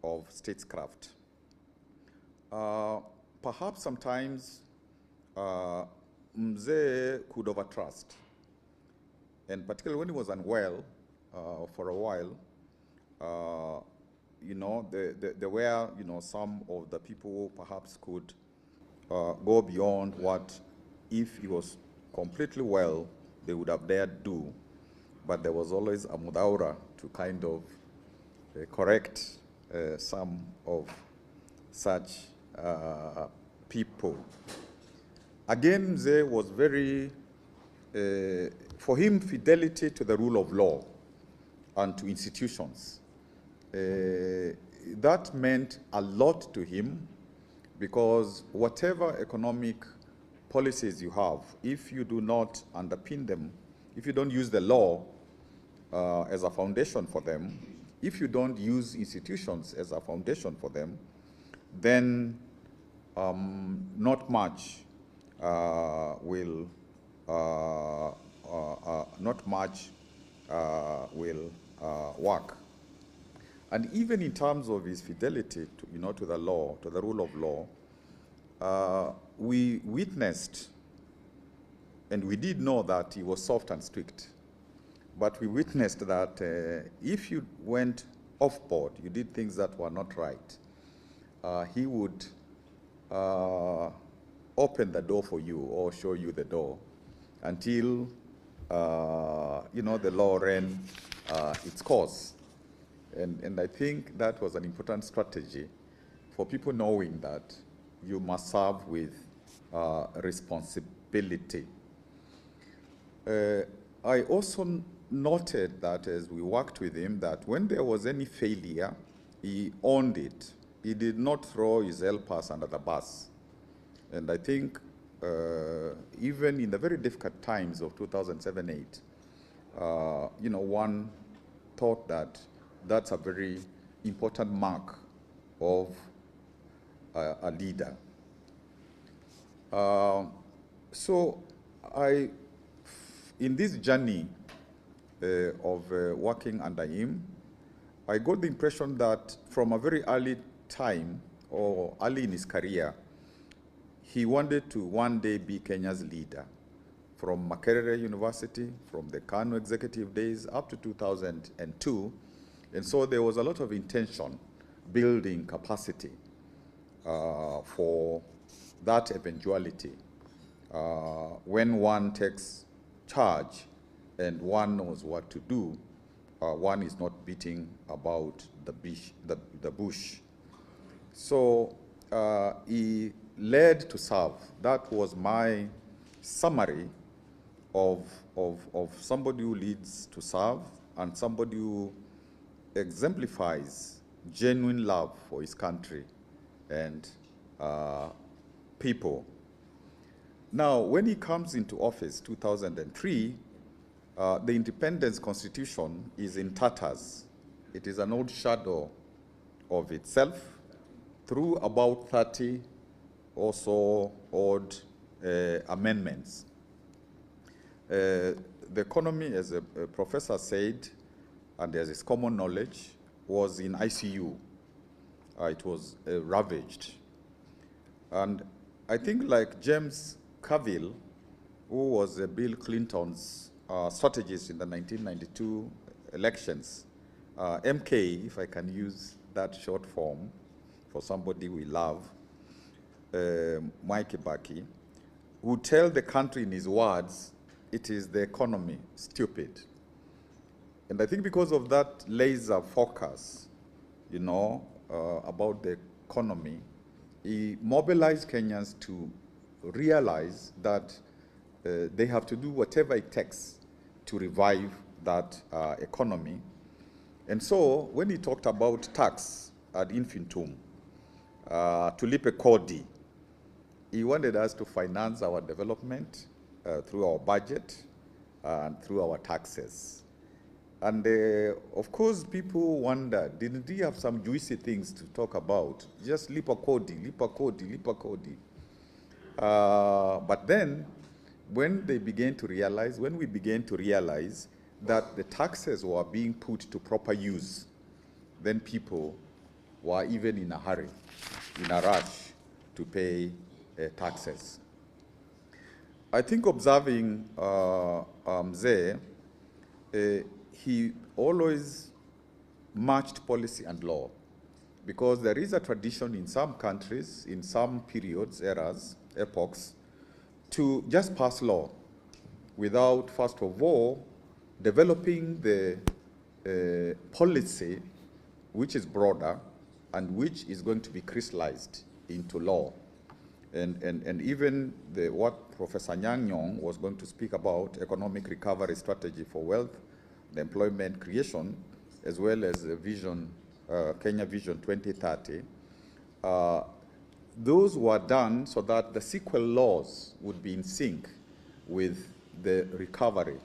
of statecraft. Perhaps sometimes Mzee could overtrust, and particularly when he was unwell for a while, you know, there were, you know, some of the people who perhaps could go beyond what, if he was completely well, they would have dared do. But there was always a mudaura to kind of correct some of such people. Again, there was very, for him, fidelity to the rule of law and to institutions. That meant a lot to him, because whatever economic policies you have, if you do not underpin them, if you don't use the law as a foundation for them, if you don't use institutions as a foundation for them, then not much will work. And even in terms of his fidelity to, you know, to the law, to the rule of law, we witnessed, and we did know that he was soft and strict, but we witnessed that if you went off board, you did things that were not right, he would open the door for you or show you the door until you know, the law ran its course. And I think that was an important strategy for people knowing that you must serve with responsibility. I also noted that as we worked with him, that when there was any failure, he owned it. He did not throw his helpers under the bus. And I think even in the very difficult times of 2007-8, you know, one thought that that's a very important mark of a leader. So in this journey of working under him, I got the impression that from a very early time, or early in his career, he wanted to one day be Kenya's leader. From Makerere University, from the KANU executive days up to 2002. And so there was a lot of intention building capacity for that eventuality. When one takes charge and one knows what to do, one is not beating about the bush. So he led to serve. That was my summary of somebody who leads to serve and somebody who exemplifies genuine love for his country and people. Now, when he comes into office, 2003, the Independence Constitution is in tatters. It is an old shadow of itself through about 30 or so odd amendments. The economy, as a professor said, and as is common knowledge, was in ICU. It was ravaged. And I think like James Carville, who was Bill Clinton's strategist in the 1992 elections, MK, if I can use that short form for somebody we love, Mwai Kibaki, who tell the country in his words, it is the economy, stupid. And I think because of that laser focus, you know, about the economy, he mobilized Kenyans to realize that they have to do whatever it takes to revive that economy. And so when he talked about tax ad infinitum, tulipe kodi, he wanted us to finance our development through our budget and through our taxes. And of course, people wondered, didn't he have some juicy things to talk about? Just lipa kodi, lipa kodi, lipa kodi. But then, when we began to realize that the taxes were being put to proper use, then people were even in a hurry, in a rush to pay taxes. I think observing Mzee, he always matched policy and law, because there is a tradition in some countries, in some periods, eras, epochs, to just pass law without, first of all, developing the policy which is broader and which is going to be crystallized into law. And even what Professor Nyang' Nyong was going to speak about, economic recovery strategy for wealth, the employment creation, as well as the vision, Kenya Vision 2030, those were done so that the sequel laws would be in sync with the recovery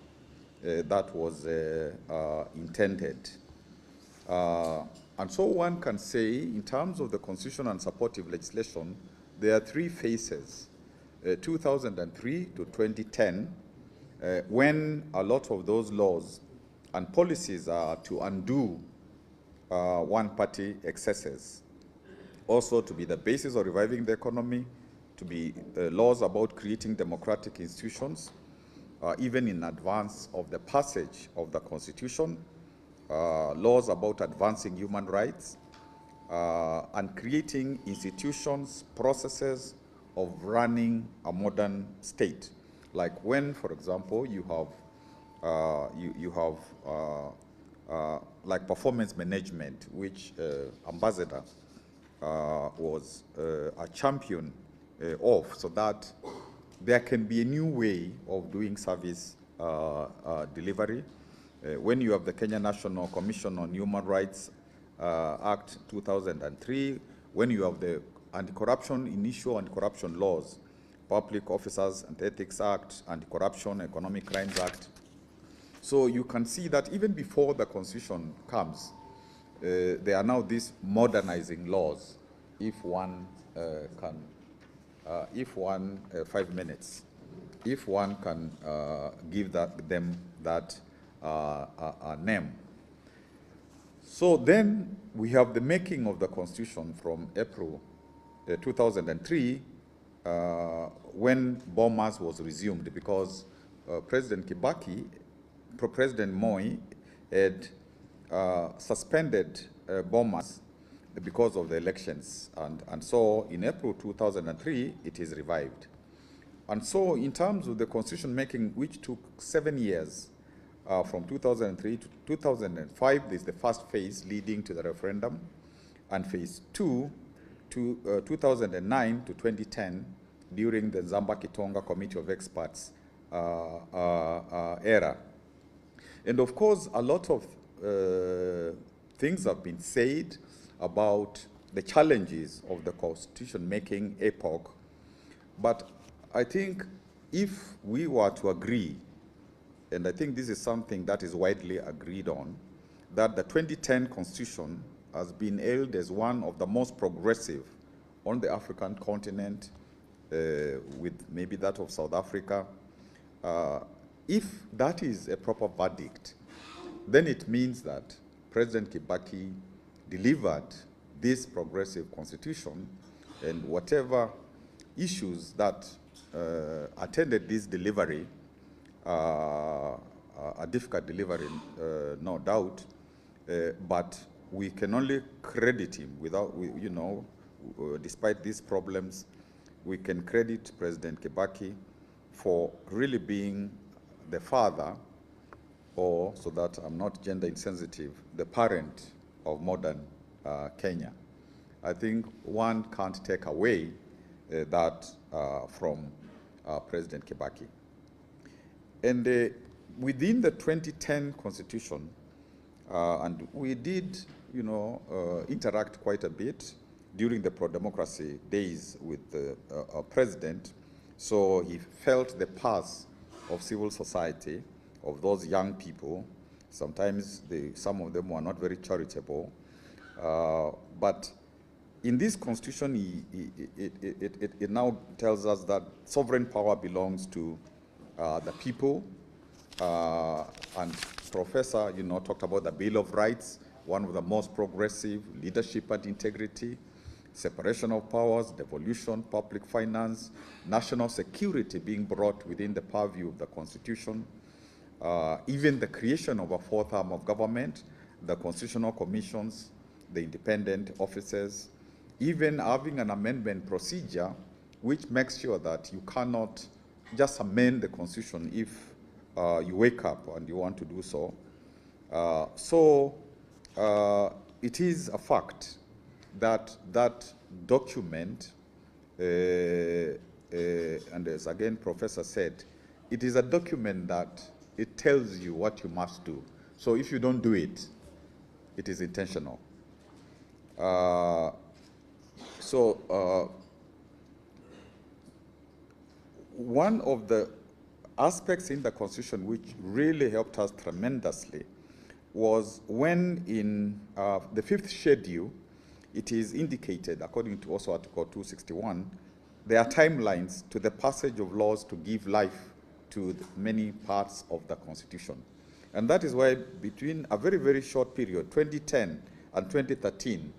that was intended. And so one can say, in terms of the constitution and supportive legislation, there are three phases, 2003 to 2010, when a lot of those laws and policies are to undo one-party excesses, also to be the basis of reviving the economy, to be laws about creating democratic institutions, even in advance of the passage of the Constitution, laws about advancing human rights, and creating institutions, processes of running a modern state. Like when, for example, you have like performance management, which Ambassador was a champion of, so that there can be a new way of doing service delivery. When you have the Kenya National Commission on Human Rights Act 2003, when you have the anti-corruption, initial anti-corruption laws, Public Officers and Ethics Act, Anti-Corruption, Economic Crimes Act. So you can see that even before the Constitution comes, there are now these modernizing laws, if one can, 5 minutes, if one can give them that name. So then we have the making of the Constitution from April 2003, when bombers was resumed, because President Kibaki, President Mwai had suspended bombers because of the elections. And so in April 2003, it is revived. And so in terms of the constitution making, which took 7 years, from 2003 to 2005, this is the first phase leading to the referendum, and phase 2 to 2009 to 2010 during the Nzamba-Kitonga Committee of Experts era. And of course, a lot of things have been said about the challenges of the constitution-making epoch. But I think if we were to agree, and I think this is something that is widely agreed on, that the 2010 Constitution has been hailed as one of the most progressive on the African continent, with maybe that of South Africa. If that is a proper verdict, then it means that President Kibaki delivered this progressive constitution, and whatever issues that attended this delivery, a difficult delivery, no doubt, but we can only credit him without, you know, despite these problems, we can credit President Kibaki for really being the father, or, so that I'm not gender insensitive, the parent of modern Kenya. I think one can't take away that from President Kibaki. And within the 2010 Constitution, and we did, you know, interact quite a bit during the pro-democracy days with the president, so he felt the pulse of civil society, of those young people. Sometimes some of them were not very charitable, but in this constitution, it now tells us that sovereign power belongs to the people, and Professor, you know, talked about the Bill of Rights, one of the most progressive, leadership and integrity, separation of powers, devolution, public finance, national security being brought within the purview of the Constitution, even the creation of a fourth arm of government, the constitutional commissions, the independent officers, even having an amendment procedure which makes sure that you cannot just amend the Constitution if you wake up and you want to do so. It is a fact that that document, and as again Professor said, it is a document that it tells you what you must do. So if you don't do it, it is intentional. One of the aspects in the Constitution which really helped us tremendously was when in the 5th schedule, it is indicated, according to also Article 261, there are timelines to the passage of laws to give life to many parts of the Constitution. And that is why between a very, very short period, 2010 and 2013,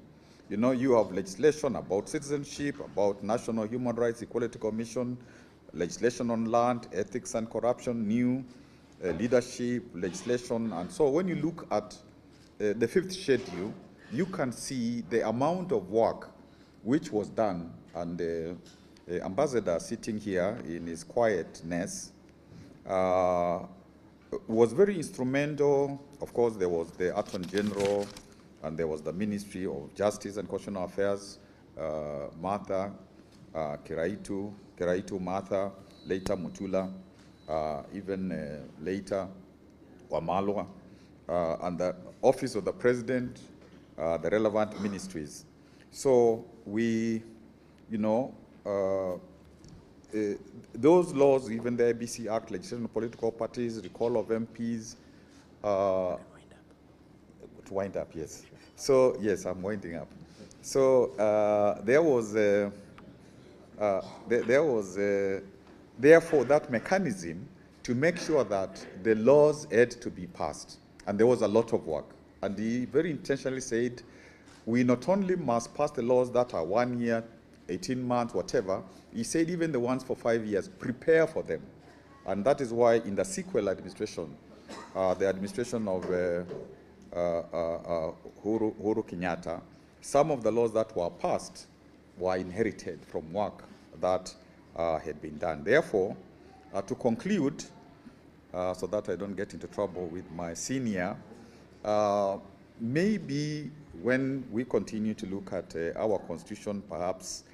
you have legislation about citizenship, about National Human Rights Equality Commission, legislation on land, ethics and corruption, new leadership, legislation. And so when you look at the 5th schedule, you can see the amount of work which was done, and the ambassador sitting here in his quietness was very instrumental. Of course, there was the Attorney General, and there was the Ministry of Justice and Constitutional Affairs, Martha, Kiraitu Martha, later Mutula, even later Wamalwa, and the Office of the President, the relevant ministries. So we, those laws, even the ABC Act, legislation of political parties, recall of MPs, to wind up, yes. So, yes, I'm winding up. So there was therefore that mechanism to make sure that the laws had to be passed. And there was a lot of work. And he very intentionally said, we not only must pass the laws that are 1 year, 18 months, whatever, he said even the ones for 5 years, prepare for them. And that is why in the sequel administration, the administration of Uhuru Kenyatta, some of the laws that were passed were inherited from work that had been done. Therefore, to conclude, so that I don't get into trouble with my senior, maybe when we continue to look at our Constitution, perhaps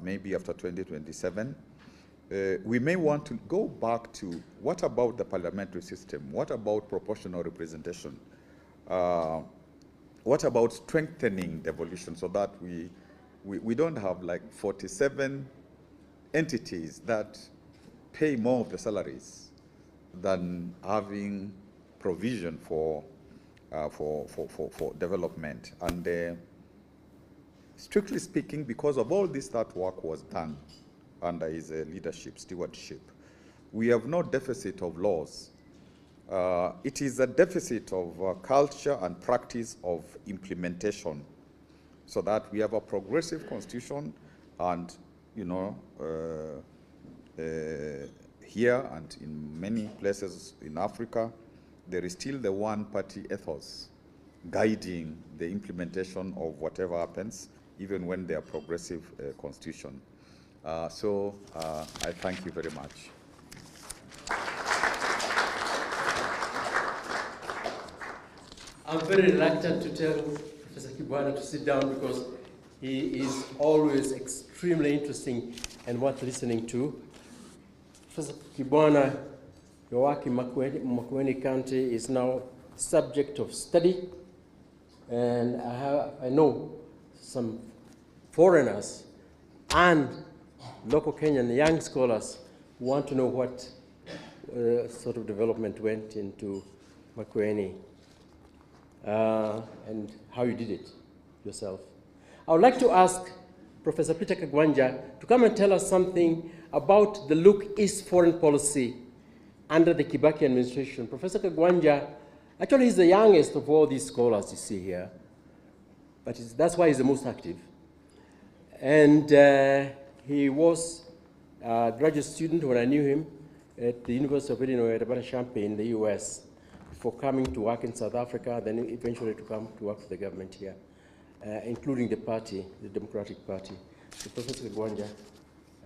maybe after 2027, we may want to go back to what about the parliamentary system? What about proportional representation? What about strengthening devolution so that we don't have like 47 entities that pay more of the salaries than having provision for development. And strictly speaking, because of all this, that work was done under his leadership, stewardship, we have no deficit of laws. It is a deficit of culture and practice of implementation, so that we have a progressive constitution, and here and in many places in Africa, there is still the one-party ethos guiding the implementation of whatever happens, even when they are progressive constitution. So I thank you very much. I'm very reluctant to tell Professor Kibwana to sit down because he is always extremely interesting and worth listening to. Professor Kibwana, your work in Makwiny County is now subject of study, and I know some foreigners and local Kenyan young scholars want to know what sort of development went into Makwiny and how you did it yourself. I would like to ask Professor Peter Kagwanja to come and tell us something about the Look East foreign policy under the Kibaki administration. Professor Kagwanja Actually, he's the youngest of all these scholars you see here, but that's why he's the most active. And he was a graduate student when I knew him at the University of Illinois at Urbana-Champaign in the US, before coming to work in South Africa, then eventually to come to work for the government here, including the party, the Democratic Party. So Professor Gwanja,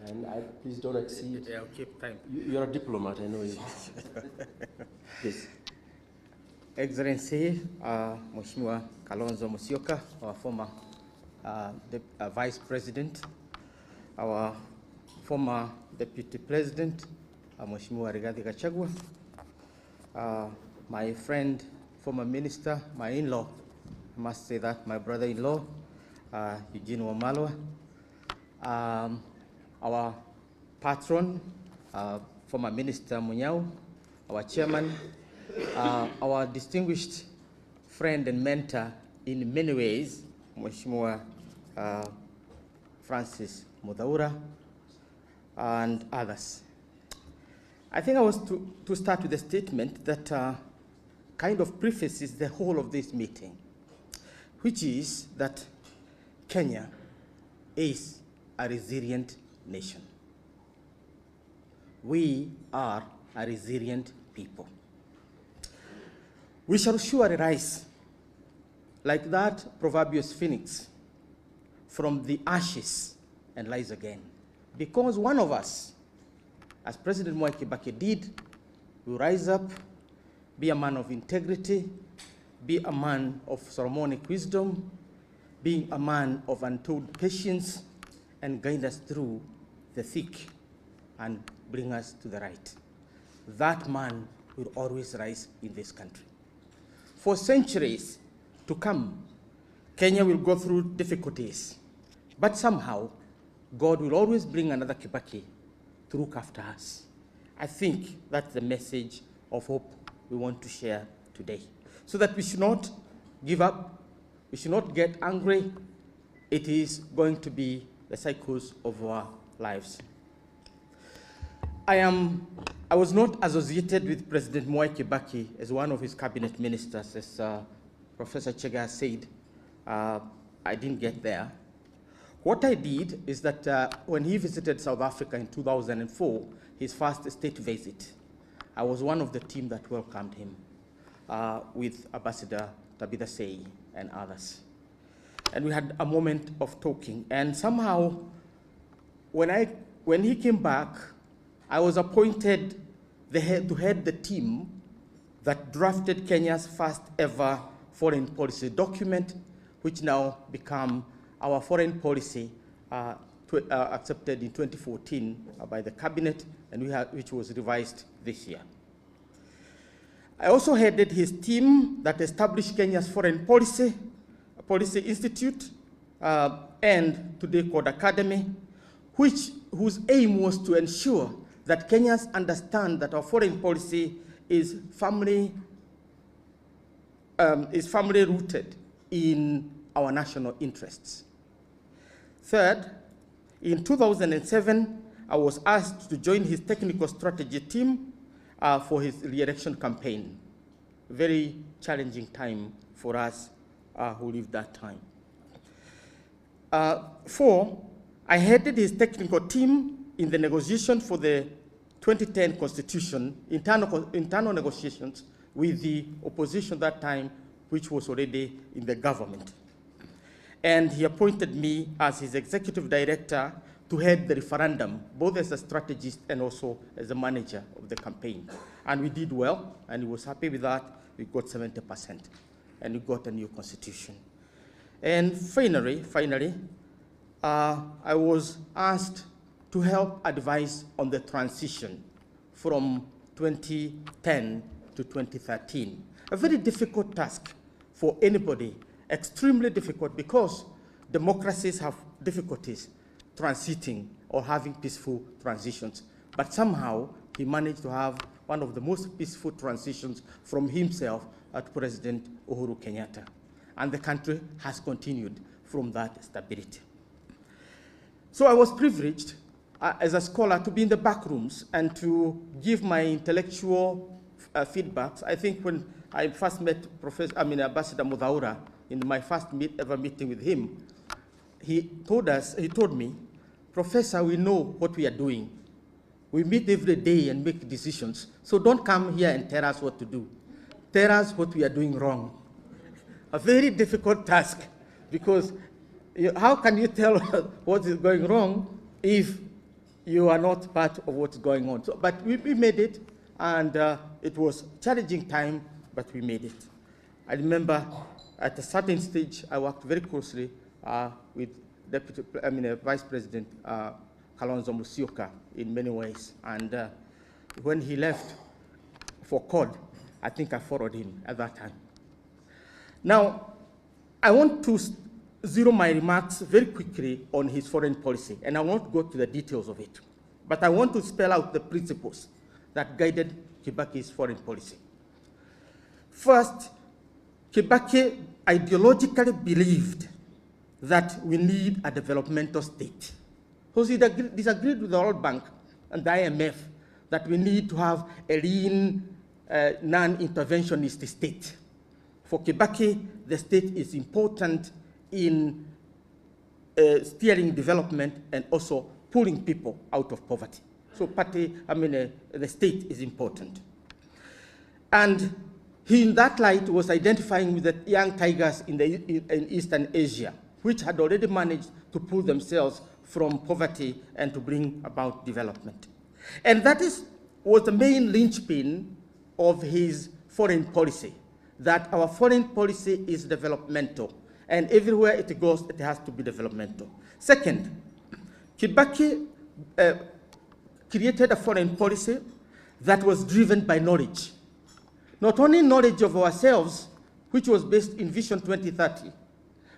and please don't exceed. Yeah, I'll keep time. You're a diplomat, I know you. Please. Excellency, Mheshimiwa Kalonzo Musyoka, our former Vice President, our former Deputy President, Mheshimiwa Rigathigachagua, my friend, former Minister, my in-law, I must say that, my brother-in-law, Eugene Wamalwa, our patron, former Minister Munyao, our chairman, our distinguished friend and mentor in many ways, Mheshimiwa Francis Muthaura, and others. I think I was to start with a statement that kind of prefaces the whole of this meeting, which is that Kenya is a resilient nation. We are a resilient people. We shall surely rise like that proverbial phoenix from the ashes and rise again. Because one of us, as President Mwai Kibaki did, will rise up, be a man of integrity, be a man of Solomonic wisdom, being a man of untold patience, and guide us through the thick and bring us to the right. That man will always rise in this country. For centuries to come, Kenya will go through difficulties, but somehow God will always bring another Kibaki to look after us. I think that's the message of hope we want to share today, so that we should not give up, we should not get angry. It is going to be the cycles of our lives. I was not associated with President Mwai Kibaki as one of his cabinet ministers, as Professor Chega said. I didn't get there. What I did is that when he visited South Africa in 2004, his first state visit, I was one of the team that welcomed him with Ambassador Tabitha Sei and others. And we had a moment of talking. And somehow, when he came back, I was appointed to head the team that drafted Kenya's first ever foreign policy document, which now became our foreign policy accepted in 2014 by the cabinet, and which was revised this year. I also headed his team that established Kenya's foreign policy institute, and today called Academy, whose aim was to ensure that Kenyans understand that our foreign policy is firmly rooted in our national interests. Third, in 2007, I was asked to join his technical strategy team for his re-election campaign. Very challenging time for us who lived that time. Four, I headed his technical team in the negotiation for the 2010 Constitution, internal negotiations with the opposition that time, which was already in the government. And he appointed me as his executive director to head the referendum, both as a strategist and also as a manager of the campaign. And we did well, and he was happy with that. We got 70%, and we got a new constitution. And finally, I was asked to help advise on the transition from 2010 to 2013. A very difficult task for anybody, extremely difficult, because democracies have difficulties transiting or having peaceful transitions. But somehow, he managed to have one of the most peaceful transitions from himself to President Uhuru Kenyatta. And the country has continued from that stability. So I was privileged as a scholar to be in the back rooms and to give my intellectual feedbacks. I think when I first met Ambassador Muthaura in my first ever meeting with him. He told me, Professor, we know what we are doing. We meet every day and make decisions. So don't come here and tell us what to do. Tell us what we are doing wrong. A very difficult task, because how can you tell what is going wrong if you are not part of what's going on? So, but we made it, and it was a challenging time, but we made it. I remember at a certain stage, I worked very closely with Vice President Kalonzo Musyoka in many ways. And when he left for COD, I think I followed him at that time. Now, I want to zero my remarks very quickly on his foreign policy, and I won't go to the details of it. But I want to spell out the principles that guided Kibaki's foreign policy. First, Kibaki ideologically believed that we need a developmental state. So he disagreed with the World Bank and the IMF that we need to have a lean, non-interventionist state. For Kibaki, the state is important in steering development and also pulling people out of poverty. So the state is important. And he, in that light, was identifying with the young tigers in Eastern Asia, which had already managed to pull themselves from poverty and to bring about development. And that was the main linchpin of his foreign policy, that our foreign policy is developmental, and everywhere it goes, it has to be developmental. Second, Kibaki created a foreign policy that was driven by knowledge. Not only knowledge of ourselves, which was based in Vision 2030,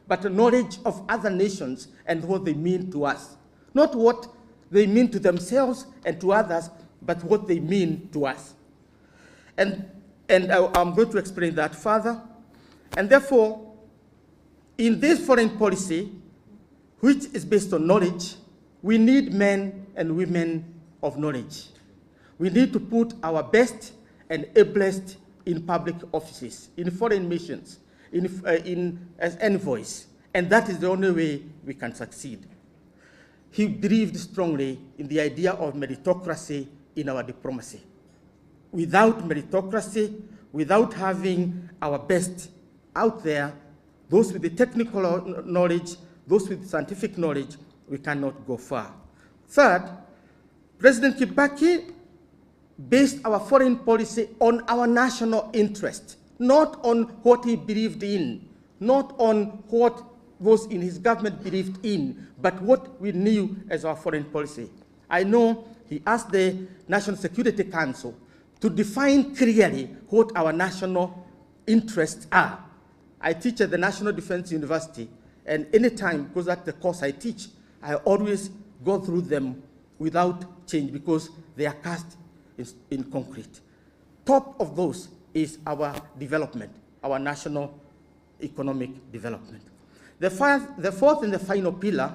but knowledge of other nations and what they mean to us. Not what they mean to themselves and to others, but what they mean to us. And I'm going to explain that further. And therefore, in this foreign policy, which is based on knowledge, we need men and women of knowledge. We need to put our best and ablest in public offices, in foreign missions, as envoys, and that is the only way we can succeed. He believed strongly in the idea of meritocracy in our diplomacy. Without meritocracy, without having our best out there, those with the technical knowledge, those with scientific knowledge, we cannot go far. Third, President Kibaki based our foreign policy on our national interest, not on what he believed in, not on what those in his government believed in, but what we knew as our foreign policy. I know he asked the National Security Council to define clearly what our national interests are. I teach at the National Defense University, and anytime, because that's the course I teach, I always go through them without change because they are cast in concrete. Top of those is our development, our national economic development. The fourth and the final pillar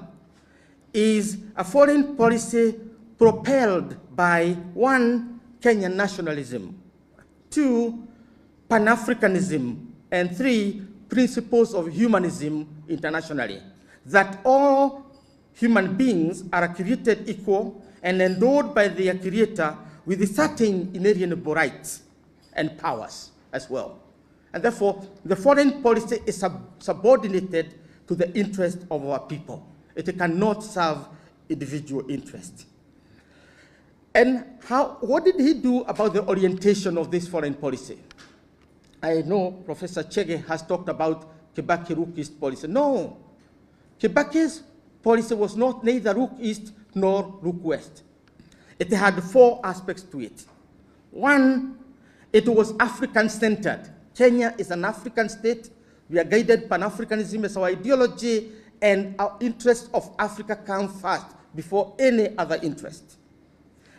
is a foreign policy propelled by 1, Kenyan nationalism, 2, Pan-Africanism, and 3, principles of humanism internationally, that all human beings are created equal and endowed by their creator with certain inalienable rights and powers as well. And therefore, the foreign policy is subordinated to the interest of our people. It cannot serve individual interest. And what did he do about the orientation of this foreign policy? I know Professor Chege has talked about Kibaki Rook East policy. No, Kibaki's policy was not neither Rook East nor Rook West. It had 4 aspects to it. 1, it was African-centered. Kenya is an African state. We are guided Pan-Africanism as our ideology, and our interests of Africa come first before any other interest.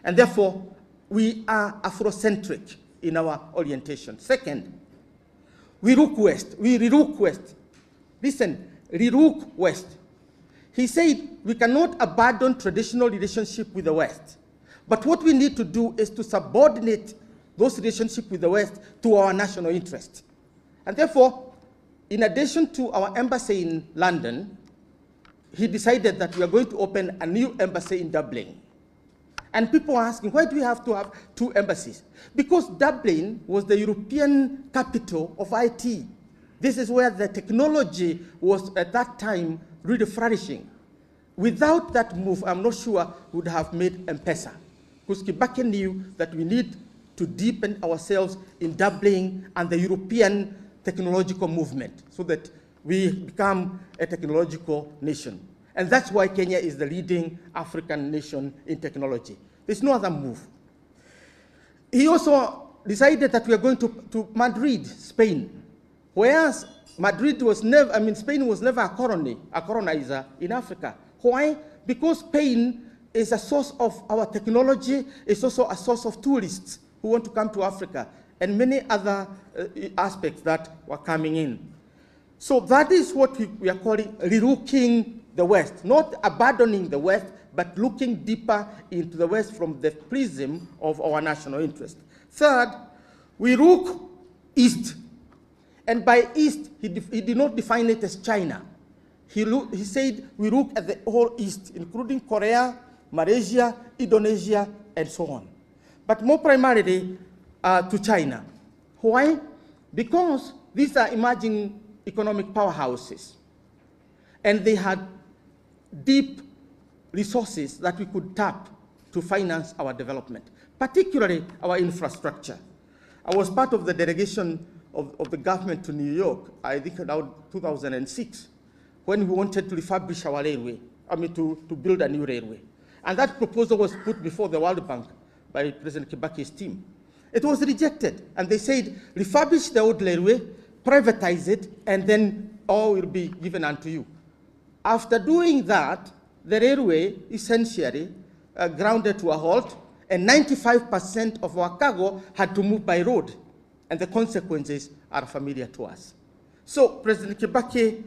And therefore, we are Afrocentric in our orientation. Second, we Rook West. We re-Rook West. Listen, re-Rook West. He said we cannot abandon traditional relationship with the West. But what we need to do is to subordinate those relationships with the West to our national interest. And therefore, in addition to our embassy in London, he decided that we are going to open a new embassy in Dublin. And people are asking, why do we have to have two embassies? Because Dublin was the European capital of IT. This is where the technology was at that time really flourishing. Without that move, I'm not sure we would have made M-Pesa. Because Kibaki knew that we need to deepen ourselves in Dublin and the European technological movement so that we become a technological nation. And that's why Kenya is the leading African nation in technology. There's no other move. He also decided that we are going to Madrid, Spain, whereas Madrid was never, Spain was never a colonizer in Africa. Why? Because Spain is a source of our technology, it's also a source of tourists who want to come to Africa, and many other aspects that were coming in. So that is what we are calling relooking the West, not abandoning the West, but looking deeper into the West from the prism of our national interest. Third, we look east. And by east, he did not define it as China. He said we look at the whole east, including Korea, Malaysia, Indonesia, and so on. But more primarily to China. Why? Because these are emerging economic powerhouses. And they had deep resources that we could tap to finance our development, particularly our infrastructure. I was part of the delegation of the government to New York, I think around 2006, when we wanted to refurbish our railway, to build a new railway. And that proposal was put before the World Bank by President Kibaki's team. It was rejected, and they said, refurbish the old railway, privatize it, and then all will be given unto you. After doing that, the railway essentially grounded to a halt, and 95% of our cargo had to move by road, and the consequences are familiar to us. So President Kibaki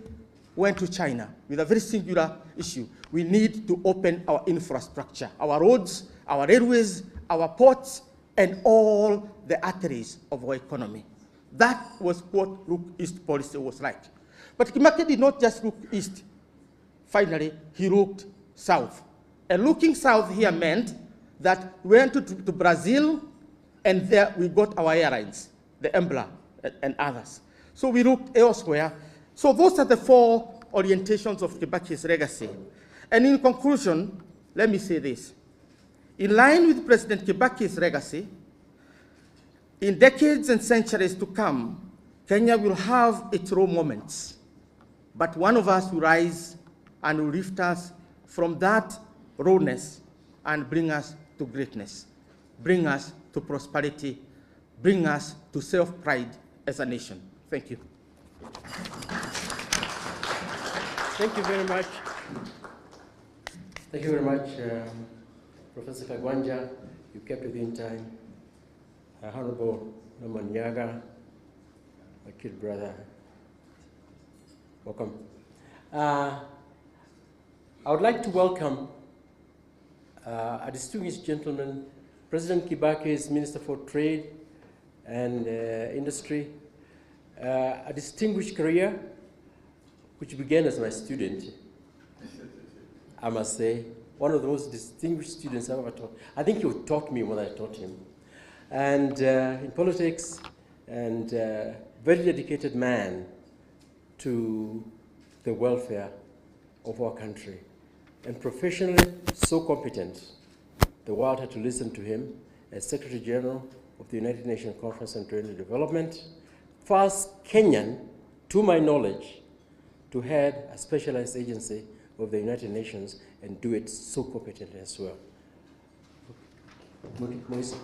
went to China with a very singular issue. We need to open our infrastructure, our roads, our railways, our ports, and all the arteries of our economy. That was what Look East policy was like. But Kibaki did not just look east. Finally, he looked south. And looking south here meant that we went to Brazil, and there we got our airlines, the Embla and others. So we looked elsewhere. So those are the four orientations of Kibaki's legacy. And in conclusion, let me say this. In line with President Kibaki's legacy, in decades and centuries to come, Kenya will have its raw moments. But one of us will rise and will lift us from that rawness and bring us to greatness, bring us to prosperity, bring us to self-pride as a nation. Thank you. Thank you very much. Thank you very much, Professor Kagwanja. You kept within time. Honorable Nyaga, my kid brother, welcome. I would like to welcome a distinguished gentleman, President Kibaki's Minister for Trade and Industry, a distinguished career which began as my student, I must say, one of the most distinguished students I've ever taught. I think he taught me what I taught him. And in politics, and very dedicated man to the welfare of our country. And professionally, so competent. The world had to listen to him as Secretary General of the United Nations Conference on Trade and Development, first Kenyan, to my knowledge, to head a specialized agency of the United Nations and do it so competently as well. Moise.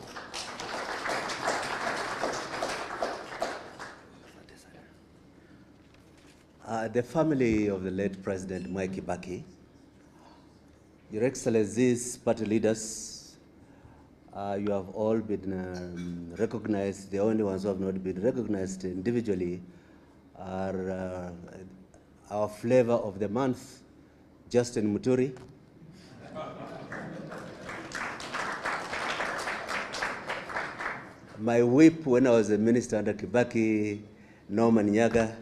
The family of the late President Mwai Kibaki, Your Excellencies, party leaders, you have all been recognized. The only ones who have not been recognized individually are our flavor of the month, Justin Muturi, my whip when I was a minister under Kibaki, Norman Nyaga,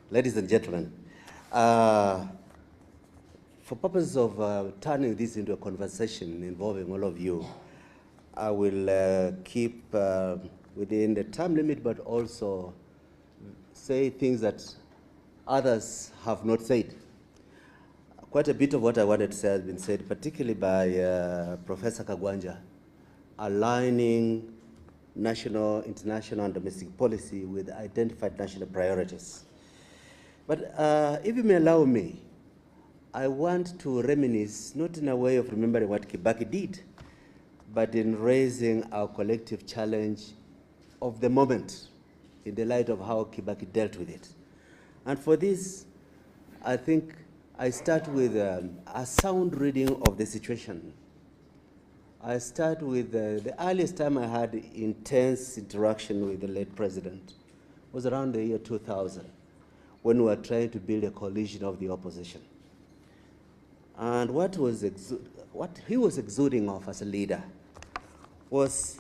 ladies and gentlemen, for purposes of turning this into a conversation involving all of you, I will keep within the time limit, but also say things that others have not said. Quite a bit of what I wanted to say has been said, particularly by Professor Kagwanja, aligning national, international, and domestic policy with identified national priorities. But if you may allow me, I want to reminisce, not in a way of remembering what Kibaki did, but in raising our collective challenge of the moment in the light of how Kibaki dealt with it. And for this, I think I start with a sound reading of the situation. I start with the earliest time I had intense interaction with the late president was around the year 2000, when we were trying to build a coalition of the opposition. And what he was exuding of as a leader was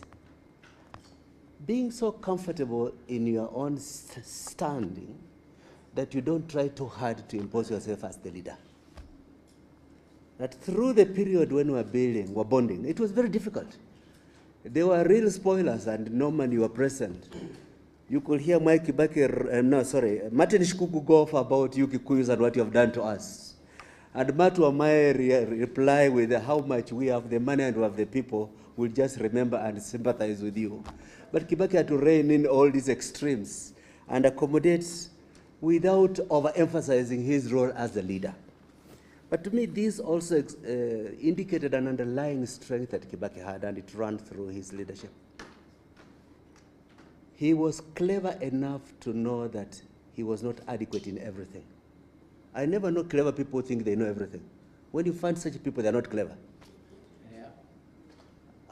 being so comfortable in your own standing that you don't try too hard to impose yourself as the leader. That through the period when we were bonding, it was very difficult. There were real spoilers, and Norman, you were present. You could hear Mwai Kibaki, Martin Shikuku go off about you Kikuyus and what you have done to us. And Matu Amai reply with how much we have the money and we have the people, will just remember and sympathize with you. But Kibaki had to rein in all these extremes and accommodate without overemphasizing his role as the leader. But to me, this also indicated an underlying strength that Kibaki had, and it ran through his leadership. He was clever enough to know that he was not adequate in everything. I never know clever people think they know everything. When you find such people, they're not clever. Yeah.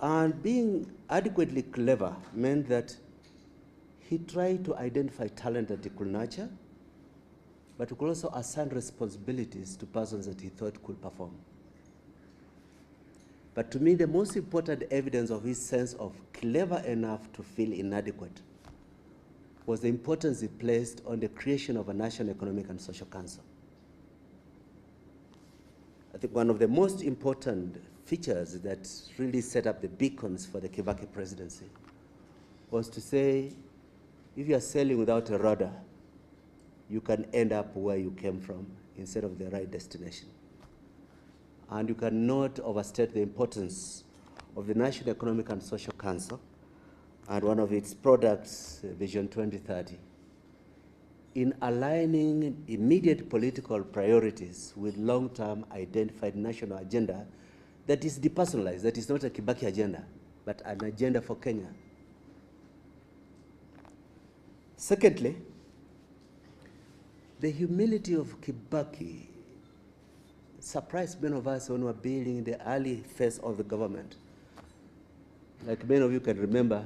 And being adequately clever meant that he tried to identify talent that he could nurture, but he could also assign responsibilities to persons that he thought could perform. But to me, the most important evidence of his sense of clever enough to feel inadequate was the importance he placed on the creation of a National Economic and Social Council. I think one of the most important features that really set up the beacons for the Kibaki presidency was to say, if you are sailing without a rudder, you can end up where you came from instead of the right destination. And you cannot overstate the importance of the National Economic and Social Council and one of its products, Vision 2030, in aligning immediate political priorities with long-term identified national agenda that is depersonalized, that is not a Kibaki agenda, but an agenda for Kenya. Secondly, the humility of Kibaki surprised many of us when we were building the early phase of the government. Like many of you can remember,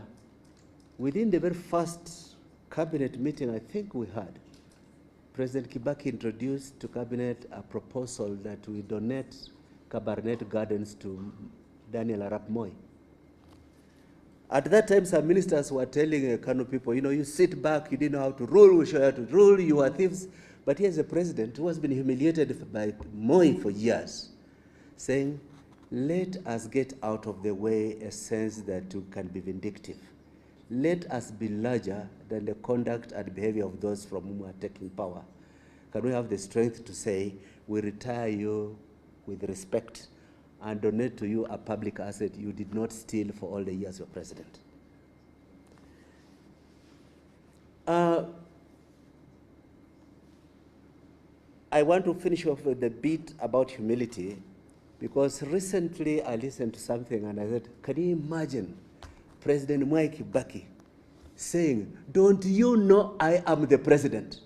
within the very first cabinet meeting I think we had, President Kibaki introduced to cabinet a proposal that we donate Cabernet Gardens to Daniel Arap Moi. At that time, some ministers were telling Kano people, you sit back, you didn't know how to rule, we show you how to rule, you are thieves. But here's a president who has been humiliated by Moi for years, saying, let us get out of the way a sense that you can be vindictive. Let us be larger than the conduct and behavior of those from whom we are taking power. Can we have the strength to say, we retire you with respect and donate to you a public asset you did not steal for all the years you were president? I want to finish off with the bit about humility, because recently I listened to something and I said, can you imagine President Mwai Kibaki saying, don't you know I am the president?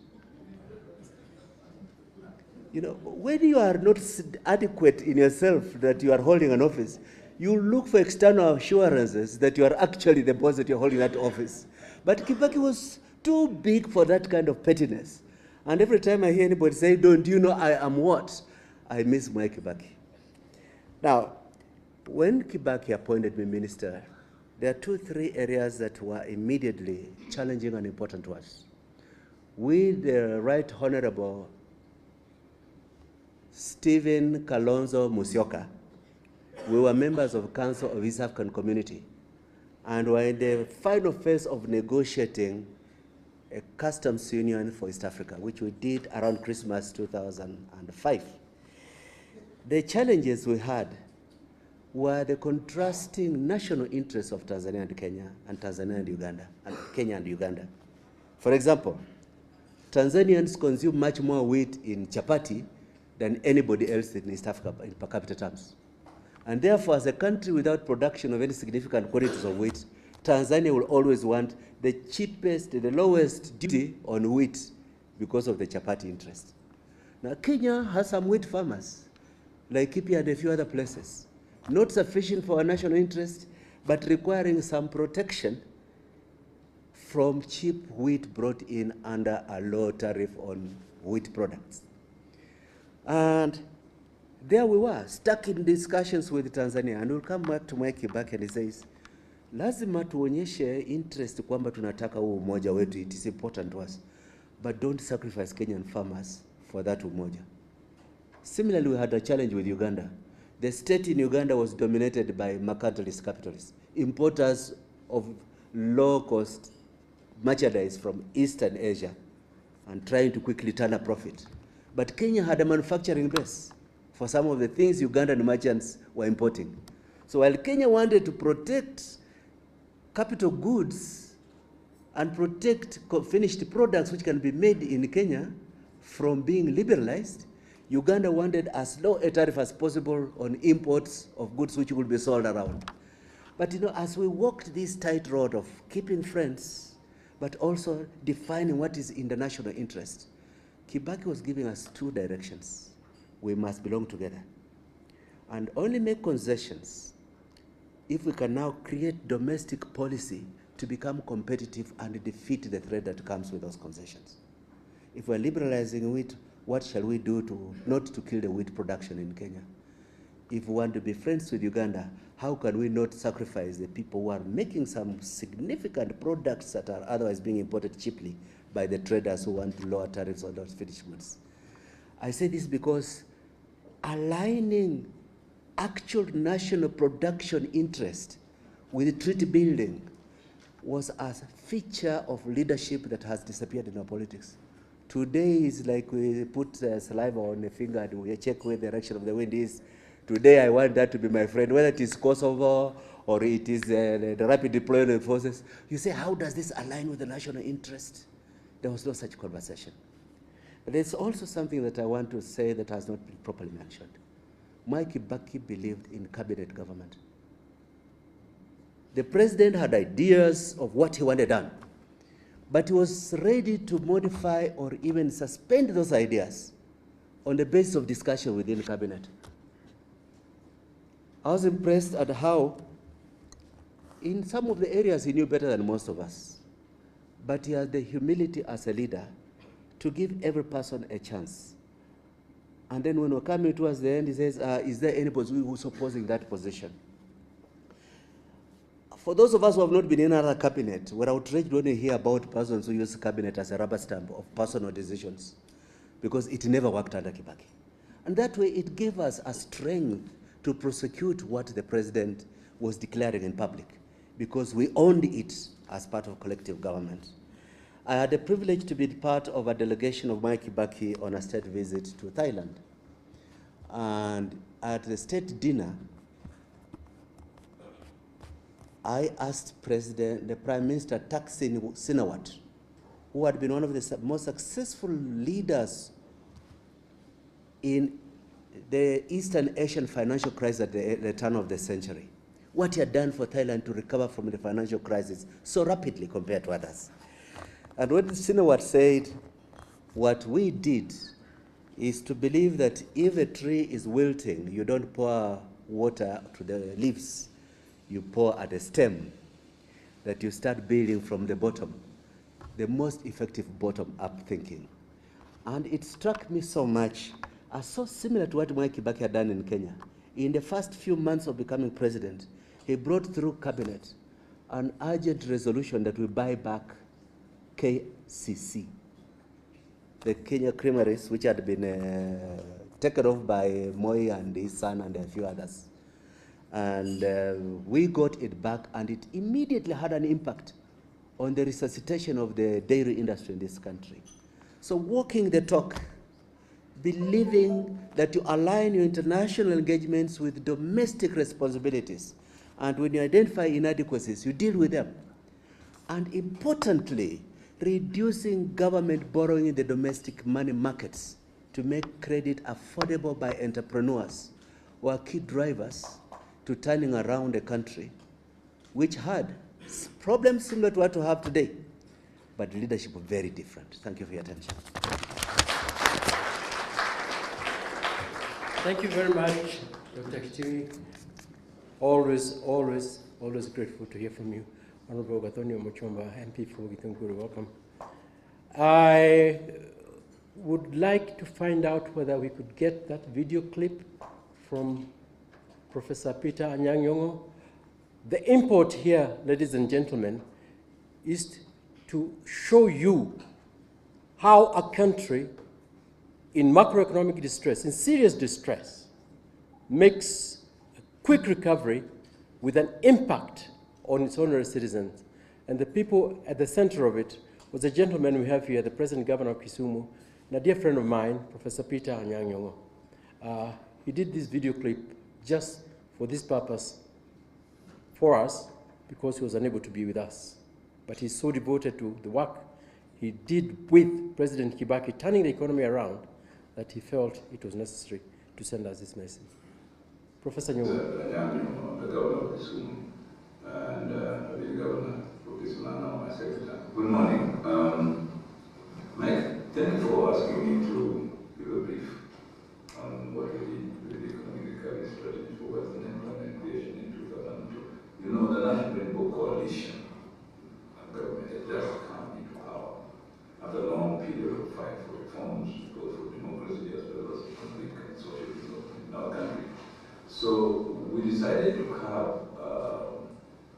When you are not adequate in yourself that you are holding an office, you look for external assurances that you are actually the boss, that you're holding that office. But Kibaki was too big for that kind of pettiness. And every time I hear anybody say, don't you know I am what? I miss Mwai Kibaki. Now, when Kibaki appointed me minister, there are 2-3 areas that were immediately challenging and important to us. With the Right Honorable Stephen Kalonzo Musyoka, we were members of Council of East African Community and were in the final phase of negotiating a customs union for East Africa, which we did around Christmas 2005. The challenges we had were the contrasting national interests of Tanzania and Kenya, and Tanzania and Uganda, and Kenya and Uganda. For example, Tanzanians consume much more wheat in chapati than anybody else in East Africa in per capita terms. And therefore, as a country without production of any significant quantities of wheat, Tanzania will always want the cheapest, the lowest duty on wheat because of the chapati interest. Now, Kenya has some wheat farmers, like Kipia and a few other places, not sufficient for our national interest, but requiring some protection from cheap wheat brought in under a low tariff on wheat products. And there we were, stuck in discussions with Tanzania, and we'll come back to Mwai Kibaki and he says, lazima tuonyeshe interest kwamba tunataka huu umoja wetu, it is important to us, but don't sacrifice Kenyan farmers for that umoja. Similarly, we had a challenge with Uganda. The state in Uganda was dominated by mercantilist capitalists, importers of low-cost merchandise from Eastern Asia, and trying to quickly turn a profit. But Kenya had a manufacturing base for some of the things Ugandan merchants were importing. So while Kenya wanted to protect capital goods and protect finished products which can be made in Kenya from being liberalized, Uganda wanted as low a tariff as possible on imports of goods which would be sold around. But you know, as we walked this tight road of keeping friends, but also defining what is in the national interest, Kibaki was giving us 2 directions. We must belong together and only make concessions if we can now create domestic policy to become competitive and defeat the threat that comes with those concessions. If we're liberalizing wheat, what shall we do not to kill the wheat production in Kenya? If we want to be friends with Uganda, how can we not sacrifice the people who are making some significant products that are otherwise being imported cheaply by the traders who want lower tariffs on those finished goods? I say this because aligning actual national production interest with treaty building was a feature of leadership that has disappeared in our politics. Today is like we put saliva on the finger and we check where the direction of the wind is. Today I want that to be my friend, whether it is Kosovo or it is the rapid deployment forces. You say, how does this align with the national interest? There was no such conversation. But there's also something that I want to say that has not been properly mentioned. Mwai Kibaki believed in cabinet government. The president had ideas of what he wanted done, but he was ready to modify or even suspend those ideas on the basis of discussion within the cabinet. I was impressed at how, in some of the areas he knew better than most of us, but he had the humility as a leader to give every person a chance. And then when we're coming towards the end, he says, is there anybody who's opposing that position? For those of us who have not been in another cabinet, we're outraged when we hear about persons who use cabinet as a rubber stamp of personal decisions, because it never worked under Kibaki. And that way it gave us a strength to prosecute what the president was declaring in public, because we owned it as part of collective government. I had the privilege to be part of a delegation of Mwai Kibaki on a state visit to Thailand. And at the state dinner, I asked the Prime Minister Thaksin Shinawatra, who had been one of the most successful leaders in the Eastern Asian financial crisis at the turn of the century, what he had done for Thailand to recover from the financial crisis so rapidly compared to others. And when Shinawatra said, what we did is to believe that if a tree is wilting, you don't pour water to the leaves, you pour at the stem, that you start building from the bottom, the most effective bottom-up thinking. And it struck me so much as so similar to what Mwai Kibaki had done in Kenya. In the first few months of becoming president, he brought through cabinet an urgent resolution that we buy back KCC, the Kenya Creameries, which had been taken off by Mwai and his son and a few others. And we got it back, and it immediately had an impact on the resuscitation of the dairy industry in this country. So walking the talk, believing that you align your international engagements with domestic responsibilities, and when you identify inadequacies, you deal with them. And importantly, reducing government borrowing in the domestic money markets to make credit affordable by entrepreneurs were key drivers to turning around a country which had problems similar to what we have today, but leadership was very different. Thank you for your attention. Thank you very much, Dr. Kitui. Always grateful to hear from you. Honorable Gathonio Mochomba, MP for Githunguri, welcome. I would like to find out whether we could get that video clip from Professor Peter Anyang'-Nyong'o. The import here, ladies and gentlemen, is to show you how a country in macroeconomic distress, in serious distress, makes a quick recovery with an impact on its ordinary citizens. And the people at the center of it was a gentleman we have here, the present governor of Kisumu, and a dear friend of mine, Professor Peter Anyang'-Nyong'o. He did this video clip just for this purpose for us, because he was unable to be with us. But he's so devoted to the work he did with President Kibaki, turning the economy around, that he felt it was necessary to send us this message. Professor Nyong'o. The governor of Kisumu, and the governor of Kisumu, now my secretary. Good morning. Mike, thank you for asking me to give a brief on what we did with the economic recovery strategy for wealth and employment creation in 2002. You know, the National Rainbow Coalition government had just come into power after a long period of fight for reforms, both for democracy as well as economic and social development in our country. So we decided to have a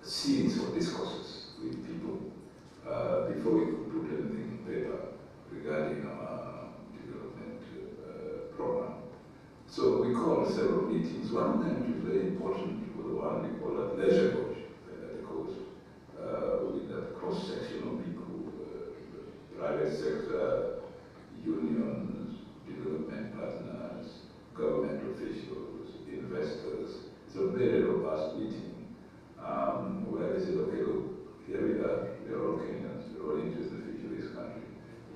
series of discourses with people before we could put anything in paper regarding our development program. So we called several meetings. One of them, which was very important, was the one we call at Leisure Lodge at the coast, with a cross-section of people, private sector, unions, development partners, government officials, investors. It's a very robust meeting where they said, okay, look, here we are all Kenyans, we're all interested in the future of this country.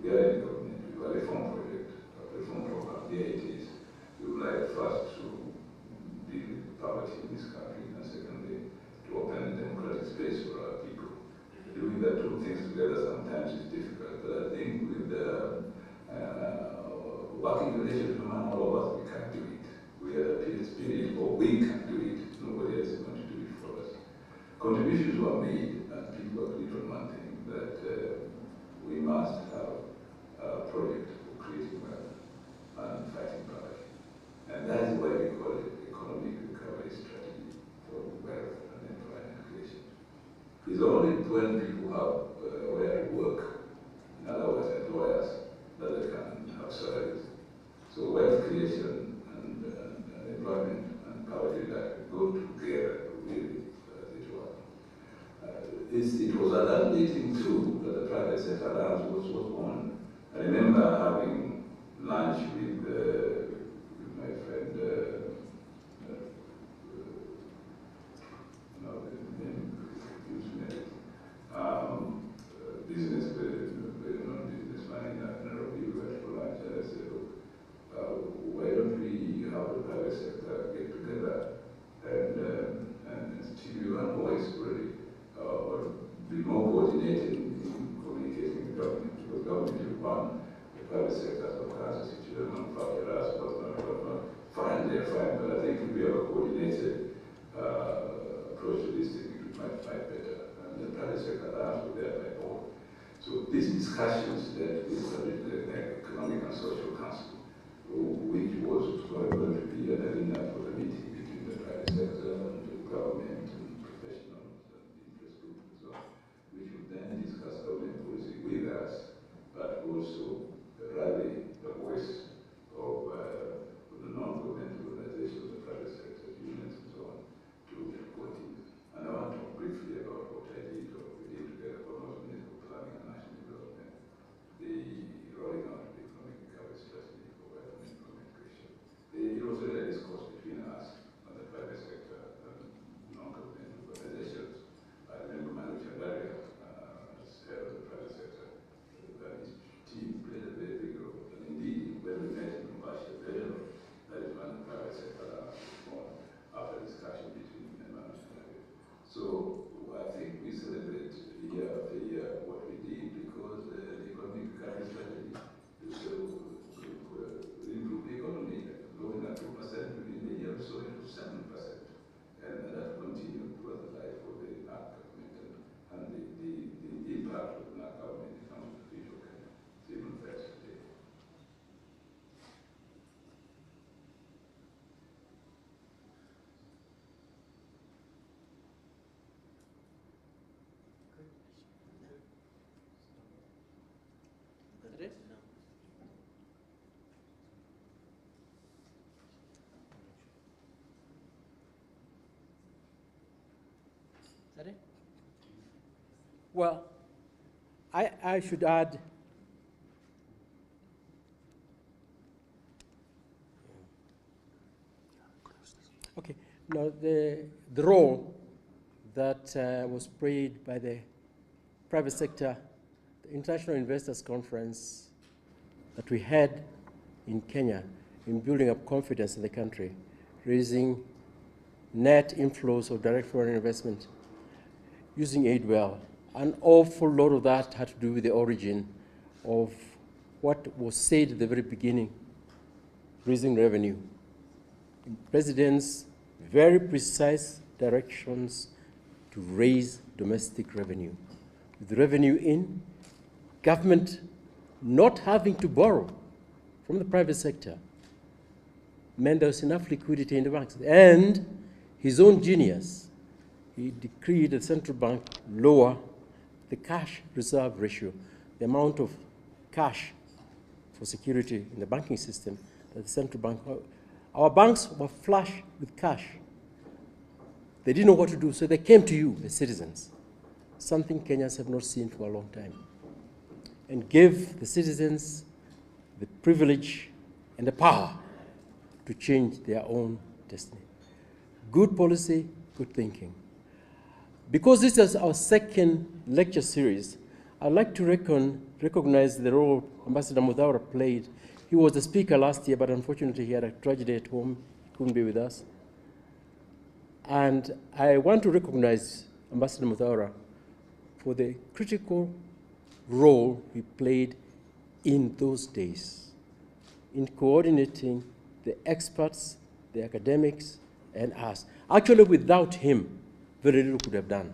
We are in government, we have a reform project, a reform program. Here it is. We would like first to deal with poverty in this country, and secondly, to open a democratic space for our people. Doing the two things together sometimes is difficult, but I think with the working relationship among all of us, we can do it. We are a spirit, or we can do it. Nobody else is going to do it for us. Contributions were made, and people agreed on one thing, that we must have a project for creating wealth and fighting poverty. And that is why we call it economic recovery strategy for wealth and employment creation. It's only when people have where to work, in other words, employers, that they can have salaries. So wealth creation and employment and poverty reduction go together, really, as it were. It was at that meeting, too, that the private sector alliance was born. I remember having lunch with my friend, very known businessman in Nairobi. We went for lunch, and I said, look, why don't we have the private sector get together and stimulate one voice, really, or be more coordinated in communicating with government, because government is one, the private sector sometimes is situated manufacturers, fine, they're fine, but I think if we have a coordinated approach to this thing, it might fight better, and the private sector alliance will thereby board. So these discussions that we established the Economic and Social Council, which was going to be an arena for the meeting between the private sector and the government and professionals and interest groups. that it? Well, I should add, okay, now the role that was played by the private sector, the International Investors Conference that we had in Kenya in building up confidence in the country, raising net inflows of direct foreign investment, using aid well. An awful lot of that had to do with the origin of what was said at the very beginning, raising revenue. President's very precise directions to raise domestic revenue. With revenue in, government not having to borrow from the private sector meant there was enough liquidity in the banks. And his own genius, he decreed the central bank lower the cash reserve ratio, the amount of cash for security in the banking system that the central bank, our banks were flush with cash. They didn't know what to do, so they came to you as citizens, something Kenyans have not seen for a long time, and gave the citizens the privilege and the power to change their own destiny. Good policy, good thinking. Because this is our second lecture series, I'd like to recognize the role Ambassador Mutahi played. He was the speaker last year, but unfortunately he had a tragedy at home. He couldn't be with us. And I want to recognize Ambassador Mutahi for the critical role he played in those days in coordinating the experts, the academics, and us. Actually, without him, very little could have done,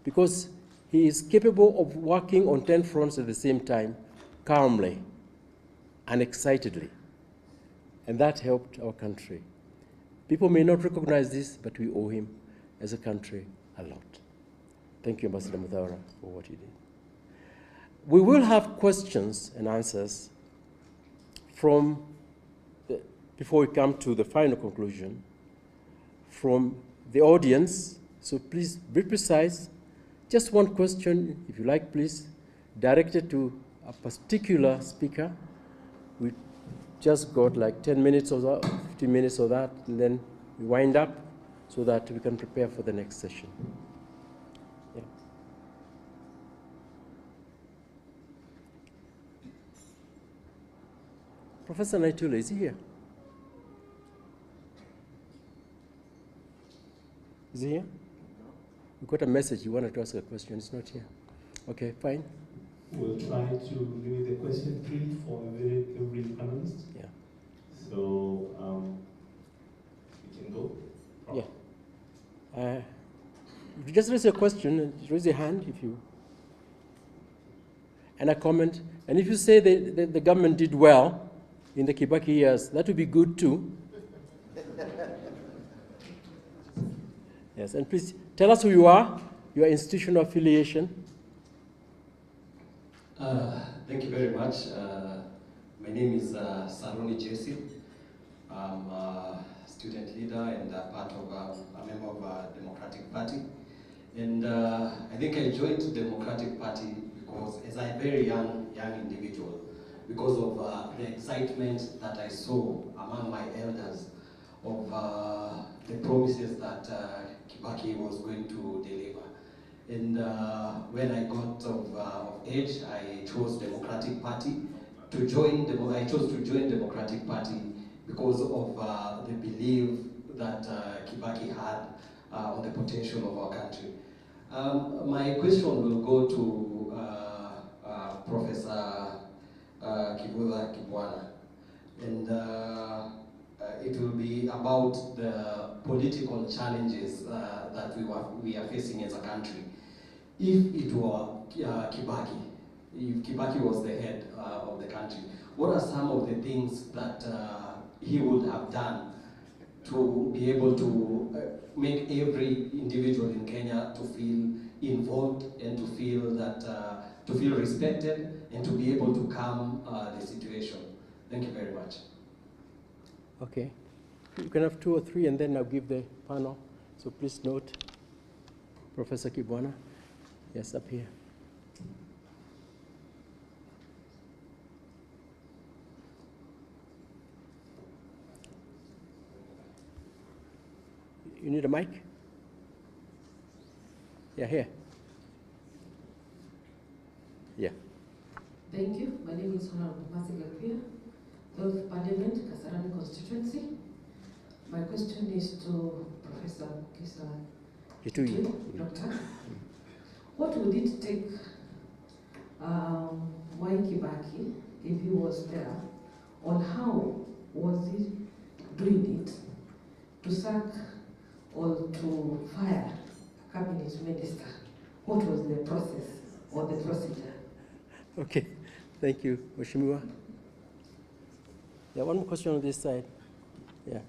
because he is capable of working on 10 fronts at the same time, calmly and excitedly. And that helped our country. People may not recognize this, but we owe him as a country a lot. Thank you, Ambassador Mutahi, for what he did. We will have questions and answers from, before we come to the final conclusion, from the audience, so please be precise. Just one question, if you like, please, directed to a particular speaker. We just got like 10 minutes or that, 15 minutes of that, and then we wind up so that we can prepare for the next session. Yeah. Professor Naitula, is he here? Is he here? We got a message, you wanted to ask a question, it's not here. Okay, fine. We'll try to limit the question three for every panelist. Yeah. So we can go. Yeah. If you just raise a question, raise your hand if you, and a comment. And if you say the government did well in the Kibaki years, that would be good too. Yes, and please tell us who you are, your institutional affiliation. Thank you very much. My name is Saroni Jesse. I'm a student leader and part of a member of Democratic Party. And I think I joined the Democratic Party because as a very young individual, because of the excitement that I saw among my elders of the promises that Kibaki was going to deliver. And when I got of age, I chose Democratic Party to join. I chose to join Democratic Party because of the belief that Kibaki had on the potential of our country. My question will go to Professor Kibwana, and it will be about the political challenges that we are facing as a country. If it were Kibaki, if Kibaki was the head of the country, what are some of the things that he would have done to be able to make every individual in Kenya to feel involved and to feel that to feel respected and to be able to calm the situation? Thank you very much. Okay. You can have 2 or 3, and then I'll give the panel. So please note. Professor Kibwana. Yes, up here. You need a mic? Yeah, here. Yeah. Thank you. My name is Honorable Masigapia, of Parliament, Kasarani constituency. My question is to Professor Kisa Doctor. What would it take Mwai Kibaki, if he was there, on how was he doing it to sack or to fire a cabinet minister? What was the process or the procedure? Okay, thank you, Mheshimiwa. Yeah, one more question on this side. Yeah.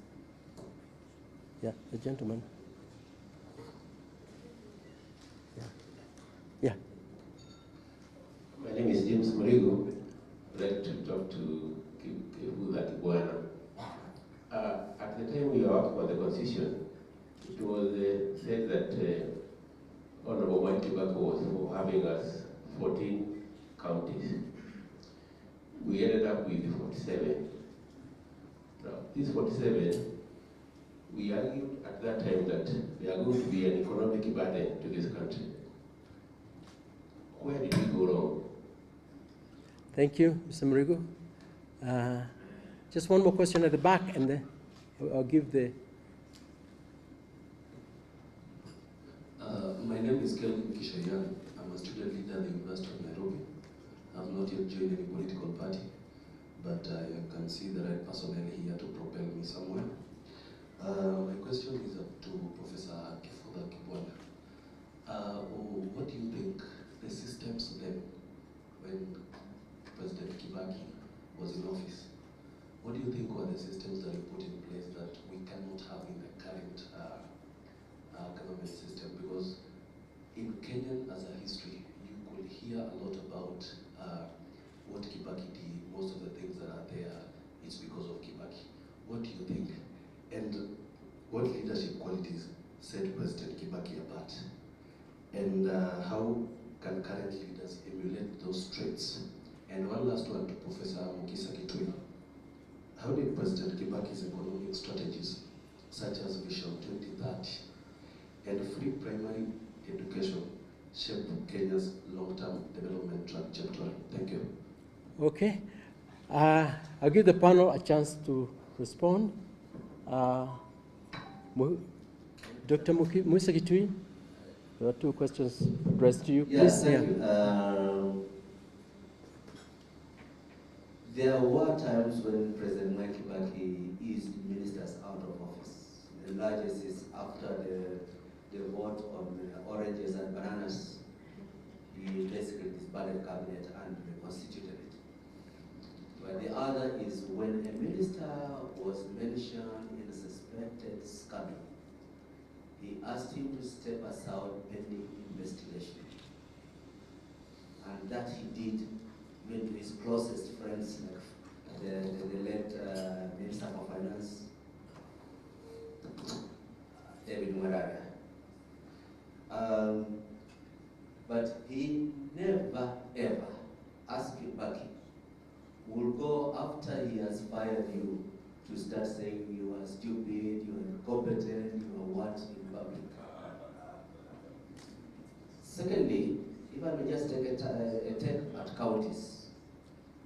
Yeah, the gentleman. Yeah. Yeah. My name is James Murigo. I'd like to talk to Kibwana. At the time we were working on the constitution, it was said that Honorable Mwai Kibaki was for having us 14 counties. We ended up with 47. Now, these 47, we argued at that time that they are going to be an economic burden to this country. Where did we go wrong? Thank you, Mr. Murigo. Just one more question at the back, and then I'll give the... My name is Kelvin Kishayan. I'm a student leader at the University of Nairobi. I've not yet joined any political party, but I can see the right personnel here to propel me somewhere. My question is to Professor Kibwana. What do you think the systems then, when President Kibaki was in office, what do you think were the systems that he put in place that we cannot have in the current government system? Because in Kenyan as a history, you could hear a lot about what Kibaki did. Most of the things that are there, it's because of Kibaki. What do you think? And what leadership qualities set President Kibaki apart? And how can current leaders emulate those traits? And one last one to Professor Mukisa Kitui. How did President Kibaki's economic strategies, such as Vision 2030 and free primary education, shape Kenya's long-term development trajectory? Thank you. Okay. I'll give the panel a chance to respond. Dr. Musa Kitui, there are two questions addressed to you. Yes, please. thank you. There were times when President Mwai Kibaki eased ministers out of office. The largest is after the vote on oranges and bananas. He basically disbanded cabinet and reconstituted it. But the other is when a minister was mentioned in a suspected scandal, he asked him to step aside pending investigation. And that he did went to his closest friends, like the late Minister of Finance, David Mwai. But he never ever asked Kibaki, will go after he has fired you to start saying you are stupid, you are incompetent, you are what in public. Secondly, if I may just take a take at counties,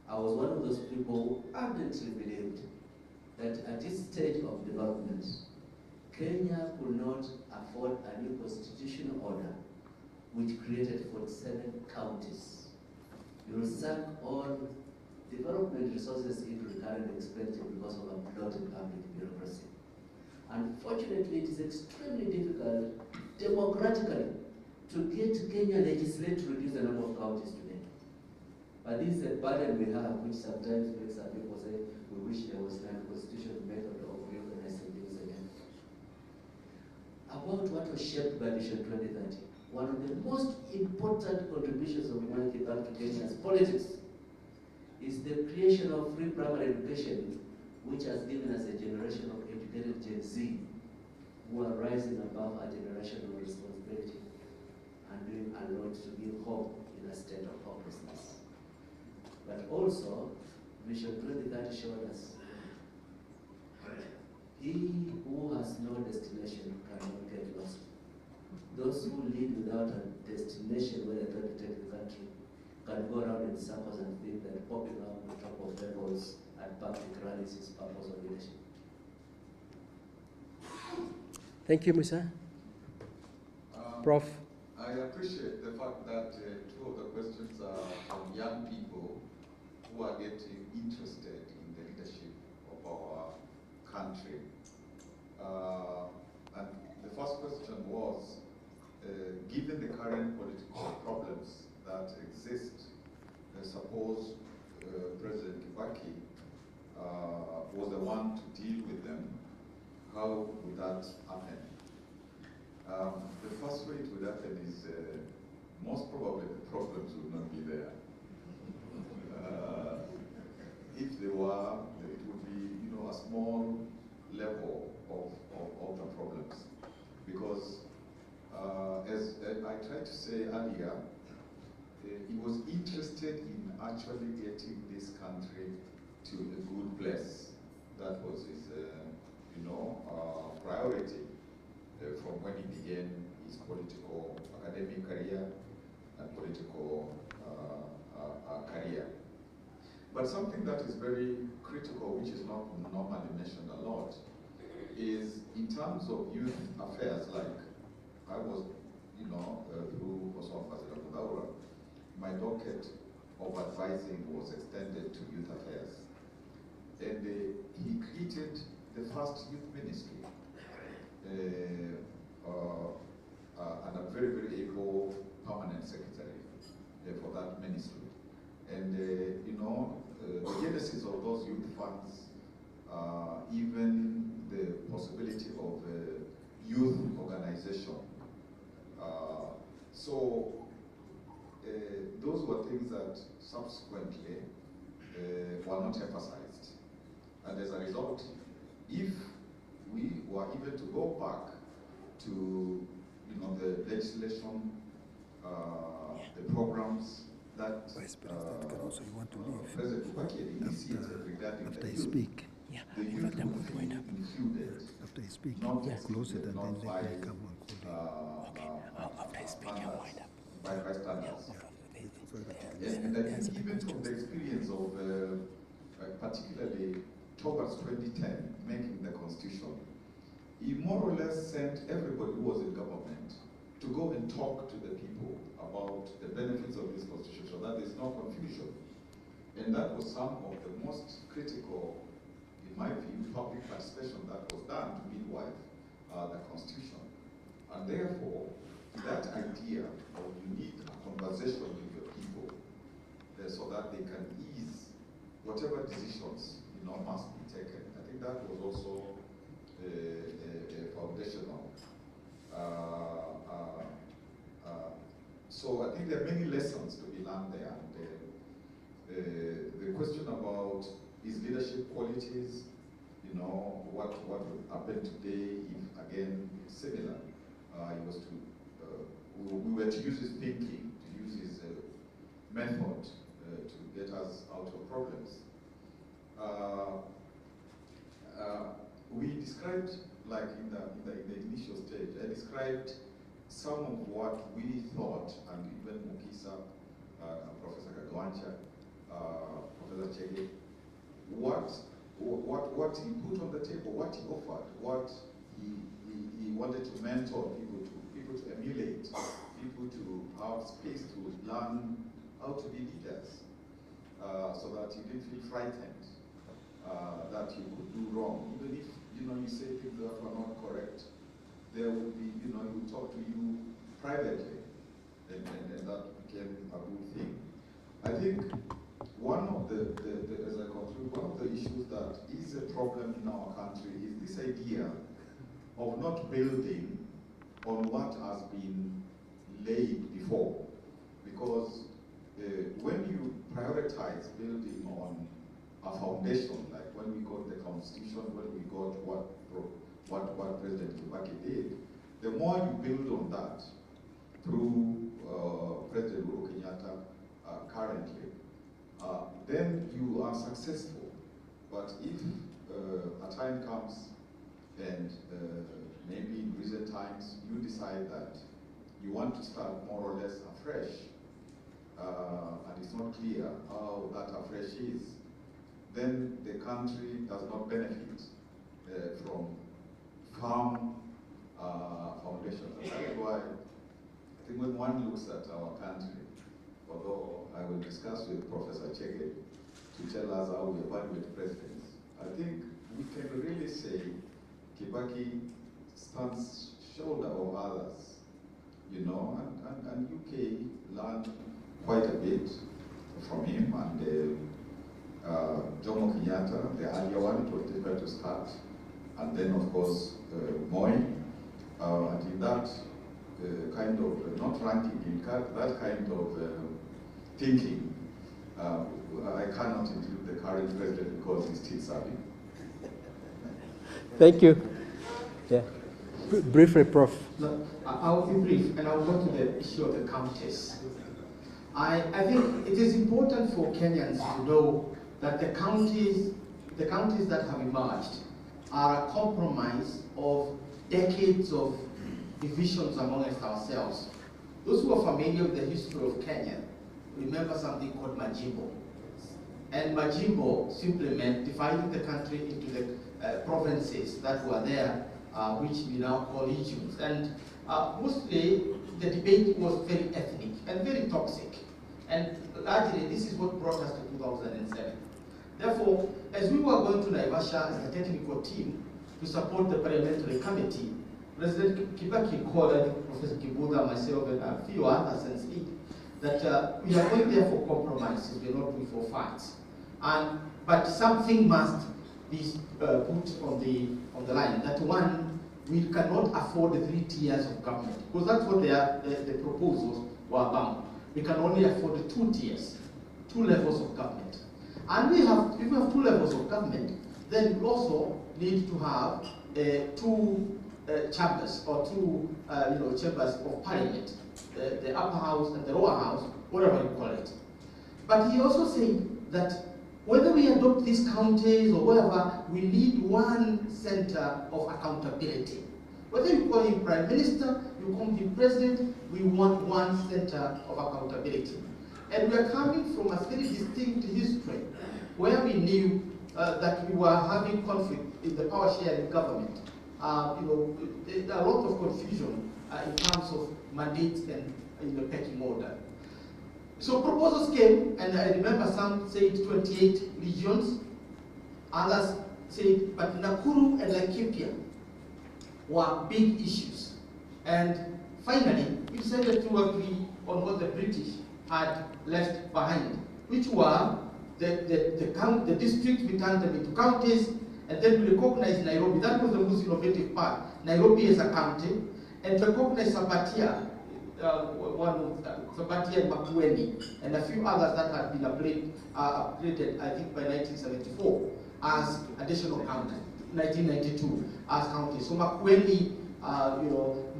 I was one of those people who ardently believed that at this stage of development, Kenya could not afford a new constitutional order which created 47 counties. You will suck all development resources into recurrent expenditure because of a bloated public bureaucracy. Unfortunately, it is extremely difficult democratically to get Kenya legislate to reduce the number of counties today. But this is a burden we have, which sometimes makes some people say, we wish there was a constitutional method of reorganizing things again. About what was shaped by Vision 2030, one of the most important contributions of Mwai Kibaki to Kenya's politics is the creation of free primary education, which has given us a generation of educated Gen Z who are rising above our generational responsibility. and doing a lot to give hope in a state of hopelessness. But also, Vision 2030 showed us he who has no destination cannot get lost. Those who lead without a destination where they try to take the country can go around in circles and think that popping up on top of levels at public rallies is purpose of leadership. Thank you, Musa. Prof. I appreciate the fact that two of the questions are from young people who are getting interested in the leadership of our country. And the first question was, given the current political problems that exist, suppose President Kibaki was the one to deal with them, how would that happen? The first way it would happen is most probably the problems would not be there. If they were, it would be, a small level of the problems. Because as I tried to say earlier, he was interested in actually getting this country to a good place. That was his, priority from when he began his political academic career and political career. But something that is very critical, which is not normally mentioned a lot, is in terms of youth affairs, like I was, through also Ambassador Mudaura, my docket of advising was extended to youth affairs. And he created the first youth ministry, and a very, very able permanent secretary for that ministry. And, the genesis of those youth funds, even the possibility of youth organization. Those were things that subsequently were not emphasized. And as a result, if we were even to go back to the legislation, the programs that President Kibaki initiated regarding the youth, the youth would be included, after I speak, not close it and not then by they can come and After I speak, I'll wind up. by standards. call And I think even from the experience of, particularly towards 2010, making the Constitution, he more or less sent everybody who was in government to go and talk to the people about the benefits of this Constitution so that there's no confusion. And that was some of the most critical, in my view, public participation that was done to midwife the Constitution. And therefore, that idea of you need a conversation with your people so that they can ease whatever decisions must be taken. I think that was also foundational. So I think there are many lessons to be learned there. And the question about his leadership qualities, what would happen today if, again, similar. He was to, we were to use his thinking, to use his method to get us out of problems. We described, like in the initial stage, I described some of what we thought, and even Mukisa, Professor Gachagua, Professor Chege, what he put on the table, what he offered, what he wanted to mentor people to emulate, people to have space to learn how to be leaders, so that you didn't feel frightened that you could do wrong. Even if you say things that were not correct, there would be, he would talk to you privately, and that became a good thing. I think one of the as I conclude, one of the issues that is a problem in our country is this idea of not building on what has been laid before. Because when you prioritize building on a foundation, like when we got the Constitution, when we got what President Kibaki did, the more you build on that, through President Uhuru Kenyatta currently, then you are successful. But if a time comes and maybe in recent times you decide that you want to start more or less afresh, and it's not clear how that afresh is, then the country does not benefit from firm foundations. And that is why I think when one looks at our country, although I will discuss with Professor Chege to tell us how we evaluate presidents, I think we can really say Kibaki stands shoulder of others, you know, and UK learned quite a bit from him, and Jomo Kenyatta, the earlier one, it was difficult to start, and then of course Mwai, and in that kind of, not ranking, in that kind of thinking, I cannot include the current president because he's still serving. Thank you. Yeah. Briefly, Prof. No, I'll be brief, and I'll go to the issue of the counties. I think it is important for Kenyans to know that the counties that have emerged are a compromise of decades of divisions amongst ourselves. Those who are familiar with the history of Kenya remember something called Majimbo. And Majimbo simply meant dividing the country into the provinces that were there, which we now call regions. And mostly the debate was very ethnic and very toxic. And largely this is what brought us to 2007. Therefore, as we were going to Naivasha as a technical team to support the parliamentary committee, President Kibaki called Professor Kibuda, myself, and a few others and said that we are going there for compromises, we are not going for fights. But something must be put on the line. That one, we cannot afford the 3 tiers of government, because that's what the proposals were about. We can only afford the 2 tiers, 2 levels of government. And if we have 2 levels of government, then we also need to have 2 chambers, or 2 chambers of parliament, the upper house and the lower house, whatever you call it. But he also said that whether we adopt these counties or whatever, we need one center of accountability. Whether you call him Prime Minister, you call him President, we want one center of accountability. And we are coming from a very distinct history where we knew that we were having conflict in the power sharing government. There are a lot of confusion in terms of mandates and pecking order. So proposals came, and I remember some said 28 regions, others said, but Nakuru and Laikipia were big issues. And finally, we decided to agree on what the British had left behind, which were the districts. We turned them into counties, and then we recognized Nairobi. That was the most innovative part. Nairobi is a county, and recognized Sabatia, Sabatia and Makwiny, and a few others that had been upgraded, I think, by 1974 as additional counties, 1992 as counties. So Makwiny,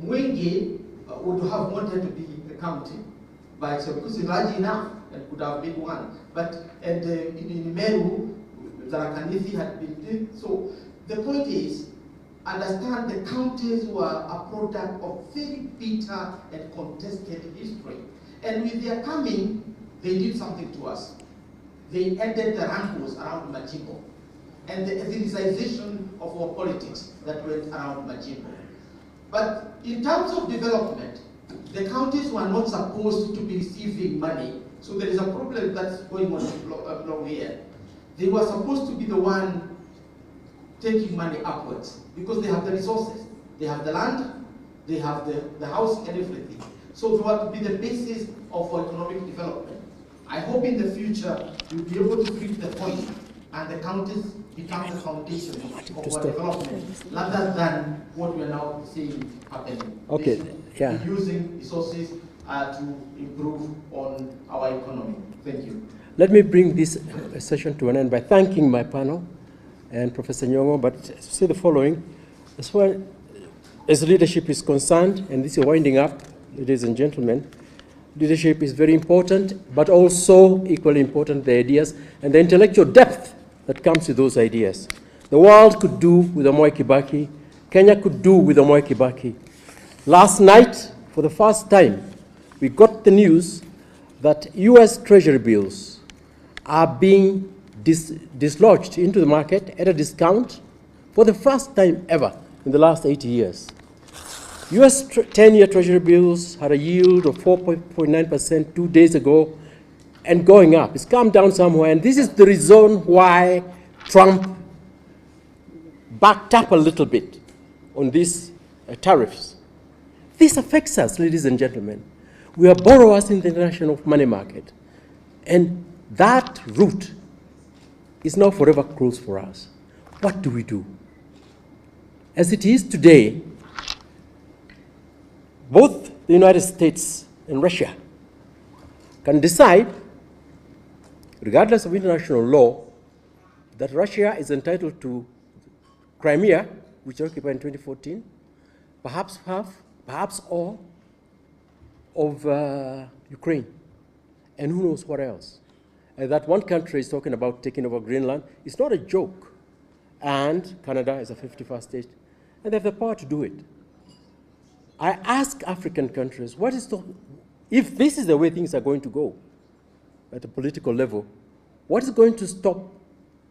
Mwenge would have wanted to be a county by itself because it's large enough and could have been one. But in Meru, Tharaka-Nithi had been. So the point is, understand the counties were a product of very bitter and contested history. And with their coming, they did something to us. They ended the rankles around Majimbo and the ethnicization of our politics that went around Majimbo. But in terms of development, the counties were not supposed to be receiving money. So there is a problem that's going on along here. They were supposed to be the one taking money upwards because they have the resources. They have the land, they have the house and everything. So they were to be the basis of our economic development. I hope in the future we'll be able to flip the point and the counties become the foundation of our development rather than what we are now seeing happening. Okay, yeah. Using resources to improve on our economy. Thank you. Let me bring this session to an end by thanking my panel and Professor Nyong'o, but say the following. As far as leadership is concerned, and this is winding up, ladies and gentlemen, leadership is very important, but also equally important the ideas and the intellectual depth that comes with those ideas. The world could do with a Mwai Kibaki. Kenya could do with a Mwai Kibaki. Last night, for the first time, we got the news that US Treasury bills are being dislodged into the market at a discount for the first time ever in the last 80 years. US 10-year Treasury bills had a yield of 4.9% 2 days ago and going up. It's come down somewhere, and this is the reason why Trump backed up a little bit on these tariffs. This affects us, ladies and gentlemen. We are borrowers in the international money market, and that route is now forever closed for us. What do we do? As it is today, both the United States and Russia can decide, regardless of international law, that Russia is entitled to Crimea, which was occupied in 2014, perhaps half, perhaps all of Ukraine, and who knows what else. And that one country is talking about taking over Greenland. It's not a joke. And Canada is a 51st state, and they have the power to do it. I ask African countries, if this is the way things are going to go at the political level, what is going to stop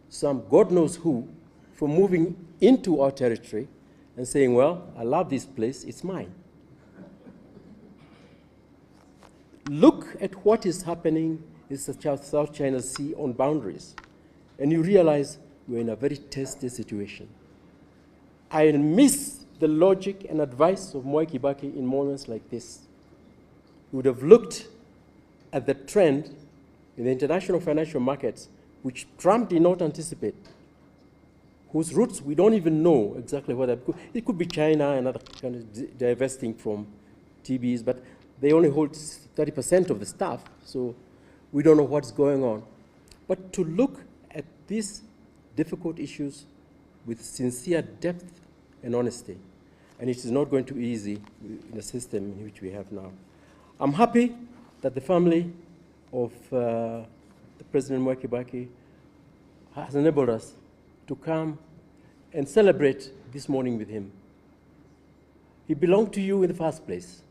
some God knows who from moving into our territory and saying, well, I love this place, it's mine? Look at what is happening in the South China Sea on boundaries, and you realize we're in a very testy situation. I miss the logic and advice of Mwai Kibaki in moments like this. We would have looked at the trend in the international financial markets, which Trump did not anticipate, whose roots we don't even know exactly what it could be China and other countries divesting from TBs, but they only hold 30% of the stuff, so we don't know what's going on. But to look at these difficult issues with sincere depth and honesty, and it is not going to be easy in the system in which we have now. I'm happy that the family of the President Mwai Kibaki has enabled us to come and celebrate this morning with him. He belonged to you in the first place,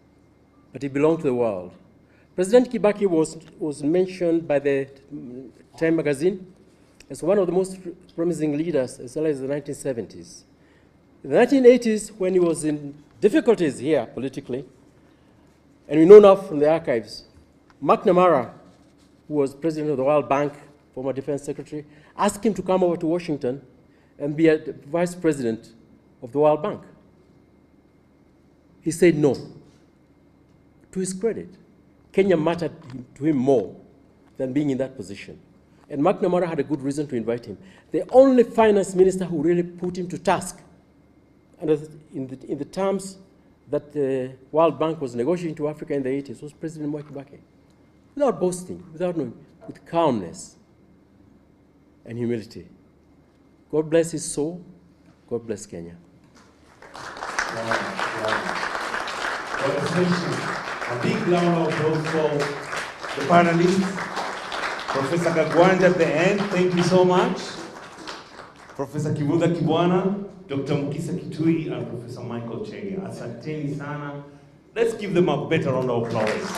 but he belonged to the world. President Kibaki was mentioned by the Time magazine as one of the most promising leaders as early as the 1970s. In the 1980s, when he was in difficulties here politically, and we know now from the archives, McNamara, who was president of the World Bank, former defense secretary, asked him to come over to Washington and be a vice president of the World Bank. He said no. To his credit, Kenya mattered to him more than being in that position. And McNamara had a good reason to invite him. The only finance minister who really put him to task in the terms that the World Bank was negotiating to Africa in the 80s was President Mwai Kibaki. Without boasting, without knowing, with calmness and humility. God bless his soul. God bless Kenya. A big round of applause for the panelists. Professor Kagwanja at the end, thank you so much. Professor Kivuda Kibwana, Dr. Mukisa Kitui, and Professor Michael Chenge. Asanteni sana. Let's give them a better round of applause.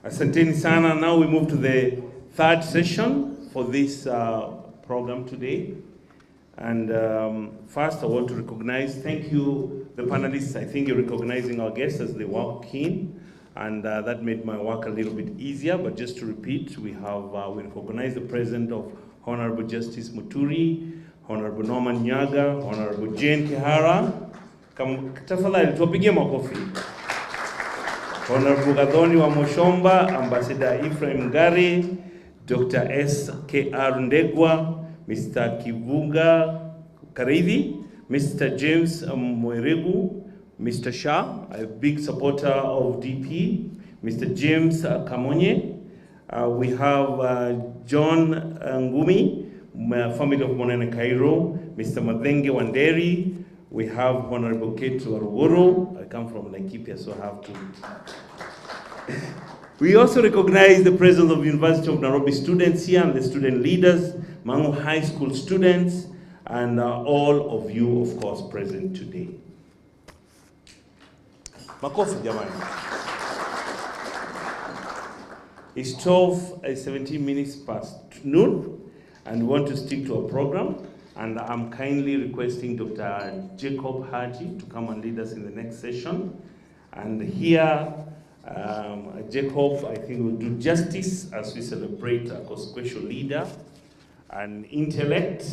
Asanteni sana. Now we move to the third session for this program today. And first I want to recognize, thank you, the panelists. I think you're recognizing our guests as they walk in, and that made my work a little bit easier. But just to repeat, we recognize the presence of Honorable Justice Muturi, Honorable Norman Nyaga, Honorable Jane Kihara. Tafadhali tuwapigie makofi. Honorable Gathoni wa Moshomba, Ambassador Ephraim Ngari, Dr. S.K.R. Ndegwa, Mr. Kivuga Kareithi, Mr. James Mweregu, Mr. Shah, a big supporter of DP, Mr. James Kamonye. We have John Ngumi, family of Monene Cairo, Mr. Madenge Wanderi. We have Honorable Ketu Uhuru. I come from Laikipia, so I have to. We also recognize the presence of University of Nairobi students here and the student leaders, Mangu High School students, and all of you, of course, present today. Makofi jamani. It's 17 minutes past noon, and we want to stick to our program. And I'm kindly requesting Dr. Jacob Haji to come and lead us in the next session. And here, Jacob, I think, will do justice as we celebrate a consequential leader, an intellect,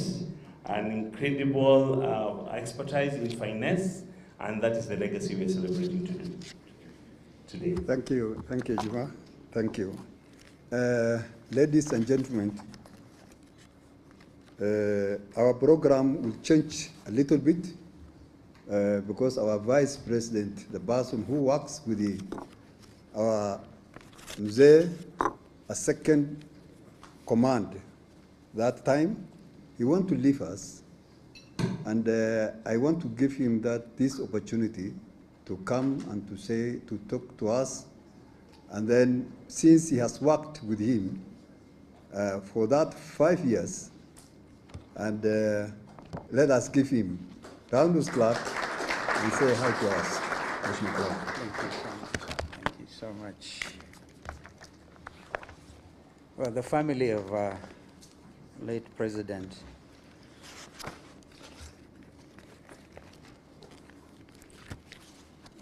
an incredible expertise in finance, and that is the legacy we're celebrating today. Thank you, Juma. Thank you. Ladies and gentlemen, our program will change a little bit because our vice president, the person who works with our Mzee, a second command that time, he want to leave us, and I want to give him this opportunity to come and to talk to us, and then since he has worked with him for that 5 years, and let us give him a round of applause and say hi to us. Thank you so much. Thank you so much. Well, the family of late President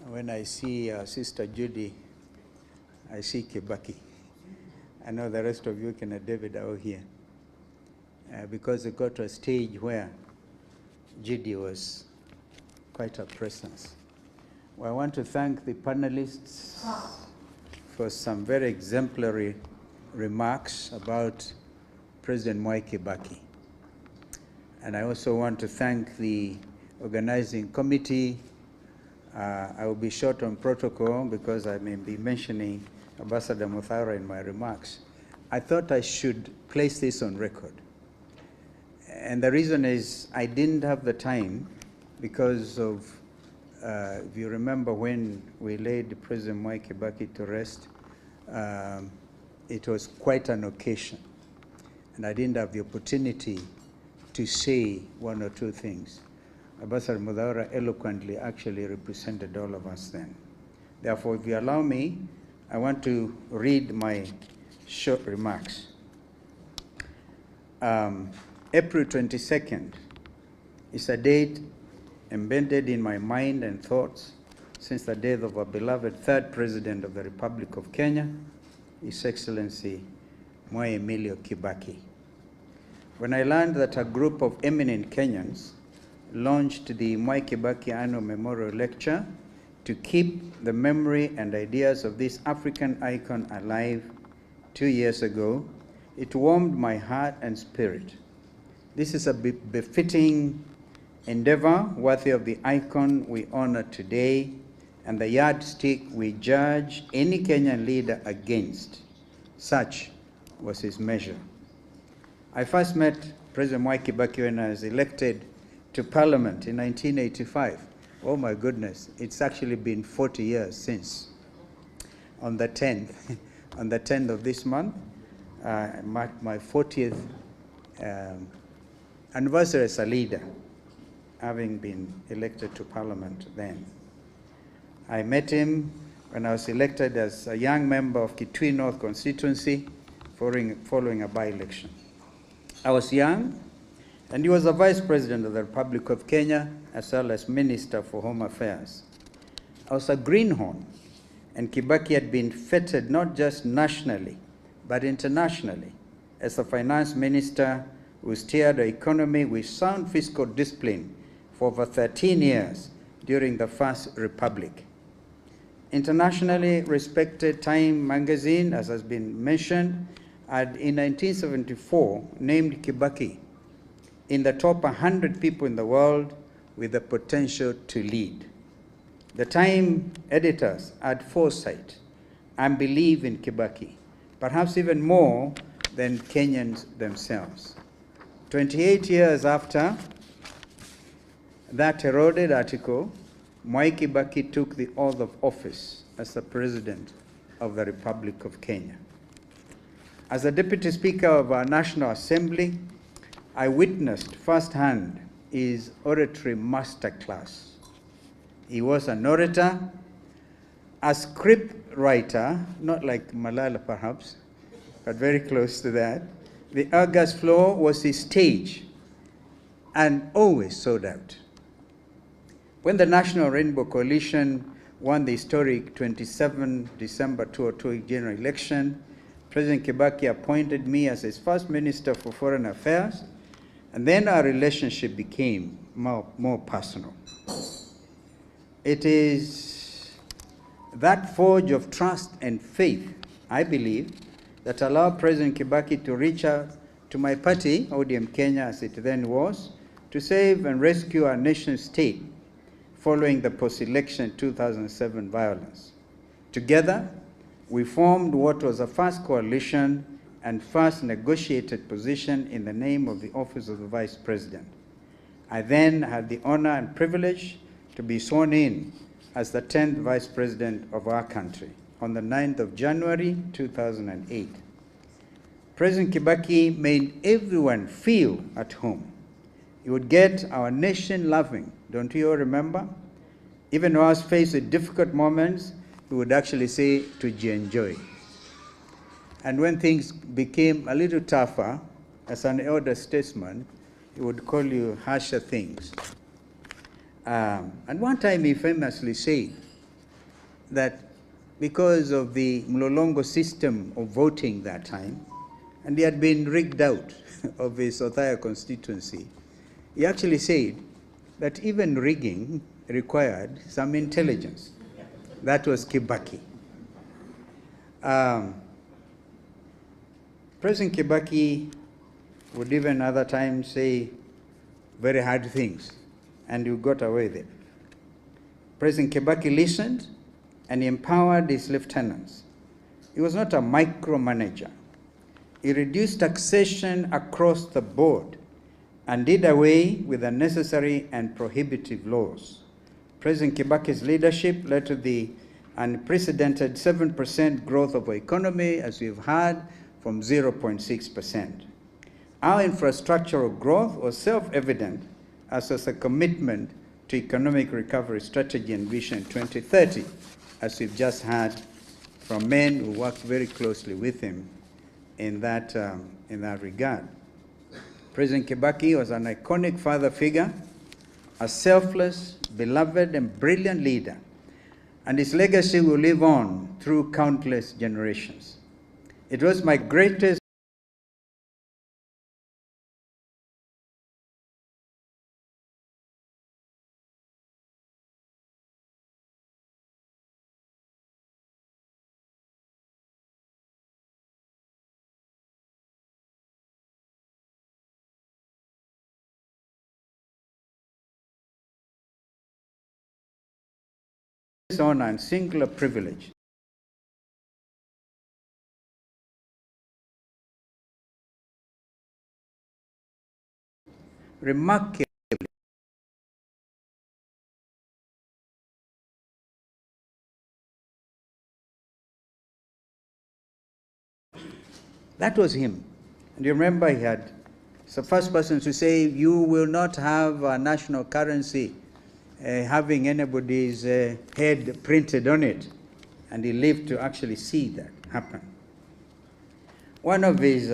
when I see Sister Judy, I see Kibaki. I know the rest of you, Kenneth David, are all here. Because it got to a stage where Judy was quite a presence. Well, I want to thank the panelists for some very exemplary remarks about President Mwai Kibaki. And I also want to thank the organizing committee. I will be short on protocol because I may be mentioning Ambassador Muthara in my remarks. I thought I should place this on record. And the reason is I didn't have the time because of, if you remember when we laid President Mwai Kibaki to rest, it was quite an occasion. And I didn't have the opportunity to say one or two things. Ambassador Muthara eloquently actually represented all of us then. Therefore, if you allow me, I want to read my short remarks. April 22nd is a date embedded in my mind and thoughts since the death of our beloved third President of the Republic of Kenya, His Excellency Mwai Emilio Kibaki. When I learned that a group of eminent Kenyans launched the Mwai Kibaki Annual Memorial Lecture to keep the memory and ideas of this African icon alive 2 years ago, it warmed my heart and spirit. This is a befitting endeavor worthy of the icon we honor today and the yardstick we judge any Kenyan leader against. Such was his measure. I first met President Mwai Kibaki when I was elected to Parliament in 1985. Oh my goodness, it's actually been 40 years since. On the 10th of this month, marked my 40th anniversary as a leader, having been elected to Parliament then. I met him when I was elected as a young member of Kitui North constituency following a by-election. I was young, and he was the Vice President of the Republic of Kenya, as well as Minister for Home Affairs. I was a greenhorn, and Kibaki had been feted not just nationally, but internationally, as a finance minister who steered the economy with sound fiscal discipline for over 13 years during the First Republic. Internationally respected Time magazine, as has been mentioned, had in 1974 named Kibaki in the top 100 people in the world with the potential to lead. The Time editors had foresight and believed in Kibaki, perhaps even more than Kenyans themselves. 28 years after that eroded article, Mwai Kibaki took the oath of office as the President of the Republic of Kenya. As the Deputy Speaker of our National Assembly, I witnessed firsthand his oratory masterclass. He was an orator, a script writer, not like Malala perhaps, but very close to that. The august floor was his stage and always sold out. When the National Rainbow Coalition won the historic 27 December 2002 general election, President Kibaki appointed me as his first Minister for Foreign Affairs, and then our relationship became more personal. It is that forge of trust and faith, I believe, that allowed President Kibaki to reach out to my party, ODM Kenya as it then was, to save and rescue our nation state following the post-election 2007 violence. Together, we formed what was the first coalition and first negotiated position in the name of the Office of the Vice President. I then had the honor and privilege to be sworn in as the 10th Vice President of our country on the 9th of January 2008. President Kibaki made everyone feel at home. He would get our nation laughing, don't you all remember? Even when I was faced with difficult moments, he would actually say to enjoy. And when things became a little tougher, as an elder statesman, he would call you harsher things. And one time he famously said that because of the Mlolongo system of voting that time, and he had been rigged out of his Othaya constituency, he actually said that even rigging required some intelligence. That was Kibaki. President Kibaki would even other times say very hard things, and you got away with it. President Kibaki listened and he empowered his lieutenants. He was not a micromanager. He reduced taxation across the board and did away with unnecessary and prohibitive laws. President Kibaki's leadership led to the unprecedented 7% growth of our economy, as we've had, from 0.6%. Our infrastructural growth was self-evident, as was a commitment to economic recovery strategy and vision 2030, as we've just heard from men who worked very closely with him in that regard. President Kibaki was an iconic father figure, a selfless, beloved, and brilliant leader, and his legacy will live on through countless generations. It was my greatest honor and singular privilege remarkably that was him. And you remember he had the first person to say, you will not have a national currency having anybody's head printed on it. And he lived to actually see that happen. One of his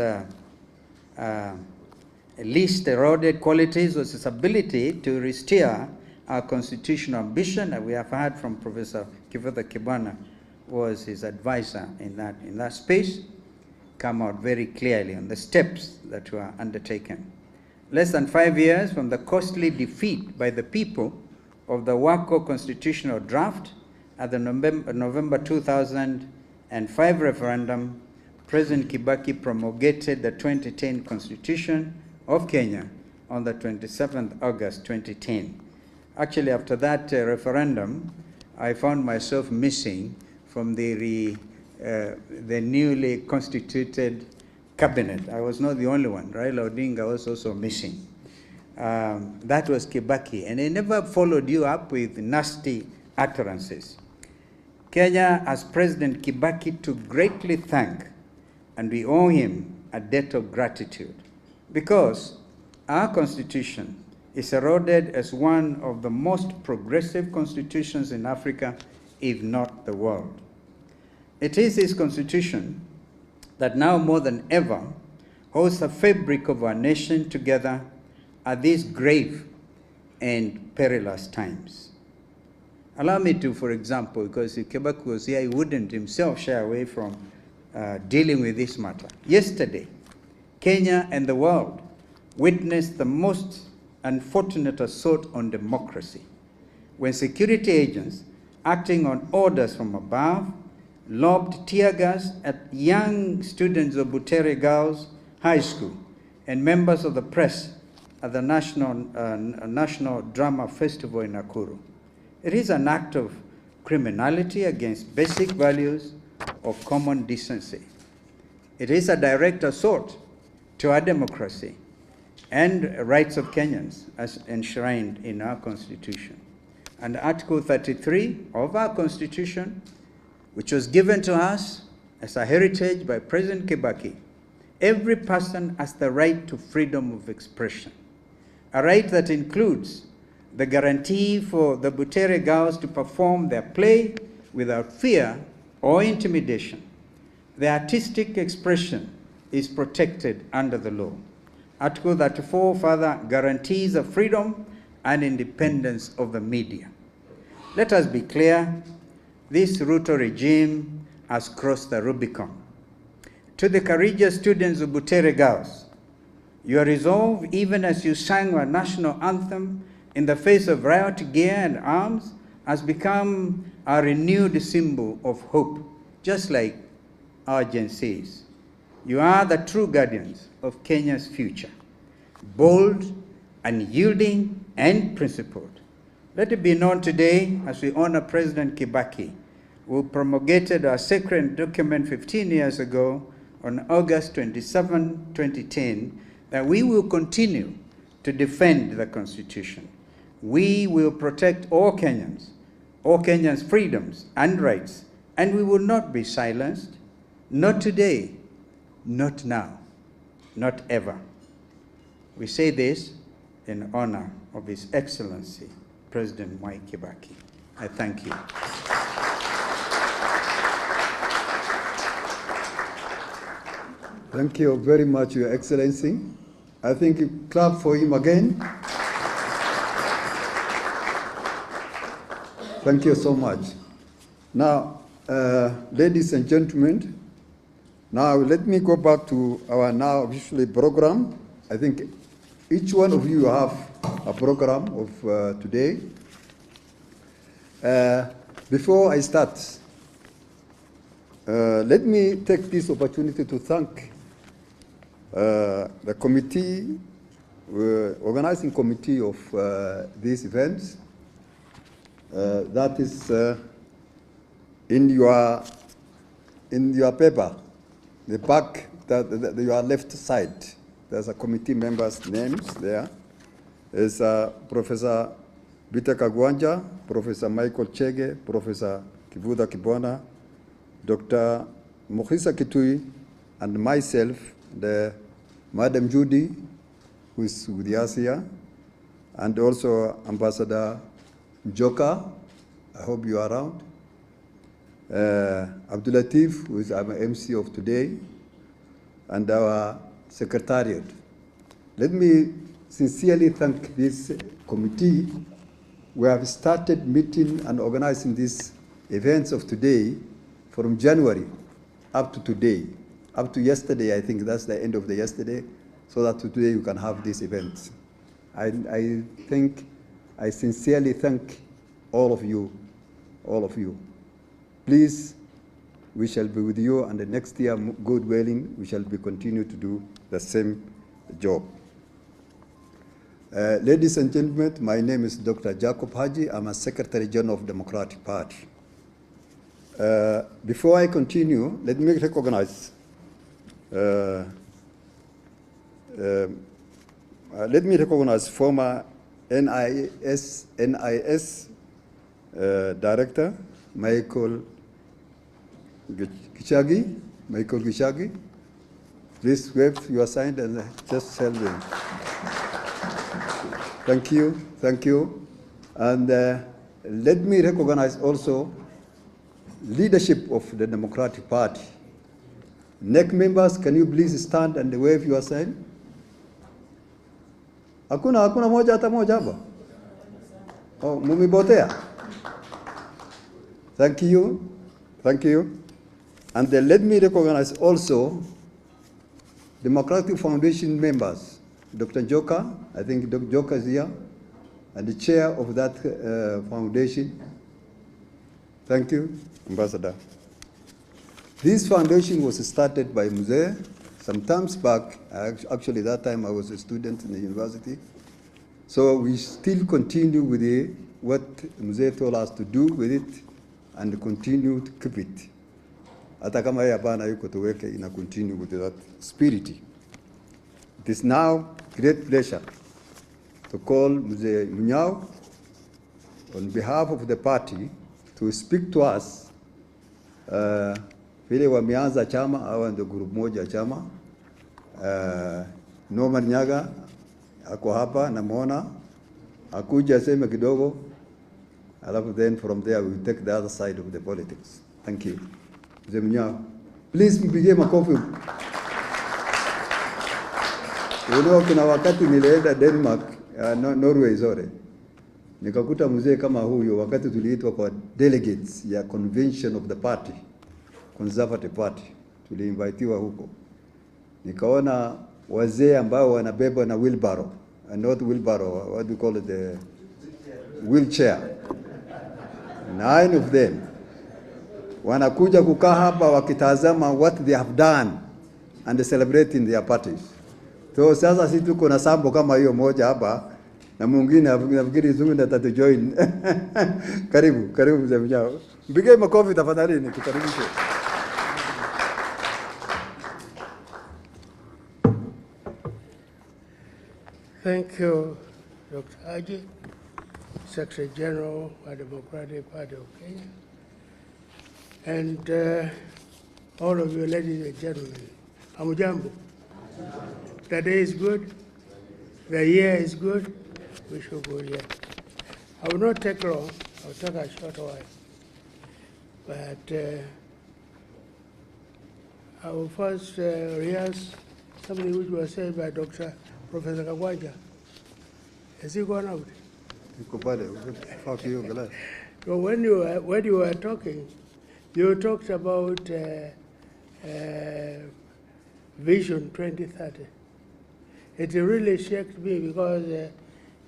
least eroded qualities was his ability to restore our constitutional ambition, that we have heard from Professor Kivutha Kibwana, was his advisor in that space, come out very clearly on the steps that were undertaken. Less than 5 years from the costly defeat by the people of the Wako constitutional draft at the November 2005 referendum, President Kibaki promulgated the 2010 Constitution of Kenya on the 27th August 2010. Actually, after that referendum, I found myself missing from the newly constituted cabinet. I was not the only one. Raila Odinga was also missing. That was Kibaki, and he never followed you up with nasty utterances. Kenya, as President Kibaki, to greatly thank, and we owe him a debt of gratitude, because our constitution is eroded as one of the most progressive constitutions in Africa, if not the world. It is this constitution that now more than ever holds the fabric of our nation together at these grave and perilous times. Allow me to, for example, because if Kibaki was here, he wouldn't himself shy away from dealing with this matter. Yesterday, Kenya and the world witnessed the most unfortunate assault on democracy, when security agents, acting on orders from above, lobbed tear gas at young students of Butere Girls High School and members of the press at the National Drama Festival in Nakuru. It is an act of criminality against basic values of common decency. It is a direct assault to our democracy and rights of Kenyans as enshrined in our Constitution. And Article 33 of our Constitution, which was given to us as a heritage by President Kibaki, every person has the right to freedom of expression, a right that includes the guarantee for the Butere girls to perform their play without fear or intimidation. The artistic expression is protected under the law. Article 34 further guarantees the freedom and independence of the media. Let us be clear, this Ruto regime has crossed the Rubicon. To the courageous students of Butere girls, your resolve, even as you sang our national anthem in the face of riot gear and arms, has become a renewed symbol of hope, just like our Gen Zs. You are the true guardians of Kenya's future, bold, unyielding, and principled. Let it be known today, as we honor President Kibaki, who promulgated our sacred document 15 years ago on August 27, 2010, that we will continue to defend the Constitution. We will protect all Kenyans' freedoms and rights, and we will not be silenced, not today, not now, not ever. We say this in honor of His Excellency, President Mwai Kibaki. I thank you. Thank you very much, Your Excellency. I think you clap for him again. Thank you so much. Now, ladies and gentlemen, now let me go back to our now officially program. I think each one of you have a program of today. Before I start, let me take this opportunity to thank the committee, organizing committee of these events. That is in your paper, the back, your left side. There's a committee members' names there. There's Professor Bita Kagwanja, Professor Michael Chege, Professor Kivuda Kibwana, Dr. Mohisa Kitui, and myself, the Madam Judy, who is with us here, and also Ambassador Joka, I hope you are around. Abdul Latif, who is our MC of today, and our Secretariat. Let me sincerely thank this committee. We have started meeting and organizing these events of today from January up to today, up to yesterday. I think that's the end of the yesterday, so that today you can have these events. I sincerely thank all of you, Please, we shall be with you, and the next year, God willing, we shall be continue to do the same job. Ladies and gentlemen, my name is Dr. Jacob Haji. I'm a Secretary General of Democratic Party. Before I continue, let me recognize let me recognize former NIS Director Michael Gachagua. Please wave your sign and just tell them. Thank you, thank you. And let me recognize also leadership of the Democratic Party. NEC members, can you please stand and wave your sign? Hakuna moja hata moja hapa. Oh, mumibotea. Thank you. Thank you. And then let me recognize also Democratic Foundation members. Dr. Joka, I think Dr. Joka is here, and the chair of that foundation. Thank you, Ambassador. This foundation was started by Mzee some times back. Actually, that time I was a student in the university. So we still continue with what Mzee told us to do with it and continue to keep it. Hata kama yeye hapana yuko tuweke ina continue with that spirit. It is now great pleasure to call Mzee Munyao on behalf of the party to speak to us. Vile wameanza chama hawa ndio group moja chama. Norman Nyaga ako hapa namuona akuja aseme kidogo, alafu then from there we will take the other side of the politics. Thank you. Mzee Munyao, please mpigie makofi. Kuna wakati nilienda Denmark, Norway sorry, nikakuta mzee kama huyo wakati tuliitwa kwa delegates ya convention of the party, Conservative Party, tuliinvitiwa huko. Nikaona wazee ambao wanabeba na wheelbarrow, not wheelbarrow, what do you call it, the wheelchair. 9 of them wanakuja kukaa hapa wakitazama what they have done and celebrating their parties. So sasa sisi tuko na sambo kama hiyo moja hapa na mwingine nafikiri zungu ndio atatujoin. Karibu Mzee Munyao. Mpige makofi tafadhali nikukaribishe. Thank you, Dr. Haji, Secretary General of the Democratic Party of Kenya, and all of you ladies and gentlemen. Hamujambo. The day is good, the year is good, we should go here. I will not take long, I will take a short while. But I will first rehearse something which was said by Professor Kagwanja. Has he gone out? So when you were talking, you talked about Vision 2030. It really shocked me because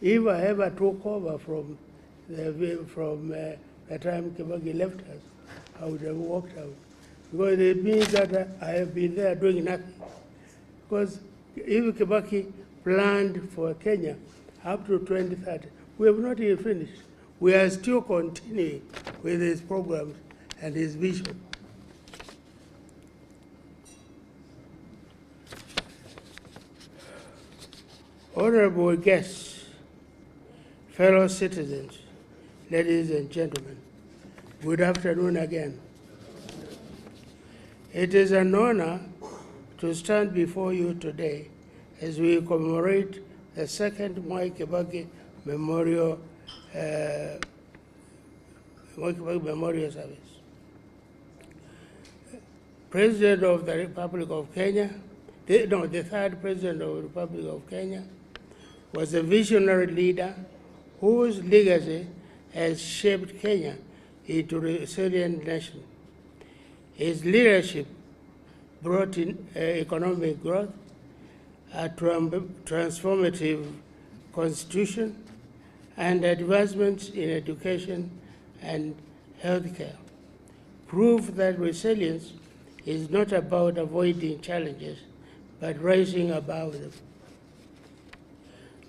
if I ever took over from the time Kibaki left us, I would have walked out. Because it means that I have been there doing nothing. Because if Kibaki planned for Kenya up to 2030, we have not even finished. We are still continuing with his programs and his vision. Honorable guests, fellow citizens, ladies and gentlemen, good afternoon again. It is an honor to stand before you today as we commemorate the second Mwai Kibaki Memorial Service. President of the Republic of Kenya, the third President of the Republic of Kenya, was a visionary leader whose legacy has shaped Kenya into a resilient nation. His leadership brought in economic growth, a transformative constitution, and advancements in education and healthcare. Proof that resilience is not about avoiding challenges, but rising above them.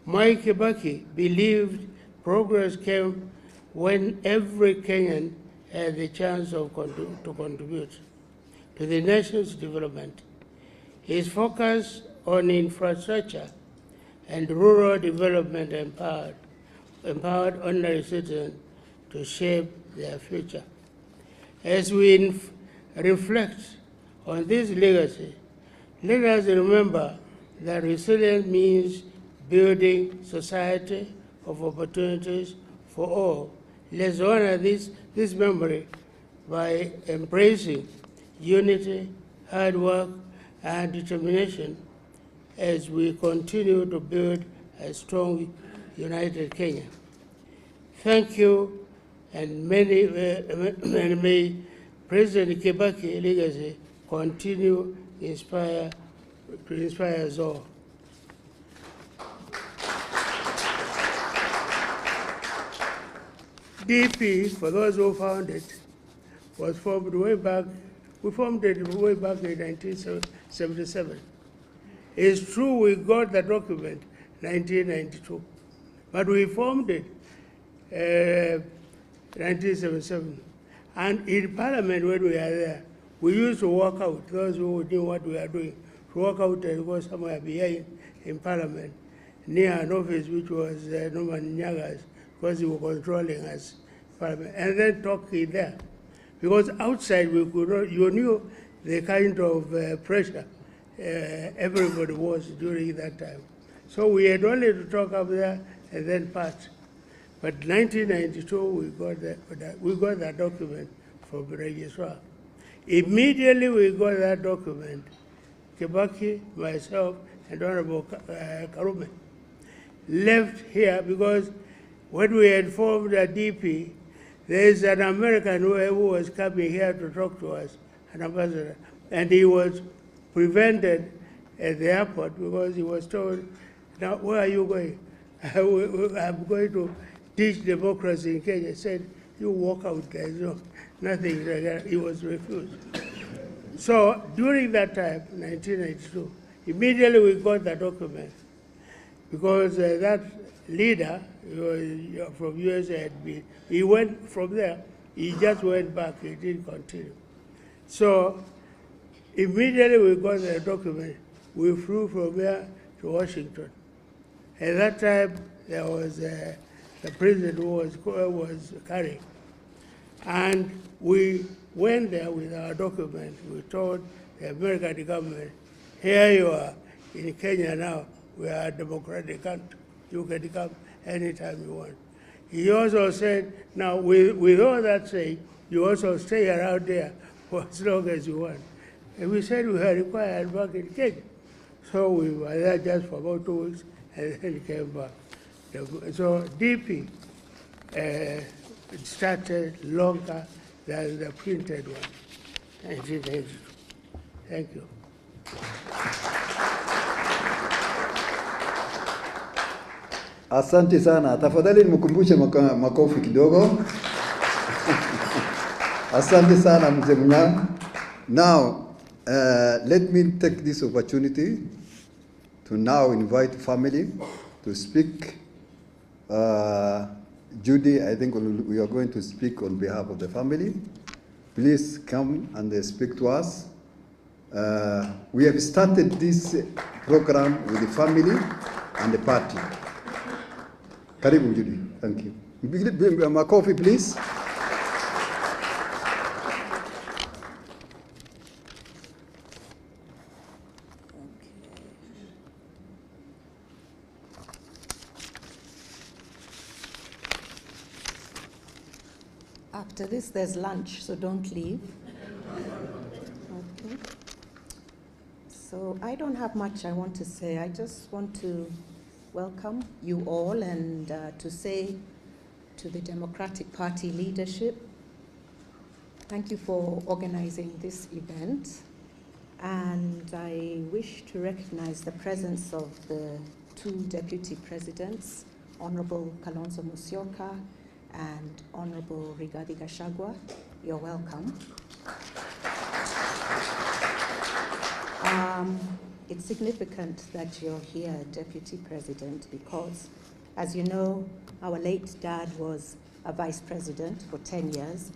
Mwai Kibaki believed progress came when every Kenyan had the chance to contribute to the nation's development. His focus on infrastructure and rural development empowered ordinary citizens to shape their future. As we reflect on this legacy, let us remember that resilience means building society of opportunities for all. Let's honor this memory by embracing unity, hard work, and determination as we continue to build a strong, united Kenya. Thank you, and may President Kibaki legacy continue to inspire us all. DP, for those who found it, was formed way back. We formed it way back in 1977. It's true we got the document 1992, but we formed it 1977. And in Parliament, when we are there, we used to walk out, those who knew what we are doing, to walk out and go somewhere behind in Parliament, near an office which was Norman Nyaga's, because he was controlling us, Parliament, and then talk in there. Because outside we could not, you knew the kind of pressure everybody was during that time. So we had only to talk up there and then part. But 1992, we got that document from the registrar. Immediately we got that document, Kibaki, myself, and Honorable Karume left here because when we had formed a DP, there is an American who was coming here to talk to us, an ambassador, and he was prevented at the airport because he was told, now where are you going? I'm going to teach democracy in Kenya. He said, you walk out, guys. No, nothing like that. He was refused. So during that time, 1992, immediately we got the document because that leader from USA had been, he went from there, he just went back, he didn't continue. So immediately we got the document, we flew from there to Washington. At that time, there was the president who was carrying. And we went there with our document. We told the American government, here you are in Kenya now, we are a democratic country. You can come anytime you want. He also said, now with all that saying, you also stay around there for as long as you want. And we said we were required back in Kenya. So we were there just for about 2 weeks and then came back. So DP started longer than the printed one, 1992. Thank you. Asante sana. Tafadhali nimkumbushe makofi kidogo. Asante sana mzee Mnyang. Now, let me take this opportunity to now invite family to speak. Judy, I think we are going to speak on behalf of the family. Please come and speak to us. We have started this program with the family and the party. Karibu, Judy. Thank you. My coffee, please. After this, there's lunch, so don't leave. Okay. So I don't have much I want to say. I just want to welcome you all and to say to the Democratic Party leadership, thank you for organizing this event. And I wish to recognize the presence of the two deputy presidents, Honorable Kalonzo Musyoka and Honorable Rigathigachagua. You're welcome. It's significant that you're here, Deputy President, because, as you know, our late dad was a vice president for 10 years,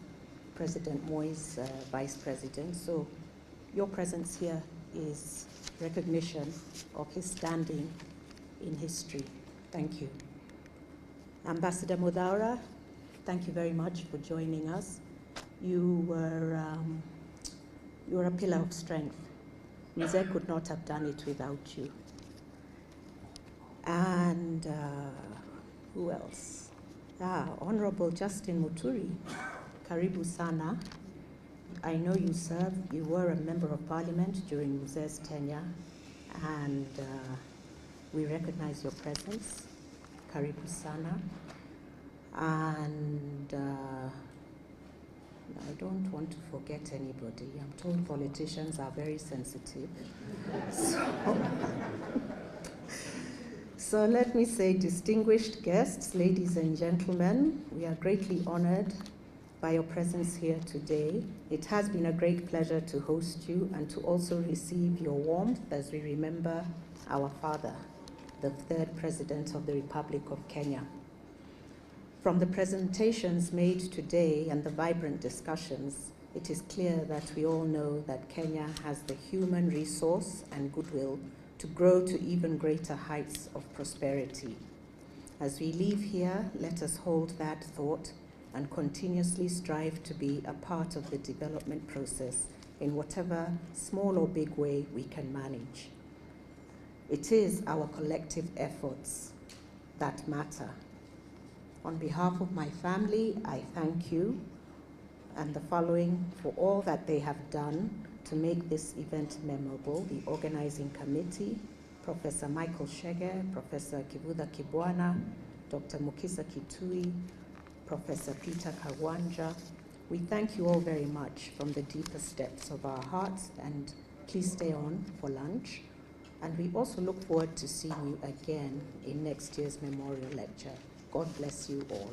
President Mwai's vice president. So your presence here is recognition of his standing in history. Thank you. Ambassador Mudhaura, thank you very much for joining us. You were a pillar of strength. Mzee could not have done it without you. And who else? Honorable Justin Muturi, karibu sana. I know you served, you were a member of parliament during Mzee's tenure, and we recognize your presence. Karibu sana. And I don't want to forget anybody. I'm told politicians are very sensitive. So let me say, distinguished guests, ladies and gentlemen, we are greatly honored by your presence here today. It has been a great pleasure to host you and to also receive your warmth as we remember our father, the third President of the Republic of Kenya. From the presentations made today and the vibrant discussions, it is clear that we all know that Kenya has the human resource and goodwill to grow to even greater heights of prosperity. As we leave here, let us hold that thought and continuously strive to be a part of the development process in whatever small or big way we can manage. It is our collective efforts that matter. On behalf of my family, I thank you and the following for all that they have done to make this event memorable: the organizing committee, Professor Michael Shege, Professor Kivutha Kibwana, Dr. Mukisa Kitui, Professor Peter Kawanja. We thank you all very much from the deepest depths of our hearts, and please stay on for lunch. And we also look forward to seeing you again in next year's memorial lecture. God bless you all.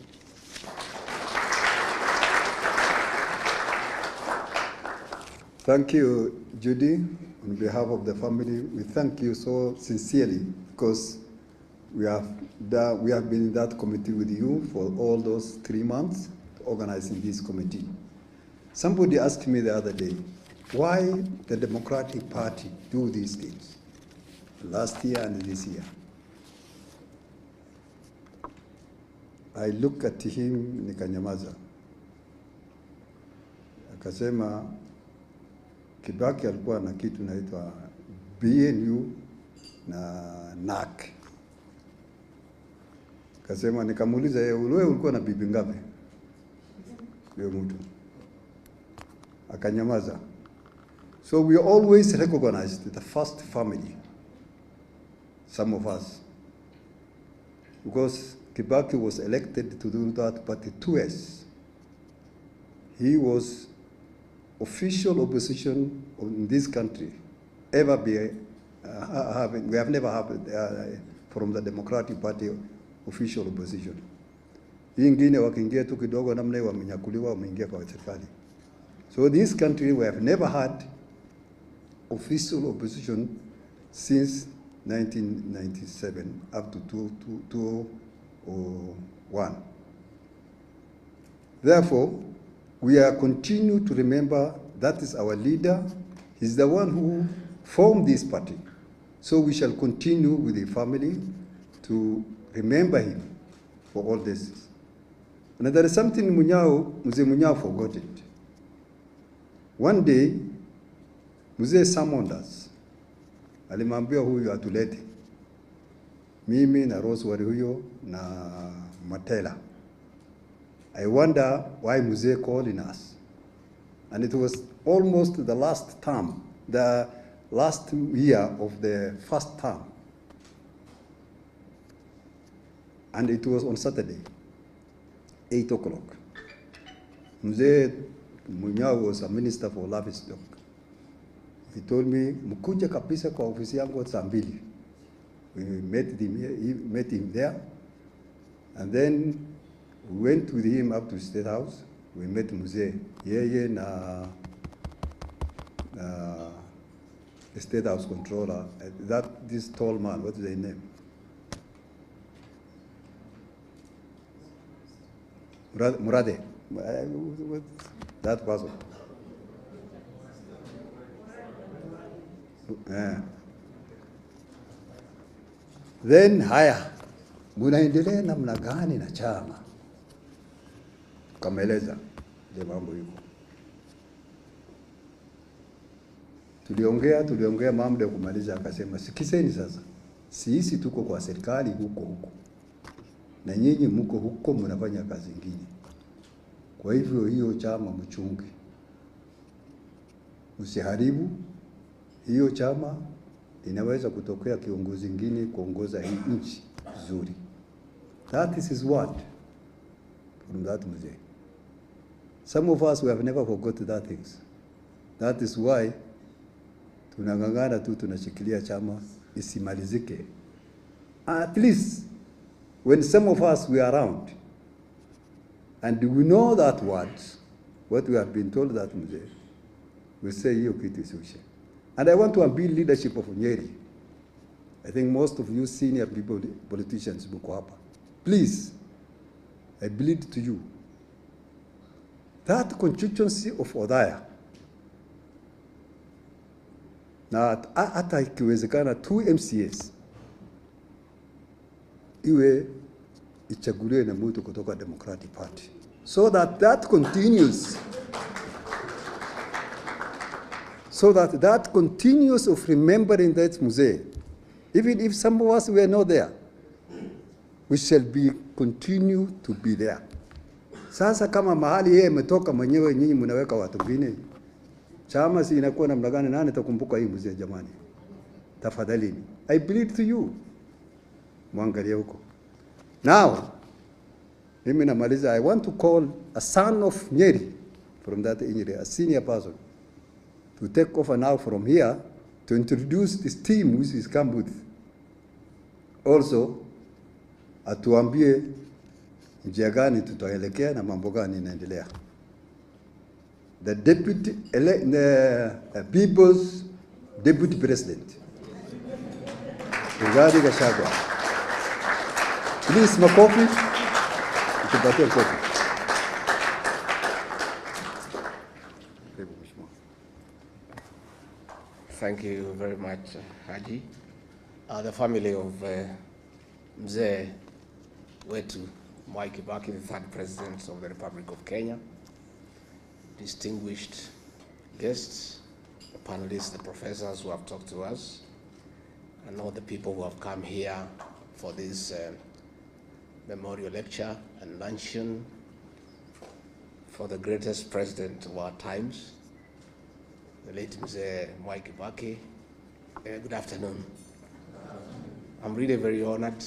Thank you, Judy. On behalf of the family, we thank you so sincerely, because we have been in that committee with you for all those 3 months organizing this committee. Somebody asked me the other day, why the Democratic Party do these things last year and this year? I look at him, nikanyamaza. Akasema, Kibaki alikuwa na kitu naitwa BNU na NAC. Akasema, nikamuuliza yeye, wewe ulikuwa na bibi ngapi? Yule mtu akanyamaza. So we always recognized the first family, some of us, because Kibaki was elected to do that party twice. He was official opposition in this country. We have never had from the Democratic Party official opposition. Hii ingine wakiingia tu kidogo namna wamenyakuliwa wameingia kwa serikali. So this country we have never had official opposition since 1997 up to 2001. Therefore, we are continue to remember that is our leader. He's the one who formed this party. So we shall continue with the family to remember him for all this. And there is something Mzee Munyao forgot it. One day, Mzee summoned us. Alimwambia huyu atulete. Mimi na Rosemary huyo na Matela. I wonder why Mzee calling us. And it was almost the last term, the last year of the first term. And it was on Saturday, 8 o'clock. Mzee Munyao was a minister for livestock. He told me, mkuja kabisa kwa ofisi yangu saa 2. We met him there. And then we went with him up to State House. We met Mzee. Yeye na the State House controller. This tall man, what is his name? Murade. That person. Then haya, munaendelea namna gani na chama? Kameleza ndio mambo yuko. Tuliongea mambo ya kumaliza, akasema sikizeni sasa, sisi tuko kwa serikali huko na nyinyi mko huko mnafanya kazi nyingine. Kwa hivyo hiyo chama mchunge, usiharibu hiyo chama. Inaweza kutokea kiongozi mwingine kuongoza hii nchi vizuri. That is his word from that mzee. Some of us, we have never forgot that things. That is why tunangangana tu, tunashikilia chama isimalizike. At least when some of us were around and we know that words, what we have been told that mzee, we say hiyo kitu isishe. And I want to appeal leadership of Nyeri. I think most of you senior people, politicians, mko hapa. Please, I plead to you. That constituency of Odaya, na hata ikiwezekana 2 MCAs, iwe ichaguliwe na mtu kutoka Democratic Party, so that continues. So that continues of remembering that mzee. Even if some of us were not there, we shall continue to be there. Sasa kama mahali yeye umetoka mwenyewe, nyinyi mnaweka watu wengine, chama si inakuwa namna gani? Nani atakumbuka hii mzee jamani? Tafadhalini, I plead to you, mwangalie huko. Now, mimi namaliza. I want to call a son of Nyeri from that Nyeri, a senior person, to take over now from here to introduce this team which is come with. Also, atuambie njia gani tutaelekea na mambo gani inaendelea. The people's deputy president, Rigathigachagua. Please, makofi. Tupatie kofi. Thank you very much, Haji. The family of Mzee wetu Mwai Kibaki, the third president of the Republic of Kenya, distinguished guests, the panelists, the professors who have talked to us, and all the people who have come here for this memorial lecture and luncheon for the greatest president of our times, the late Mzee Mwai Kibaki. Good afternoon. I'm really very honored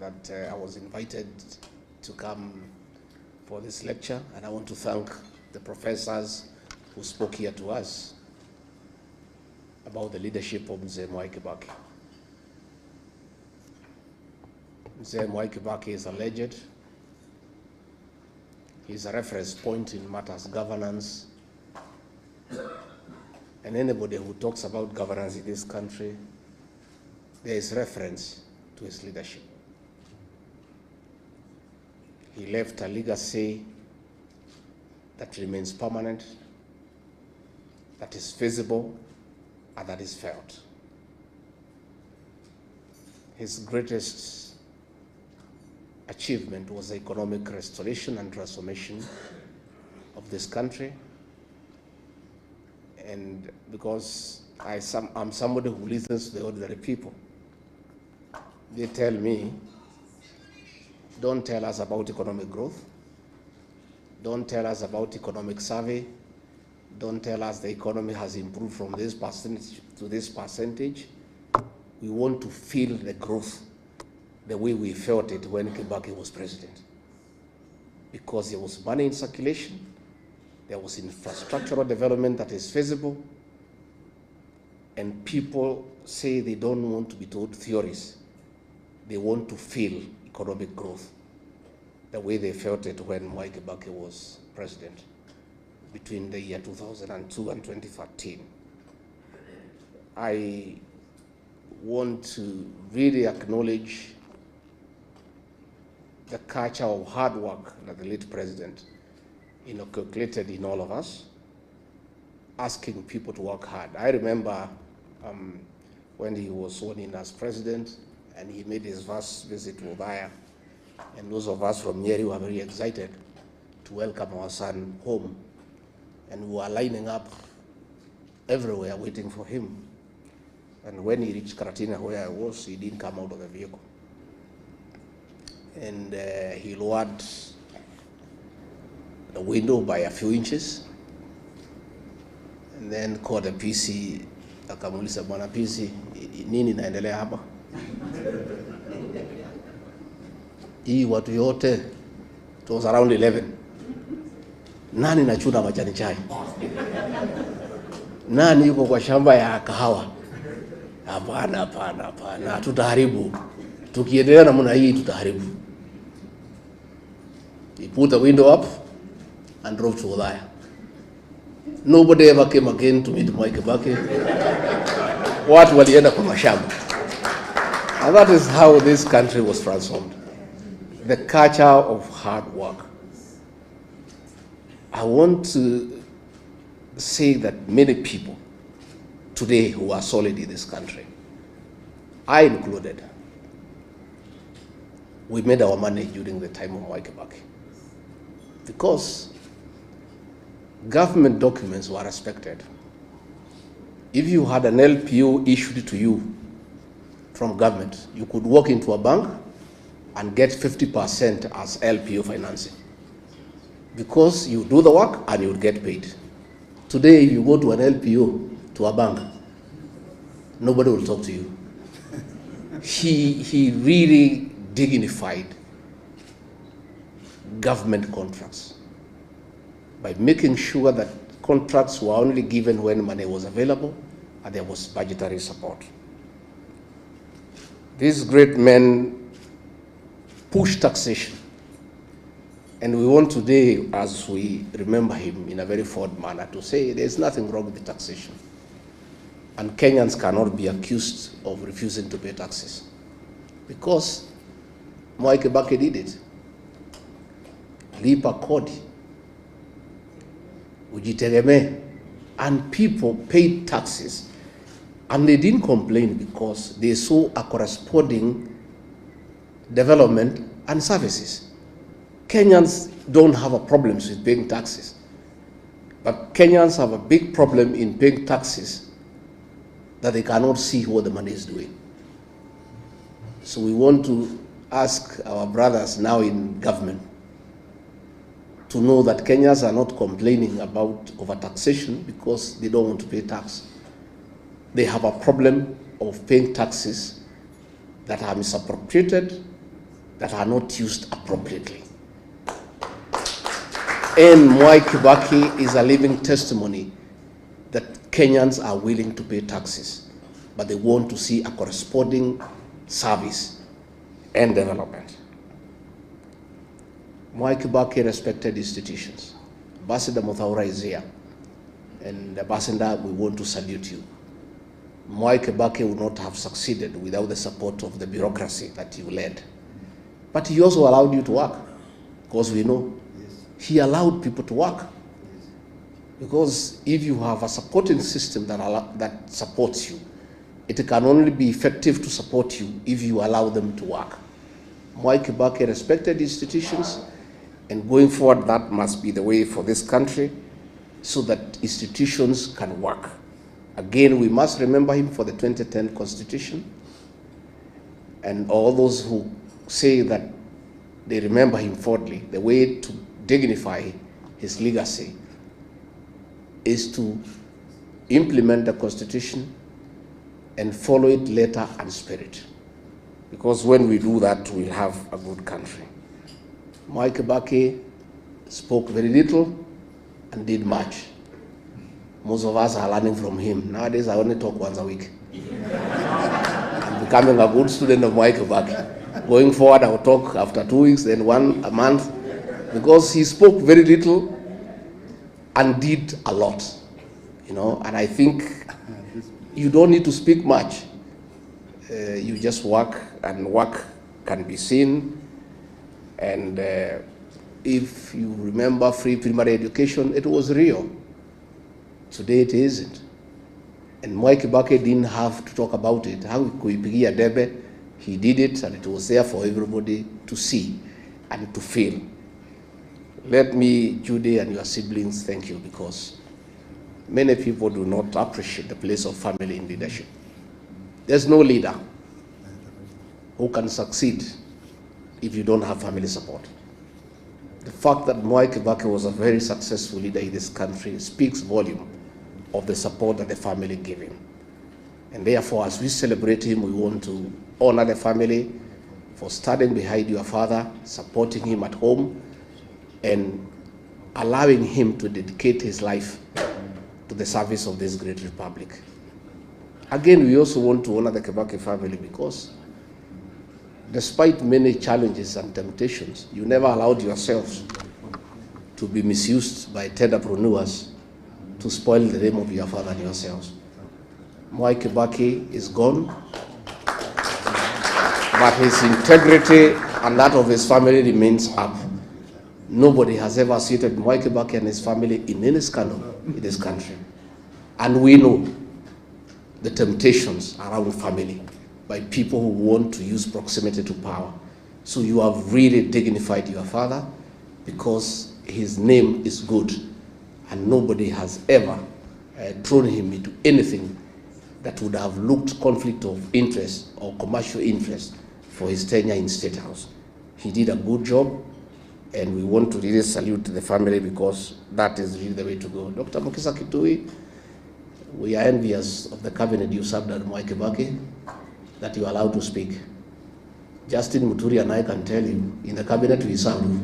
that I was invited to come for this lecture, and I want to thank the professors who spoke here to us about the leadership of Mzee Mwai Kibaki. Mzee Mwai Kibaki is a legend. He's a reference point in matters governance. And anybody who talks about governance in this country, there is reference to his leadership. He left a legacy that remains permanent, that is visible, and that is felt. His greatest achievement was the economic restoration and transformation of this country. And because I'm somebody who listens to the ordinary people, they tell me, don't tell us about economic growth, don't tell us about economic survey, don't tell us the economy has improved from this percentage to this percentage. We want to feel the growth the way we felt it when Kibaki was president. Because there was money in circulation, there was infrastructural development that is feasible, and people say they don't want to be told theories. They want to feel economic growth the way they felt it when Mwai Kibaki was president between the year 2002 and 2013. I want to really acknowledge the culture of hard work that the late president inculcated in all of us, asking people to work hard. I remember when he was sworn in as president, and he made his first visit to Othaya. And those of us from Nyeri were very excited to welcome our son home. And we were lining up everywhere waiting for him. And when he reached Karatina, where I was, he didn't come out of the vehicle. And he lowered the window by a few inches, and then called the PC, akamuuliza bwana PC, nini naendelea hapa? Hii watu yote, it was around 11. Nani nachuna majani chai? Nani yuko kwa shamba ya kahawa? Hapana, hapana, hapana, tutaharibu. Tukiendelea namna hii tutaharibu. He put the window up and drove to Othaya. Nobody ever came again to meet Mwai Kibaki. Watu walienda kwa mashamba. And that is how this country was transformed. The culture of hard work. I want to say that many people today who are solid in this country, I included, we made our money during the time of Mwai Kibaki. Because government documents were respected. If you had an LPO issued to you from government, you could walk into a bank and get 50% as LPO financing. Because you do the work and you would get paid. Today, if you go to an LPO, to a bank, nobody will talk to you. He really dignified government contracts by making sure that contracts were only given when money was available and there was budgetary support. These great men pushed taxation. And we want today, as we remember him in a very fond manner, to say there's nothing wrong with the taxation. And Kenyans cannot be accused of refusing to pay taxes. Because Mwai Kibaki did it. Lipa kodi, ujitegemee, and people paid taxes, and they didn't complain because they saw a corresponding development and services. Kenyans don't have a problem with paying taxes, but Kenyans have a big problem in paying taxes that they cannot see what the money is doing. So we want to ask our brothers now in government to know that Kenyans are not complaining about overtaxation because they don't want to pay tax. They have a problem of paying taxes that are misappropriated, that are not used appropriately. And Mwai Kibaki is a living testimony that Kenyans are willing to pay taxes, but they want to see a corresponding service and development. Mwai Kibaki respected institutions. Ambassador Muthaura is here. And Ambassador, we want to salute you. Mwai Kibaki would not have succeeded without the support of the bureaucracy that you led. But he also allowed you to work, because we know he allowed people to work. Because if you have a supporting system that supports you, it can only be effective to support you if you allow them to work. Mwai Kibaki respected institutions, and going forward, that must be the way for this country so that institutions can work. Again, we must remember him for the 2010 Constitution, and all those who say that they remember him fondly. The way to dignify his legacy is to implement the Constitution and follow it letter and spirit. Because when we do that, we'll have a good country. Mwai Kibaki spoke very little and did much. Most of us are learning from him. Nowadays, I only talk once a week. I'm becoming a good student of Mwai Kibaki. Going forward, I'll talk after 2 weeks, then a month, because he spoke very little and did a lot. You know, and I think you don't need to speak much. You just work, and work can be seen. And if you remember free primary education, it was real. Today it isn't. And Mwai Kibaki didn't have to talk about it. How kuipigia debe, he did it, and it was there for everybody to see and to feel. Let me, Judy and your siblings, thank you, because many people do not appreciate the place of family in leadership. There's no leader who can succeed if you don't have family support. The fact that Mwai Kibaki was a very successful leader in this country speaks volume of the support that the family gave him. And therefore, as we celebrate him, we want to honor the family for standing behind your father, supporting him at home, and allowing him to dedicate his life to the service of this great republic. Again, we also want to honor the Kibaki family because despite many challenges and temptations, you never allowed yourselves to be misused by entrepreneurs to spoil the name of your father and yourselves. Mwai Kibaki is gone, but his integrity and that of his family remains up. Nobody has ever suited Mwai Kibaki and his family in any scandal in this country. And we know the temptations around family by people who want to use proximity to power. So you have really dignified your father because his name is good and nobody has ever thrown him into anything that would have looked conflict of interest or commercial interest for his tenure in State House. He did a good job, and we want to really salute the family because that is really the way to go. Dr. Mukisa Kitui, we are envious of the cabinet you served at Mwai Kibaki, that you are allowed to speak. Justin Muturi and I can tell you, in the cabinet we served,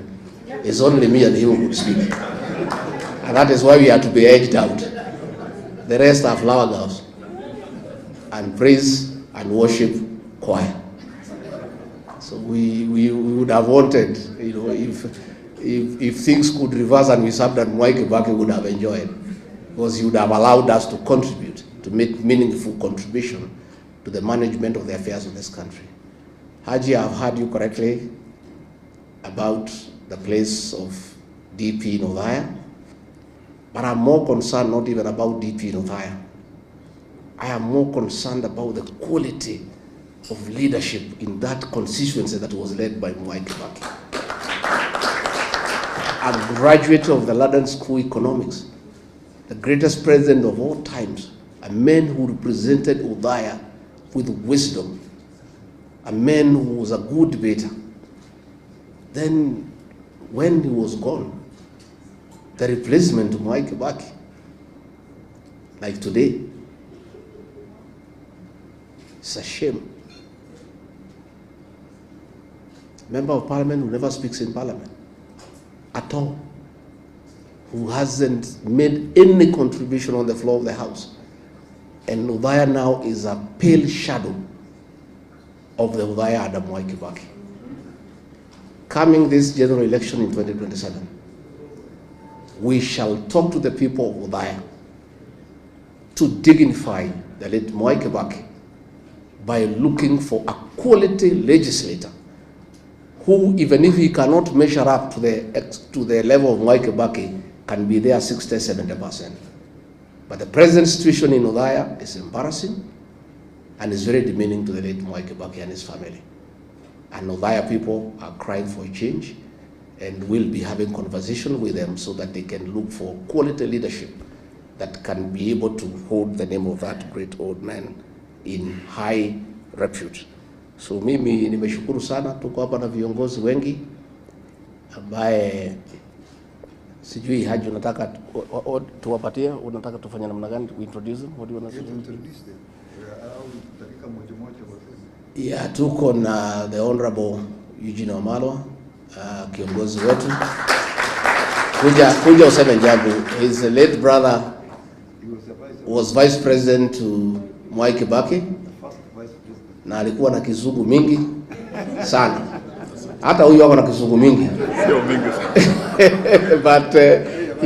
it's only me and him who could speak. And that is why we had to be edged out. The rest are flower girls and praise and worship choir. So we would have wanted, you know, if things could reverse and we served at Mwai Kibaki, we would have enjoyed, because he would have allowed us to contribute, to make meaningful contribution to the management of the affairs of this country. Haji, I've heard you correctly about the place of DP in Othaya, but I'm more concerned not even about DP in Othaya. I am more concerned about the quality of leadership in that constituency that was led by Mwai Kibaki. A graduate of the London School of Economics, the greatest president of all times, a man who represented Othaya with wisdom, a man who was a good debater. Then when he was gone, the replacement of Mwai Kibaki, like today, it's a shame. Member of Parliament who never speaks in Parliament at all, who hasn't made any contribution on the floor of the House. And Othaya now is a pale shadow of the Othaya under Mwai Kibaki. Coming this general election in 2027, we shall talk to the people of Othaya to dignify the late Mwai Kibaki by looking for a quality legislator who, even if he cannot measure up to the level of Mwai Kibaki, can be there 60–70%. But the present situation in Othaya is embarrassing and is very demeaning to the late Mwai Kibaki and his family. And Othaya people are crying for a change, and we'll be having conversation with them so that they can look for quality leadership that can be able to hold the name of that great old man in high repute. So mimi nimeshukuru sana, tuko hapa na viongozi wengi ambaye sijui Haji unataka tuwapatie, unataka tufanye namna gani to introduce them? What do you want to introduce them? Yeah, tuko na the Honorable Eugene Wamalwa, kiongozi wetu. Kuja useme jambo. His late brother was vice president to Mwai Kibaki, na alikuwa na kizungu mingi sana. Hata huyu wako na kizungu mingi. Sio mingi. But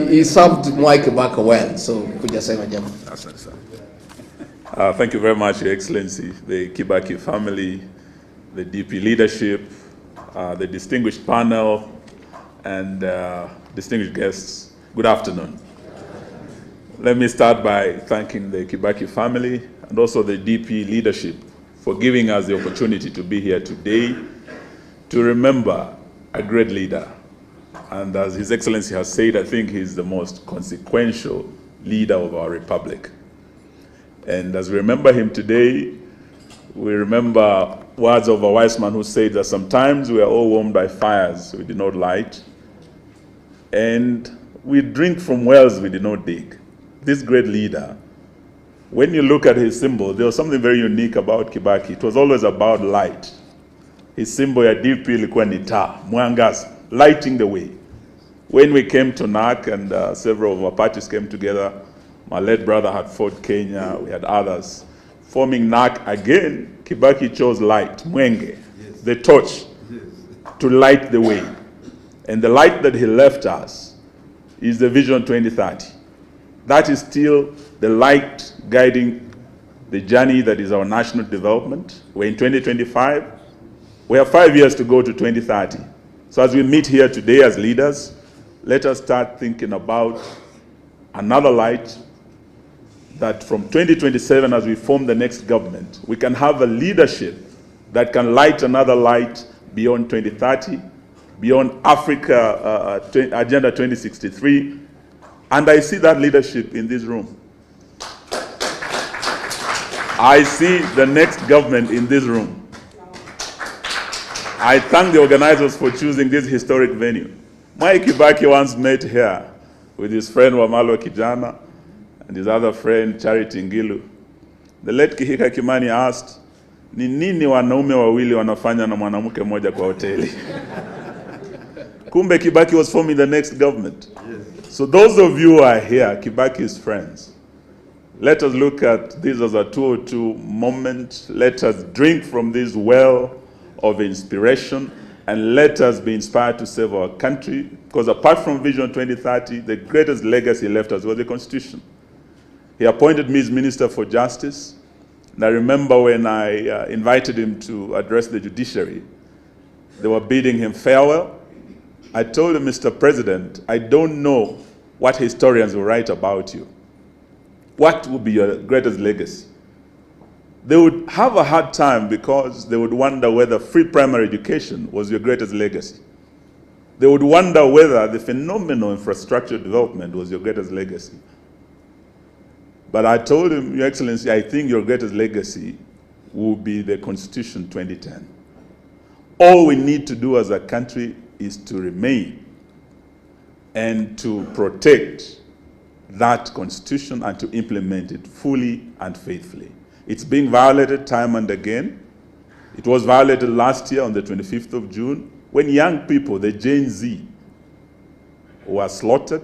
he served Mwai Kibaki well. So kuja sema jambo. Asante sana. Thank you very much, Your Excellency, the Kibaki family, the DP leadership, the distinguished panel, and distinguished guests. Good afternoon. Let me start by thanking the Kibaki family and also the DP leadership for giving us the opportunity to be here today to remember a great leader. And as His Excellency has said, I think he's the most consequential leader of our republic. And as we remember him today, we remember words of a wise man who said that sometimes we are all warmed by fires we did not light, and we drink from wells we did not dig. This great leader, when you look at his symbol, there was something very unique about Kibaki. It was always about light. His symbol ya DP ilikuwa ni taa, mwangaza, lighting the way. When we came to NAC and several of our parties came together, my late brother had fought Kenya, we had others. Forming NAC again, Kibaki chose light, mwenge, yes, the torch, yes, to light the way. And the light that he left us is the Vision 2030. That is still the light guiding the journey that is our national development. We're in 2025. We have 5 years to go to 2030. So as we meet here today as leaders, let us start thinking about another light that from 2027, as we form the next government, we can have a leadership that can light another light beyond 2030, beyond Africa Agenda 2063. And I see that leadership in this room. I see the next government in this room. I thank the organizers for choosing this historic venue. Mwai Kibaki once met here with his friend Wamalo Kijana and his other friend Charity Ngilu. The late Kihika Kimani asked, ni nini wanaume wawili wanafanya na mwanamke mmoja kwa hoteli? Kumbe Kibaki was forming the next government. Yes. So those of you who are here, Kibaki's friends, let us look at this as a 202 moment. Let us drink from this well of inspiration, and let us be inspired to save our country, because apart from Vision 2030, the greatest legacy left us was the Constitution. He appointed me as Minister for Justice, and I remember when I invited him to address the judiciary, they were bidding him farewell. I told him, Mr. President, I don't know what historians will write about you. What will be your greatest legacy? They would have a hard time because they would wonder whether free primary education was your greatest legacy. They would wonder whether the phenomenal infrastructure development was your greatest legacy. But I told him, Your Excellency, I think your greatest legacy will be the Constitution 2010. All we need to do as a country is to remain and to protect that Constitution and to implement it fully and faithfully. It's being violated time and again. It was violated last year on the 25th of June when young people, the Gen Z, were slaughtered,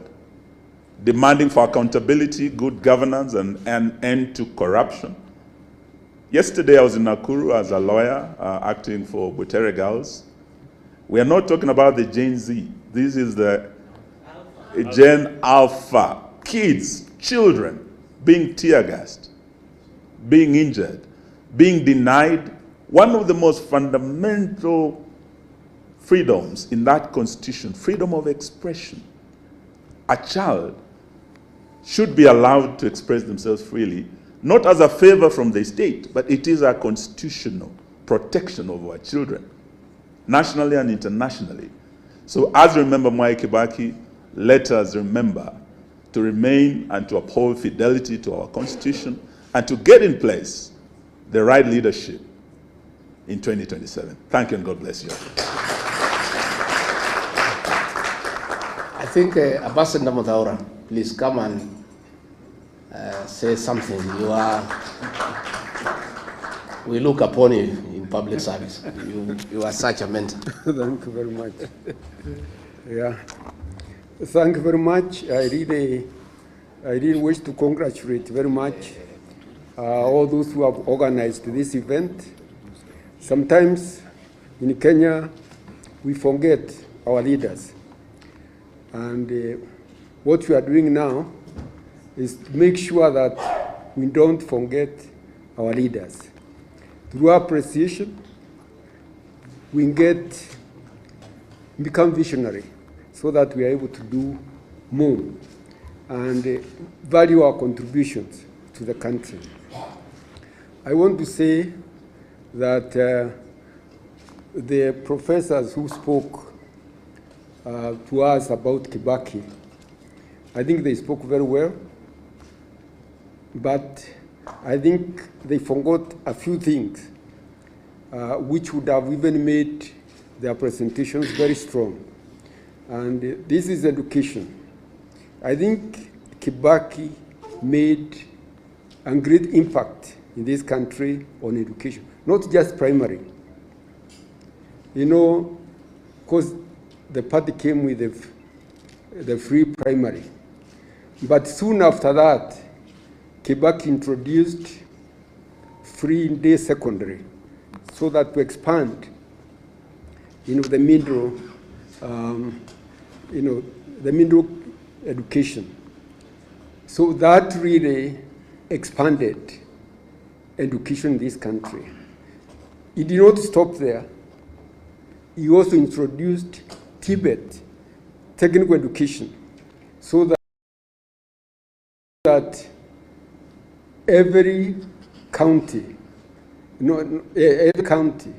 demanding for accountability, good governance, and an end to corruption. Yesterday I was in Nakuru as a lawyer acting for Butere Girls. We are not talking about the Gen Z. This is the Gen Alpha. Kids, children being tear-gassed, being injured, being denied one of the most fundamental freedoms in that Constitution, freedom of expression. A child should be allowed to express themselves freely, not as a favor from the state, but it is a constitutional protection of our children, nationally and internationally. So as we remember Mwai Kibaki, let us remember to remain and to uphold fidelity to our Constitution and to get in place the right leadership in 2027. Thank you and God bless you. I think Ambassador Mutahi, please come and say something. We look upon you in public service. You are such a mentor. Thank you very much. Yeah. Thank you very much. I really wish to congratulate very much all those who have organized this event. Sometimes in Kenya, we forget our leaders. And what we are doing now is to make sure that we don't forget our leaders. Through appreciation, we become visionary so that we are able to do more. and value our contributions to the country. I want to say that the professors who spoke to us about Kibaki, I think they spoke very well, but I think they forgot a few things which would have even made their presentations very strong. And this is education. I think Kibaki made a great impact in this country on education, not just primary. You know, because the party came with the free primary. But soon after that, Kibaki introduced free day secondary so that to expand, the middle, the middle education. So that really expanded education in this country. It did not stop there. He also introduced Tibet technical education so that every county, every county,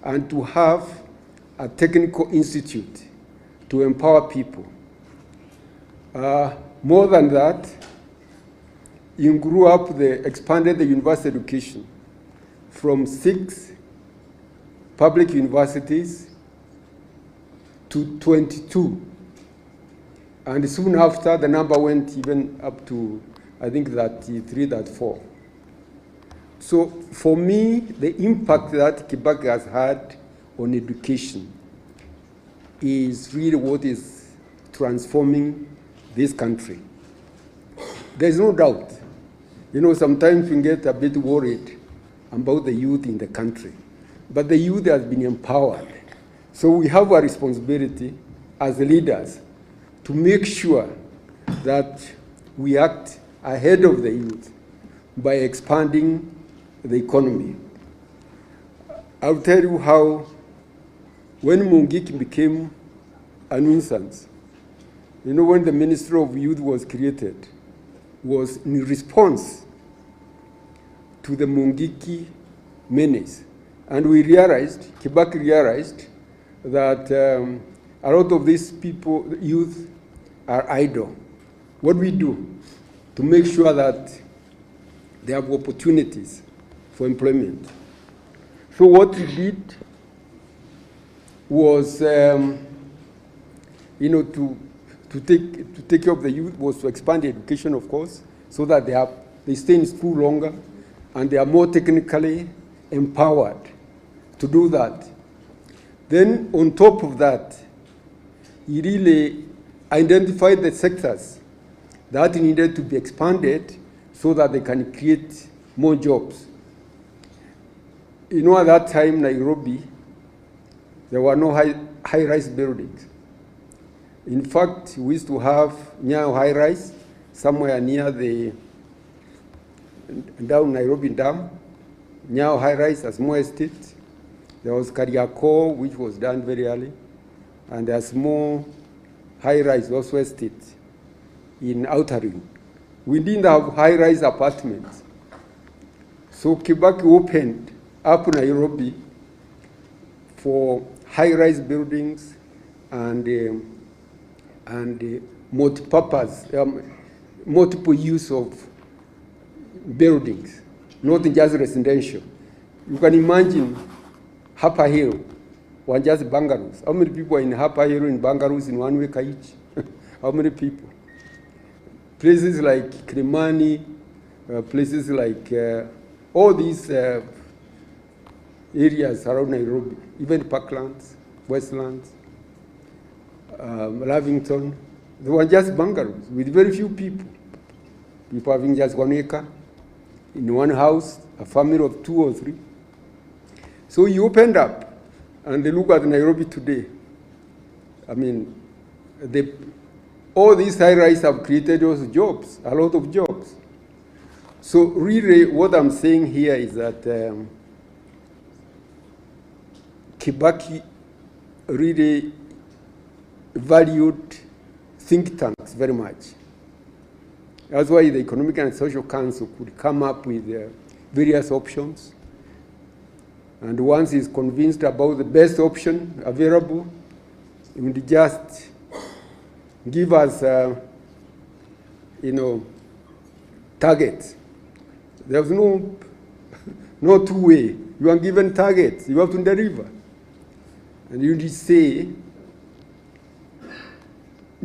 and to have a technical institute to empower people. More than that, he grew up, expanded the university education from 6 public universities to 22. And soon after, the number went even up to, I think, 33, 34. So for me, the impact that Kibaki has had on education is really what is transforming this country. There's no doubt. Sometimes we get a bit worried about the youth in the country, but the youth has been empowered. So we have a responsibility as leaders to make sure that we act ahead of the youth by expanding the economy. I'll tell you how, when Mungiki became a nuisance, when the Ministry of Youth was created, was in response to the Mungiki menace. And we realized, Kibaki realized, that a lot of these people, youth, are idle. What do we do to make sure that they have opportunities for employment? So what we did was, to take care of the youth was to expand the education, of course, so that they stay in school longer and they are more technically empowered to do that. Then on top of that, he really identified the sectors that needed to be expanded so that they can create more jobs. At that time, Nairobi, there were no high-rise buildings. In fact, we used to have Nyayo high-rise somewhere near down Nairobi Dam, Nyayo high-rise as more estate. There was Kariako, which was done very early, and there's more high-rise also estate in Outer Ring. We didn't have high-rise apartments. So Kibaki opened up Nairobi for high-rise buildings and multi-purpose, multiple use of buildings, not just residential. You can imagine Upper Hill were just bungalows. How many people are in Upper Hill in bungalows in 1 week each? How many people? Places like Kilimani, places like all these areas around Nairobi, even Parklands, Westlands, Lavington, they were just bungalows with very few people. People having just 1 acre in one house, a family of 2 or 3. So you opened up and they look at Nairobi today. I mean, all these high-rise have created those jobs, a lot of jobs. So really what I'm saying here is that Kibaki really valued think tanks very much. That's why the Economic and Social Council could come up with various options. And once he's convinced about the best option available, he would just give us, targets. There's no two-way. You are given targets. You have to deliver. And you just say,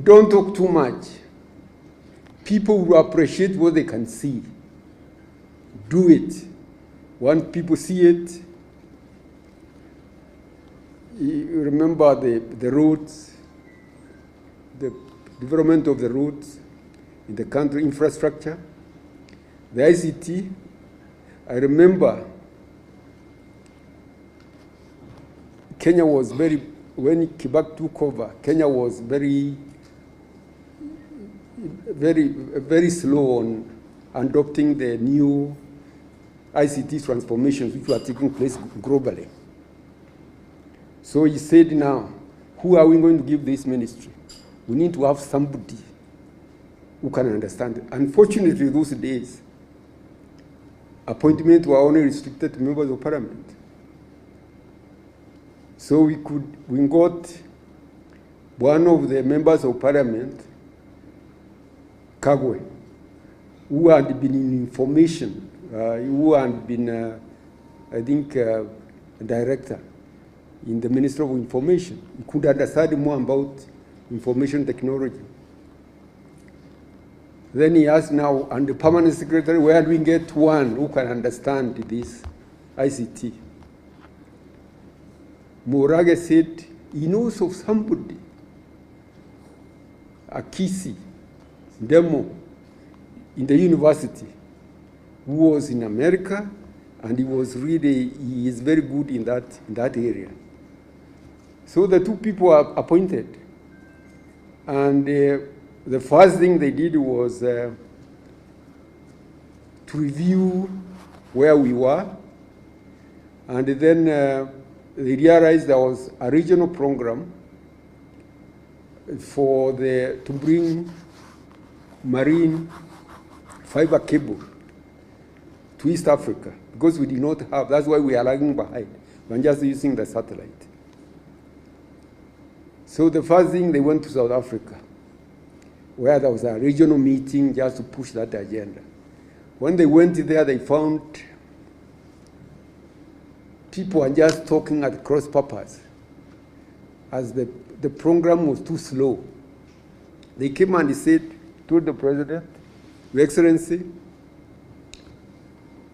don't talk too much. People will appreciate what they can see. Do it. When people see it, you remember the roads, the development of the roads in the country, infrastructure, the ICT. I remember Kenya was when Kibaki took over, Kenya was very slow on adopting the new ICT transformations which were taking place globally. So he said, now, who are we going to give this ministry? We need to have somebody who can understand it. Unfortunately, those days, appointments were only restricted to members of parliament. So we got one of the members of parliament, Kagwe, who had been in information, who had been, I think, a director in the Ministry of Information. He could understand more about information technology. Then he asked now, and the permanent secretary, where do we get one who can understand this ICT? Morage said, he knows of somebody, a Kisi, Demo, in the university, who was in America, and he is very good in that area. So the two people are appointed. And the first thing they did was to review where we were. And then they realized there was a regional program to bring marine fiber cable to East Africa, because we did not have, that's why we are lagging behind. We're just using the satellite. So the first thing, they went to South Africa, where there was a regional meeting just to push that agenda. When they went there, they found people are just talking at cross purpose, as the program was too slow. They came and told the president, Your Excellency,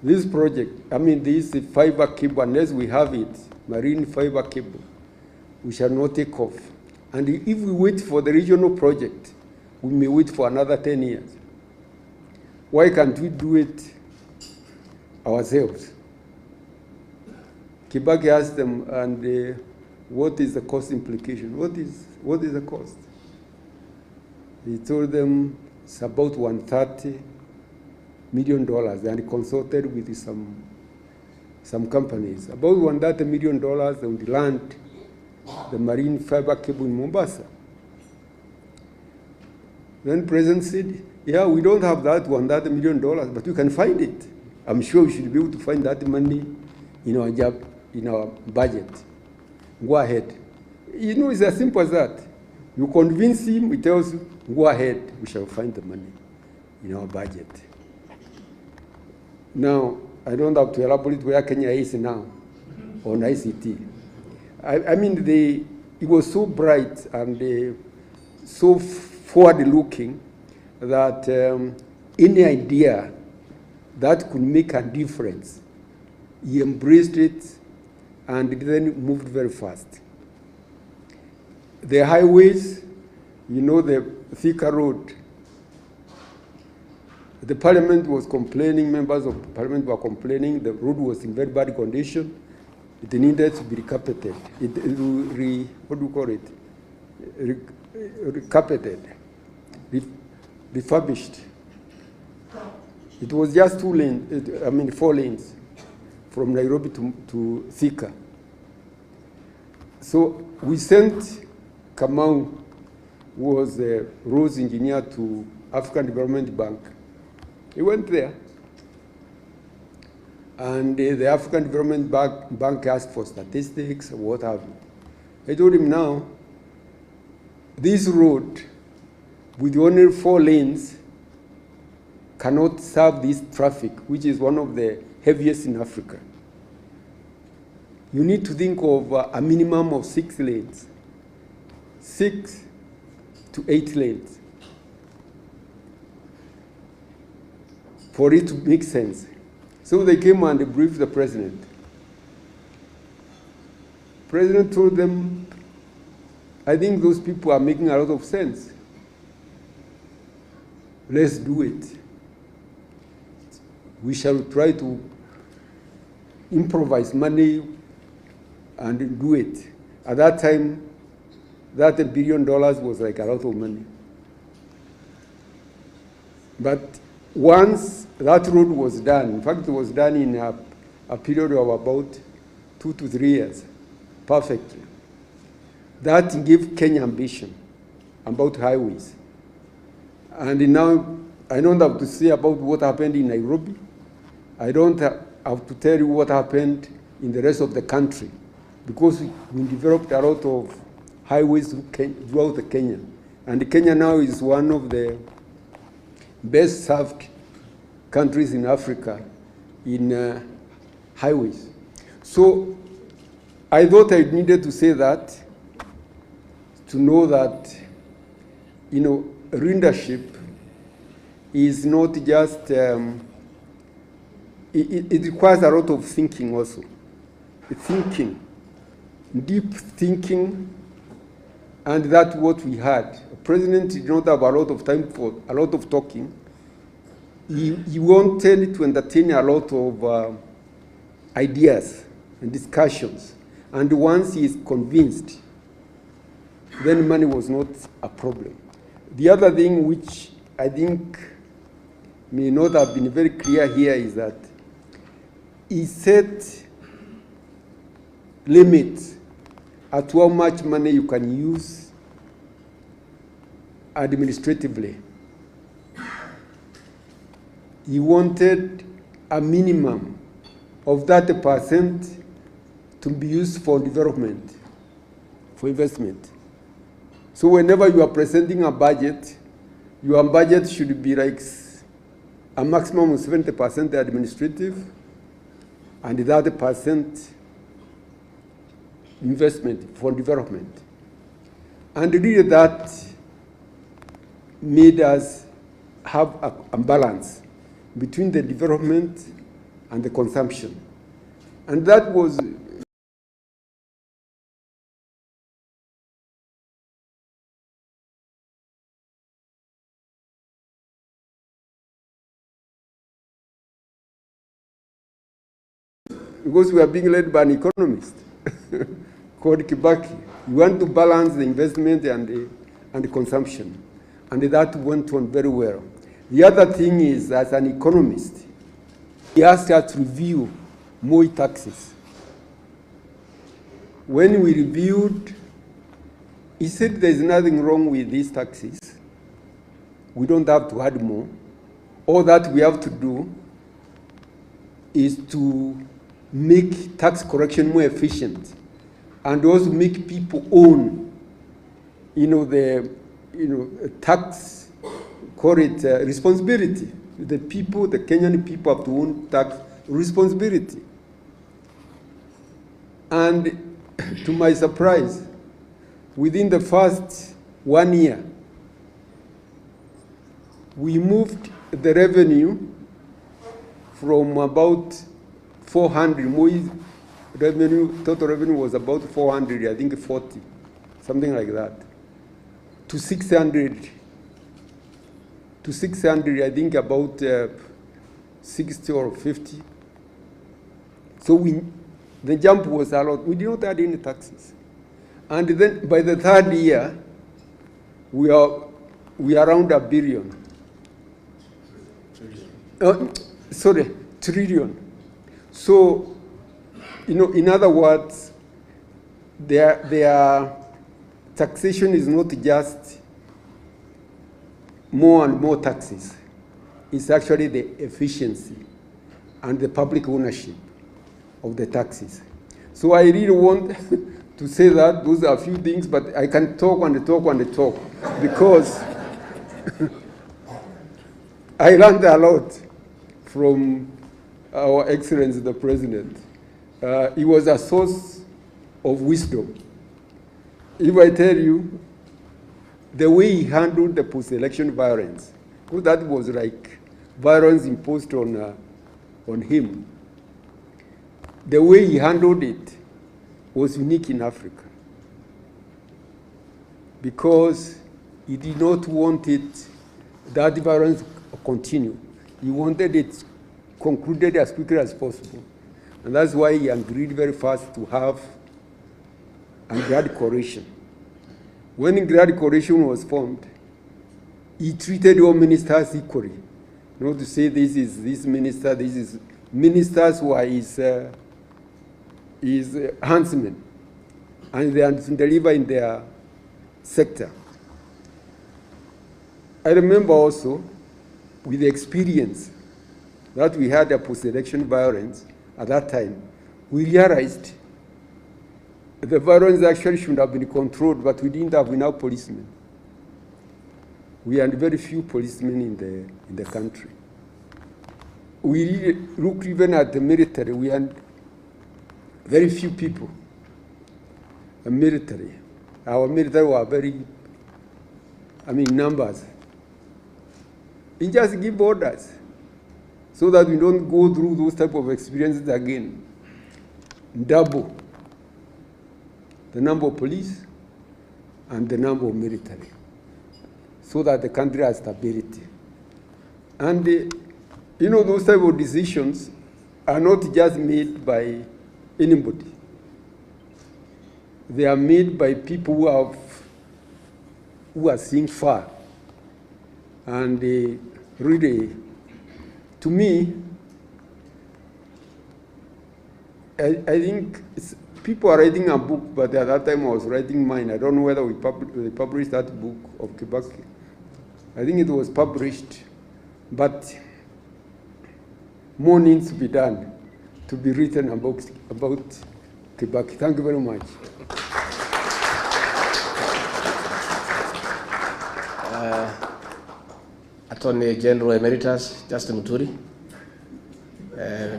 this project, this fiber cable, unless we have it, marine fiber cable, we shall not take off. And if we wait for the regional project, we may wait for another 10 years. Why can't we do it ourselves? Kibaki asked them, and what is the cost implication? What is the cost? He told them it's about $130 million, and he consulted with some companies. About $130 million, they would land the marine fiber cable in Mombasa. Then the president said, yeah, we don't have that $130 million, but we can find it. I'm sure we should be able to find that money in our budget. Go ahead. It's as simple as that. You convince him, he tells you, go ahead, we shall find the money in our budget. Now, I don't have to elaborate where Kenya is now on ICT. It was so bright and so forward-looking that any idea that could make a difference, he embraced it and then moved very fast. The highways, the Thika Road, the parliament was complaining, members of parliament were complaining, the road was in very bad condition. It needed to be recarpeted. Recarpeted, refurbished. It was just 4 lanes from Nairobi to Thika. So we sent Kamau, who was a roads engineer, to African Development Bank He went there. And the African Development Bank asked for statistics, what have you. I told him now, this road with only 4 lanes cannot serve this traffic, which is one of the heaviest in Africa. You need to think of a minimum of 6 lanes, 6 to 8 lanes, for it to make sense. So they came and briefed the president. The president told them, I think those people are making a lot of sense. Let's do it. We shall try to improvise money and do it. At that time, that $1 billion was like a lot of money. But once that road was done, in fact, it was done in a period of about 2 to 3 years, perfectly. That gave Kenya ambition about highways. And now, I don't have to say about what happened in Nairobi. I don't have to tell you what happened in the rest of the country, because we developed a lot of highways throughout Kenya. And Kenya now is one of the best served countries in Africa in highways. So I thought I needed to say that, to know that, you know, leadership is not just, it requires a lot of thinking also. Thinking, deep thinking, and that's what we had. The president did not have a lot of time for a lot of talking. He wanted to entertain a lot of ideas and discussions. And once he is convinced, then money was not a problem. The other thing which I think may not have been very clear here is that he set limits at how much money you can use administratively. He wanted a minimum of 30% to be used for development, for investment. So whenever you are presenting a budget, your budget should be like a maximum of 70% administrative and 30% investment for development. And really that made us have a balance between the development and the consumption. And that was because we are being led by an economist called Kibaki. We want to balance the investment and the consumption. And that went on very well. The other thing is, as an economist, he asked us to review Mwai taxes. When we reviewed, he said there's nothing wrong with these taxes. We don't have to add more. All that we have to do is to make tax correction more efficient and also make people own, tax, call it responsibility. The people, the Kenyan people have to own tax responsibility. And to my surprise, within the first 1 year, we moved the revenue from about 400, Mwai's revenue, total revenue was about 400, I think 40, something like that, to 600, I think about 60 or 50. So the jump was a lot. We did not add any taxes. And then by the third year, we are around $1 billion. Trillion. So, in other words, their taxation is not just more and more taxes. is actually the efficiency and the public ownership of the taxes. So I really want to say that those are a few things, but I can talk and talk and talk because I learned a lot from our Excellency the President. He was a source of wisdom. If I tell you the way he handled the post-election violence, because that was like violence imposed on him. The way he handled it was unique in Africa because he did not want that violence to continue. He wanted it concluded as quickly as possible. And that's why he agreed very fast to have a Grand Coalition. When Grand Coalition was formed, he treated all ministers equally. Not to say this is this minister, this is ministers who are his huntsmen, and they are to deliver in their sector. I remember also, with the experience that we had a post-election violence at that time, we realized the violence actually should have been controlled, but we didn't have enough policemen. We had very few policemen in the country. We look even at the military. We had very few people. The military. Our military were very, numbers. We just give orders so that we don't go through those type of experiences again. Double the number of police and the number of military, so that the country has stability. And those type of decisions are not just made by anybody. They are made by people who are seeing far. And really, to me, I think people are writing a book, but at that time I was writing mine. I don't know whether they published that book of Kibaki. I think it was published, but more needs to be done to be written about Kibaki. Thank you very much. Attorney General Emeritus Justin Muturi,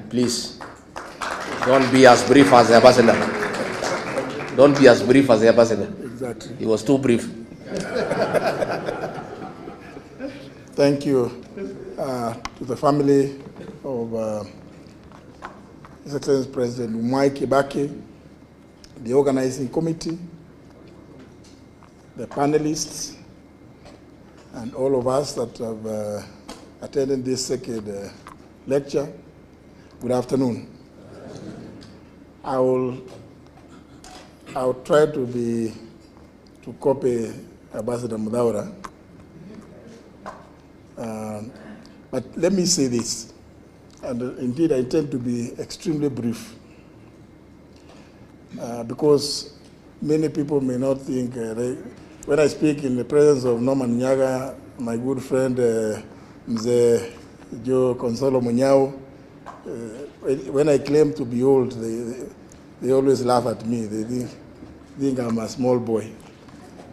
please don't be as brief as the ambassador. Don't be as brief as the ambassador. Exactly. He was too brief. Thank you to the family of His Excellency President Mwai Kibaki, the organizing committee, the panelists, and all of us that have attended this second lecture. Good afternoon. I'll try to copy Ambassador Mudaura. But let me say this, and indeed I intend to be extremely brief, because many people may not think, when I speak in the presence of Norman Nyaga, my good friend Mzee Joe Consolo Munyao, when I claim to be old, they always laugh at me. They think I'm a small boy.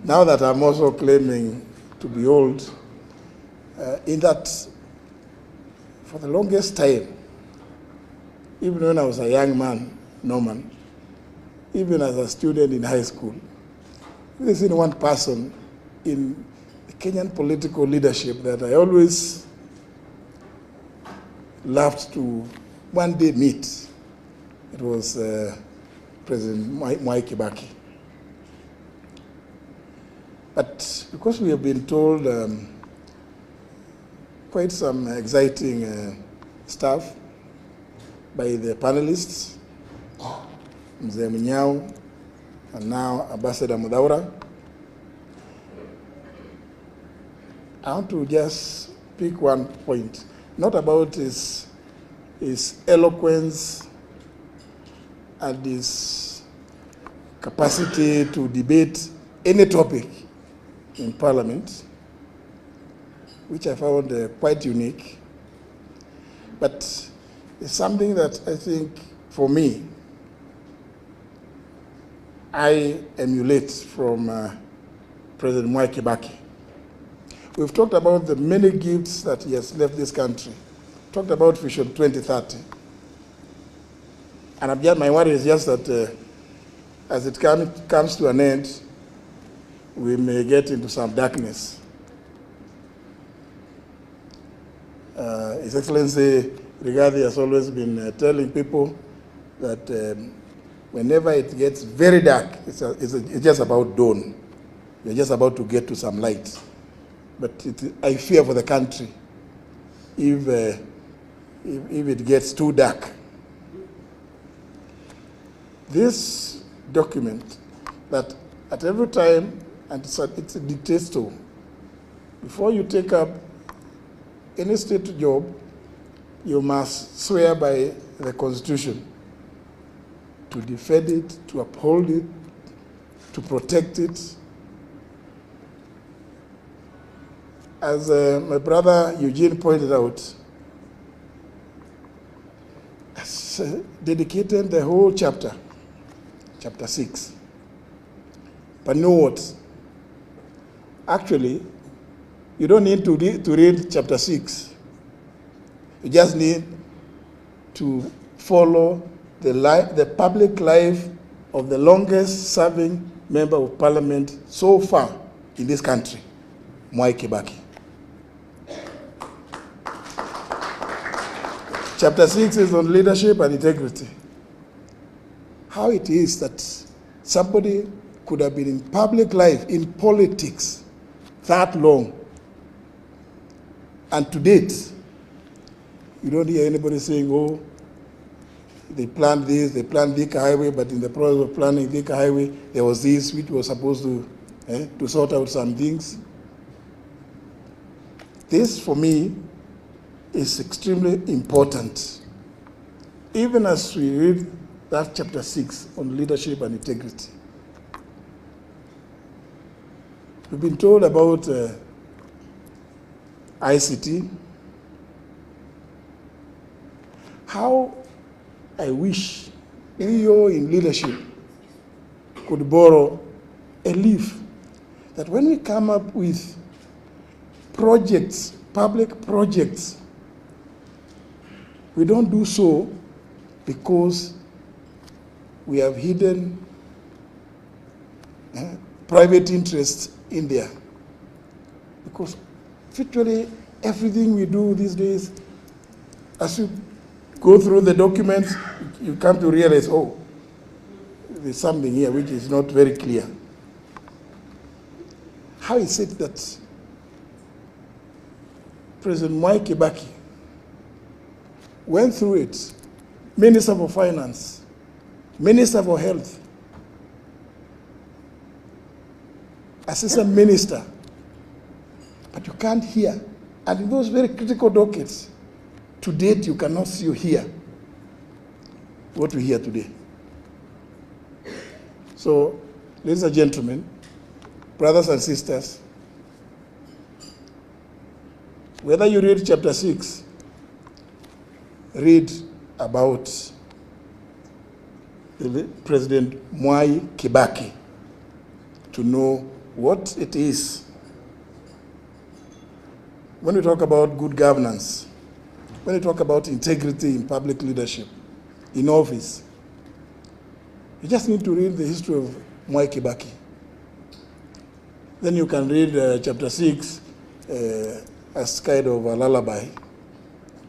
Now that I'm also claiming to be old, in that for the longest time, even when I was a young man, Norman, even as a student in high school, there's only one person in the Kenyan political leadership that I always loved to one day meet. It was President Mwai Kibaki. But because we have been told quite some exciting stuff by the panelists, Mzee Munyao, and now Ambassador Mudaura, I want to just pick one point, not about his eloquence and his capacity to debate any topic in Parliament, which I found quite unique, But it's something that I think, for me, I emulate from President Mwai Kibaki. We've talked about the many gifts that he has left this country. Talked about Vision 2030. And my worry is just that as it comes to an end, we may get into some darkness. His Excellency Rigathi has always been telling people that whenever it gets very dark, it's just about dawn. You're just about to get to some light. But I fear for the country if it gets too dark. This document that at every time, and it dictates to, before you take up any state job, you must swear by the Constitution to defend it, to uphold it, to protect it. As my brother Eugene pointed out, dedicated the whole chapter, chapter 6. But know what? Actually, you don't need to read chapter 6. You just need to follow the public life of the longest serving member of parliament so far in this country, Mwai Kibaki. Chapter 6 is on leadership and integrity. How it is that somebody could have been in public life, in politics, that long, and to date, you don't hear anybody saying, oh, they planned this, they planned Thika Highway, but in the process of planning Thika Highway, there was this which was supposed to sort out some things. This, for me, is extremely important. Even as we read that chapter 6 on leadership and integrity, we've been told about ICT. How I wish we all in leadership could borrow a leaf that when we come up with projects, public projects, we don't do so because we have hidden private interests in there. Because virtually everything we do these days, as you go through the documents, you come to realize, oh, there's something here which is not very clear. How is it that President Mwai Kibaki went through it, Minister for Finance, Minister for Health, Assistant Minister, but you can't hear. And in those very critical dockets, to date, you cannot see or hear what we hear today. So, ladies and gentlemen, brothers and sisters, whether you read chapter 6, read about President Mwai Kibaki to know what it is. When we talk about good governance, when we talk about integrity in public leadership, in office, you just need to read the history of Mwai Kibaki. Then you can read chapter 6 as kind of a lullaby,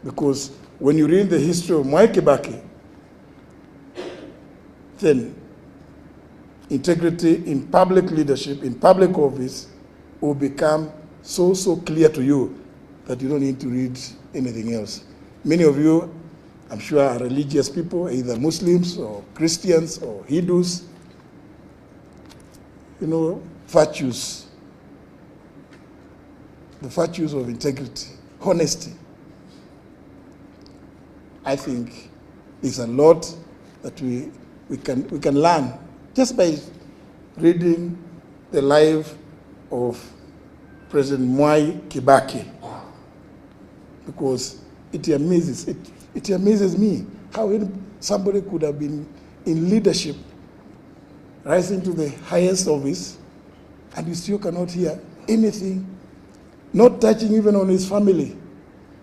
because when you read the history of Mwai Kibaki, then integrity in public leadership, in public office, will become so clear to you that you don't need to read anything else. Many of you, I'm sure, are religious people, either Muslims or Christians or Hindus. You know, virtues, the virtues of integrity, honesty. I think there's a lot that we can learn just by reading the life of President Mwai Kibaki, because it amazes me how somebody could have been in leadership, rising to the highest office, and you still cannot hear anything, not touching even on his family,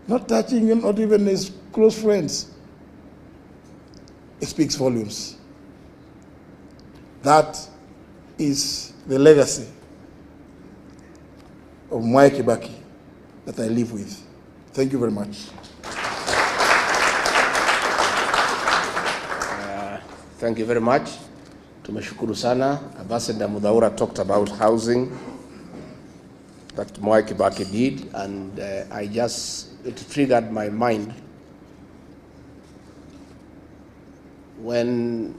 not touching him, not even his close friends. It speaks volumes. That is the legacy of Mwai Kibaki that I live with. Thank you very much. Thank you very much. Tumeshukuru sana. Ambassador Mudhaura talked about housing that Mwai Kibaki did, and it triggered my mind when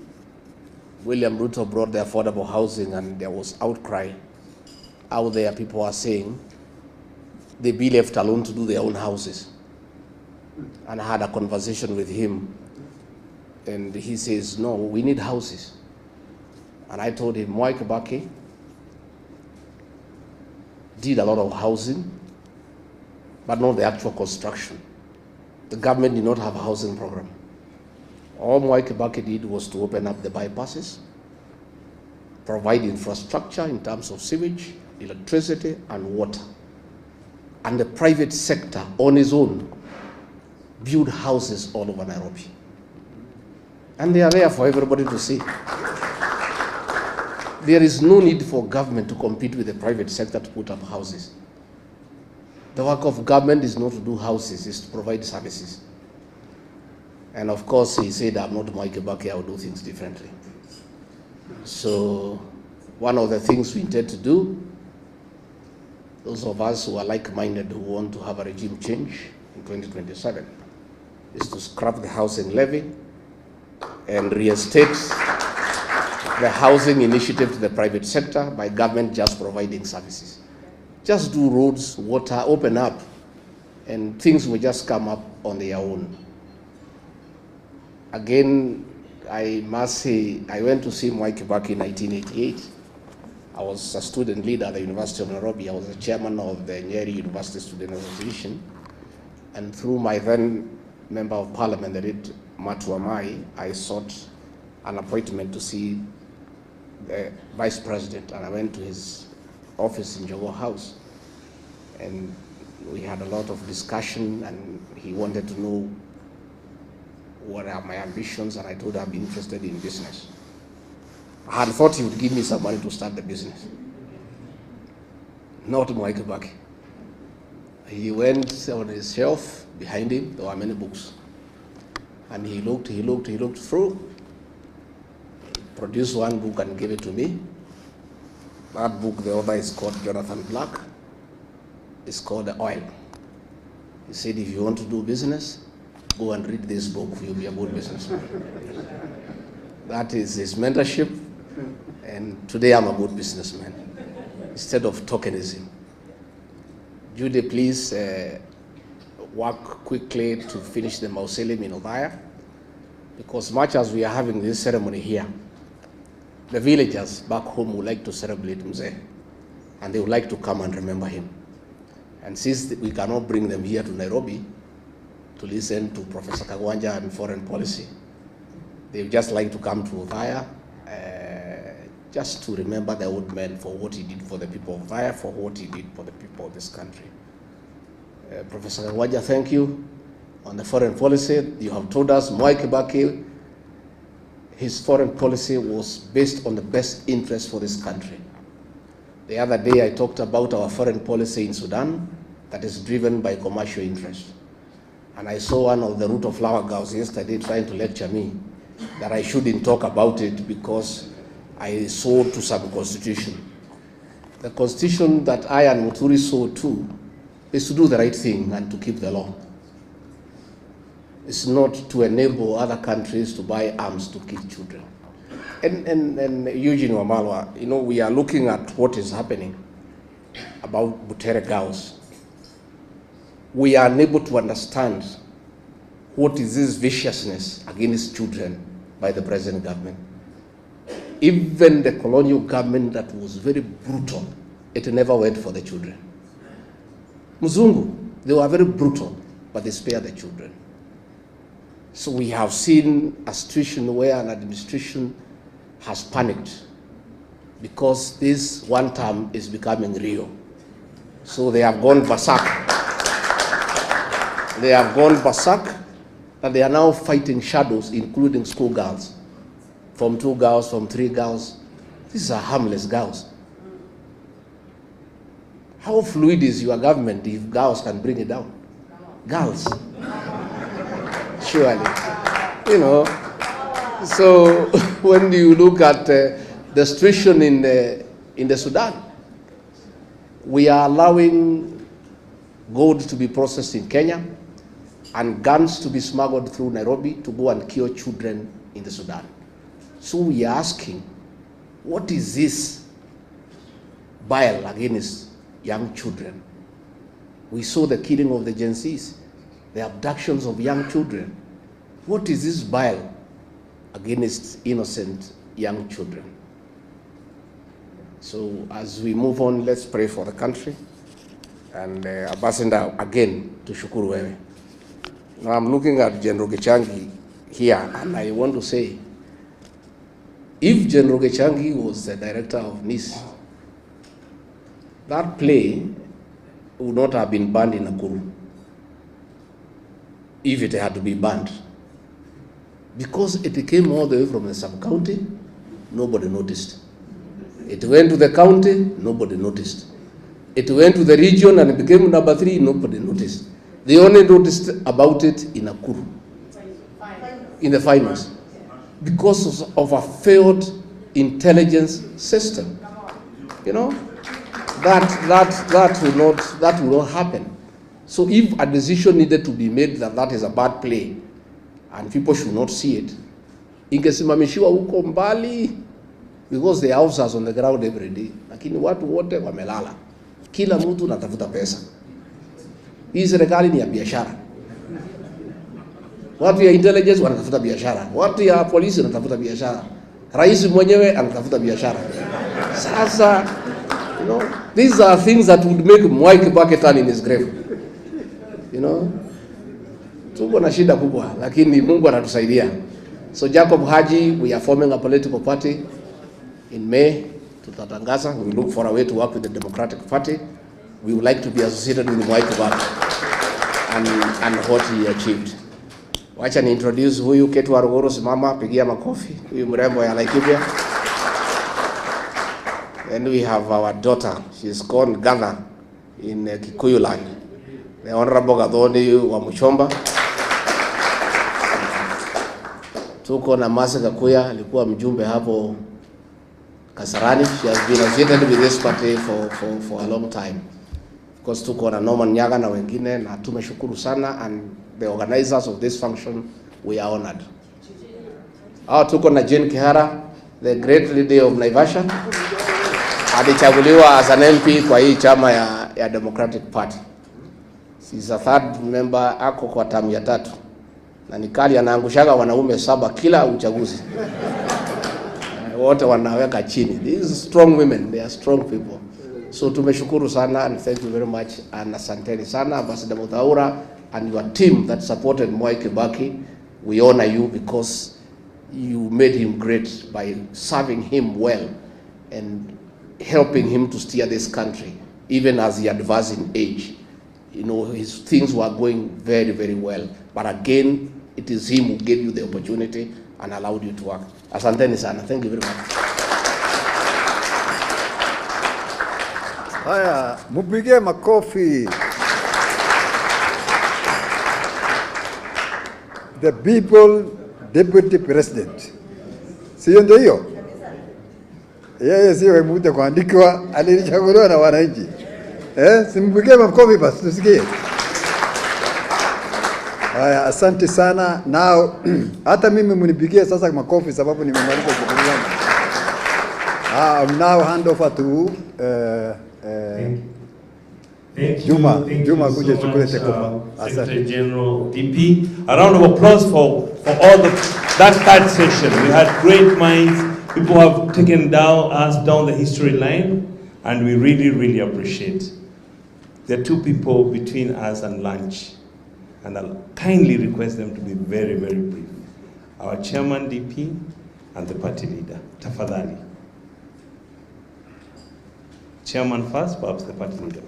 William Ruto brought the affordable housing and there was outcry out there. People are saying they be left alone to do their own houses. And I had a conversation with him, and he says, no, we need houses. And I told him, Mwai Kibaki did a lot of housing, but not the actual construction. The government did not have a housing program. All Mwai Kibaki did was to open up the bypasses, provide infrastructure in terms of sewage, electricity, and water. And the private sector, on its own, build houses all over Nairobi. And they are there for everybody to see. There is no need for government to compete with the private sector to put up houses. The work of government is not to do houses, it's to provide services. And of course, he said, I'm not Mwai Kibaki, I will do things differently. So one of the things we intend to do, those of us who are like-minded who want to have a regime change in 2027, is to scrap the housing levy and reinstate the housing initiative to the private sector by government just providing services. Just do roads, water, open up, and things will just come up on their own. Again, I must say, I went to see Mwai Kibaki in 1988. I was a student leader at the University of Nairobi. I was the chairman of the Nyeri University Student Association. And through my then member of parliament, the late Mwai, I sought an appointment to see the vice president, and I went to his office in Jogo House. And we had a lot of discussion, and he wanted to know what are my ambitions, and I told him I'm interested in business. I had thought he would give me some money to start the business. Not Mwai Kibaki. He went on his shelf behind him, there were many books. And he looked through, produced one book and gave it to me. That book, the author is called Jonathan Black. It's called The Oil. He said, if you want to do business, go and read this book, you'll be a good businessman. That is his mentorship, and today I'm a good businessman, instead of tokenism. Judy, please work quickly to finish the mausoleum in Othaya, because much as we are having this ceremony here, the villagers back home would like to celebrate Mzee, and they would like to come and remember him. And since we cannot bring them here to Nairobi to listen to Professor Kagwanja and foreign policy, they would just like to come to Othaya just to remember the old man for what he did for the people of Othaya, for what he did for the people of this country. Professor Kagwanja, thank you. On the foreign policy, you have told us Mwai Kibaki, his foreign policy was based on the best interest for this country. The other day I talked about our foreign policy in Sudan that is driven by commercial interest. And I saw one of the Ruto flower girls yesterday trying to lecture me that I shouldn't talk about it because I saw to some constitution. The constitution that I and Muturi saw to is to do the right thing and to keep the law. It's not to enable other countries to buy arms to kill children. And Eugene Wamalwa, you know, we are looking at what is happening about Butere girls. We are unable to understand what is this viciousness against children by the present government. Even the colonial government that was very brutal, it never went for the children. Muzungu, they were very brutal. but they spare the children. So we have seen a situation where an administration has panicked because this one term is becoming real. So they have gone berserk. They have gone berserk, and they are now fighting shadows, including schoolgirls. From 2 girls, from 3 girls. These are harmless girls. How fluid is your government if girls can bring it down? Girls. Surely. You know, so when you look at the situation in the Sudan, we are allowing gold to be processed in Kenya and guns to be smuggled through Nairobi to go and kill children in the Sudan. So we are asking, what is this bile against young children? We saw the killing of the Gen Zs, the abductions of young children. What is this bile against innocent young children? So as we move on, let's pray for the country. And Ambassador, again, to shukuru wewe. Now I'm looking at General Gichangi here, and I want to say, if General Gichangi was the director of NIS, that play would not have been banned in Nakuru if it had to be banned. Because it came all the way from the sub-county, nobody noticed. It went to the county, nobody noticed. It went to the region and it became number 3, nobody noticed. They only noticed about it in Nakuru, in the finals, because of a failed intelligence system. You know, that will not happen. So if a decision needed to be made that is a bad play and people should not see it, ingesimamishiwa huko mbali, because the officers on the ground every day, lakini watu wote wamelala, kila mtu anatafuta pesa. Hii serikali ni ya biashara. Watu ya intelligence wanatafuta biashara, watu ya polisi wanatafuta biashara, rais mwenyewe anatafuta biashara. Sasa, you know, these are things that would make Mwai Kibaki turn in his grave. You know, tuko na shida kubwa, lakini Mungu anatusaidia. So Jacob Haji, we are forming a political party in May. Tutatangaza. We look for a way to work with the Democratic Party. We would like to be associated with Mwai Kibaki and what he achieved. Wacha ni introduce huyu Ketu wa Ruguru, simama, pigia makofi. Huyu mrembo ya Laikipia. And we have our daughter. She's called Gather in Kikuyu land. The Honorable Gathoni wa Muchomba. Tuko na Masa Kakuya, alikuwa mjumbe hapo Kasarani. She has been associated with this party for a long time. Of course, tuko na Norman Nyaga na wengine, na tumeshukuru sana, and the organizers of this function, we are honored. Tuko na Jane Kihara, the great lady of Naivasha. Alichaguliwa as an MP kwa hii chama ya Democratic Party. She's a third member, ako kwa tamu ya 3. Na nikali anaangushaga wanaume 7 kila uchaguzi. Wote wanaweka chini. These strong women, they are strong people. So tumeshukuru sana, and thank you very much, and asanteni sana Ambassador Mutaura and your team that supported Mwai Kibaki. We honor you because you made him great by serving him well and helping him to steer this country, even as he advanced in age. You know, his things were going very, very well. But again, it is him who gave you the opportunity and allowed you to work. Asanteni sana. Thank you very much. Haya, mupige makofi. The people deputy president. Sio ndio hiyo? Yeye sio mtu kuandikwa, alichaguliwa na wananchi. Simpige makofi basi tusikie. Haya, asante sana. Now hata mimi mnipigie sasa makofi sababu nimemaliza shughuli yangu. I'll now hand over to Juma kuja chukue tekopa. Secretary General DP. A round of applause for all that third session. We had great minds. People have taken us down the history line, and we really, really appreciate. There are 2 people between us and lunch, and I'll kindly request them to be very, very brief. Our chairman, DP, and the party leader. Tafadhali. Chairman first, perhaps the party leader.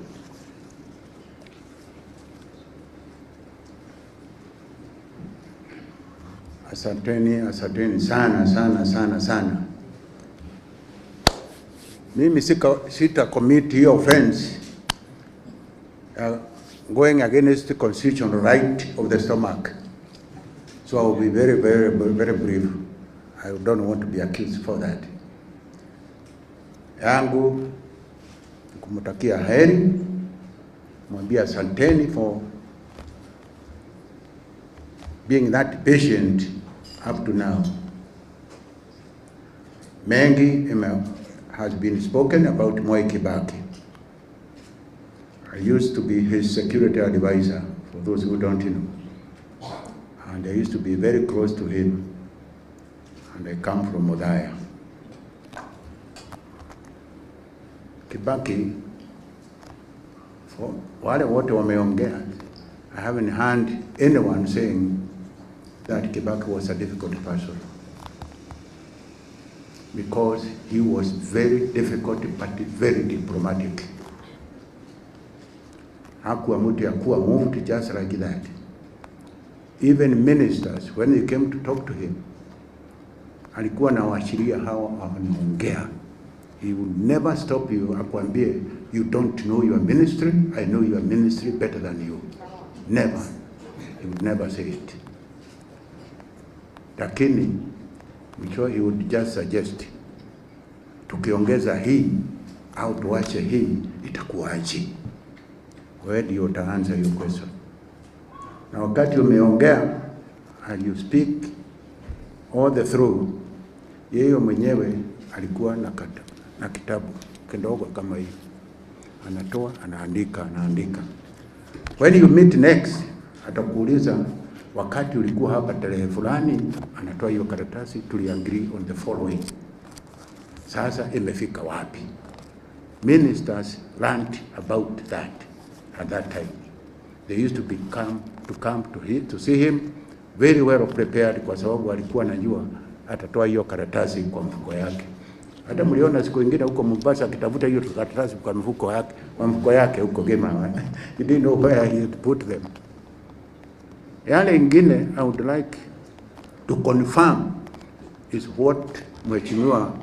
Asanteni sana. Mimi sita commit hiyo offense going against the constitutional right of the stomach. So I will be very, very, very brief. I don't want to be accused for that. Yangu kumutakia heri, mwambia asanteni for being that patient up to now. Mengi has been spoken about Mwai Kibaki. I used to be his security advisor, for those who don't know. And I used to be very close to him. And I come from Modaya. Kibaki, for wale wote wameongea, I haven't heard anyone saying that Kibaki was a difficult person. Because he was very difficult but very diplomatic. Hakuwa mtu ya kuwa moved just like that. Even ministers, when they came to talk to him, alikuwa na washiria hawa wanaongea. He would never stop you akwambie, you don't know your ministry, I know your ministry better than you. Never. He would never say it. Lakini, he would just suggest, tukiongeza hii, au tuache hii, itakuwaje? Where do you answer your question? Na wakati umeongea, and you speak all the through, yeye mwenyewe alikuwa na kitabu kidogo kama hii. Anatoa, anaandika. When you meet next, atakuuliza, wakati ulikuwa hapa tarehe fulani, anatoa hiyo karatasi, tuliagree on the following. Sasa imefika wapi? Ministers learned about that at that time. They used to come to see him very well prepared, kwa sababu alikuwa anajua atatoa hiyo karatasi kwa mfuko yake. Hata mliona siku nyingine huko Mombasa akitafuta hiyo karatasi kwa mfuko yake huko Gema. He didn't know where he had put them. Yale ingine I would like to confirm is what Mheshimiwa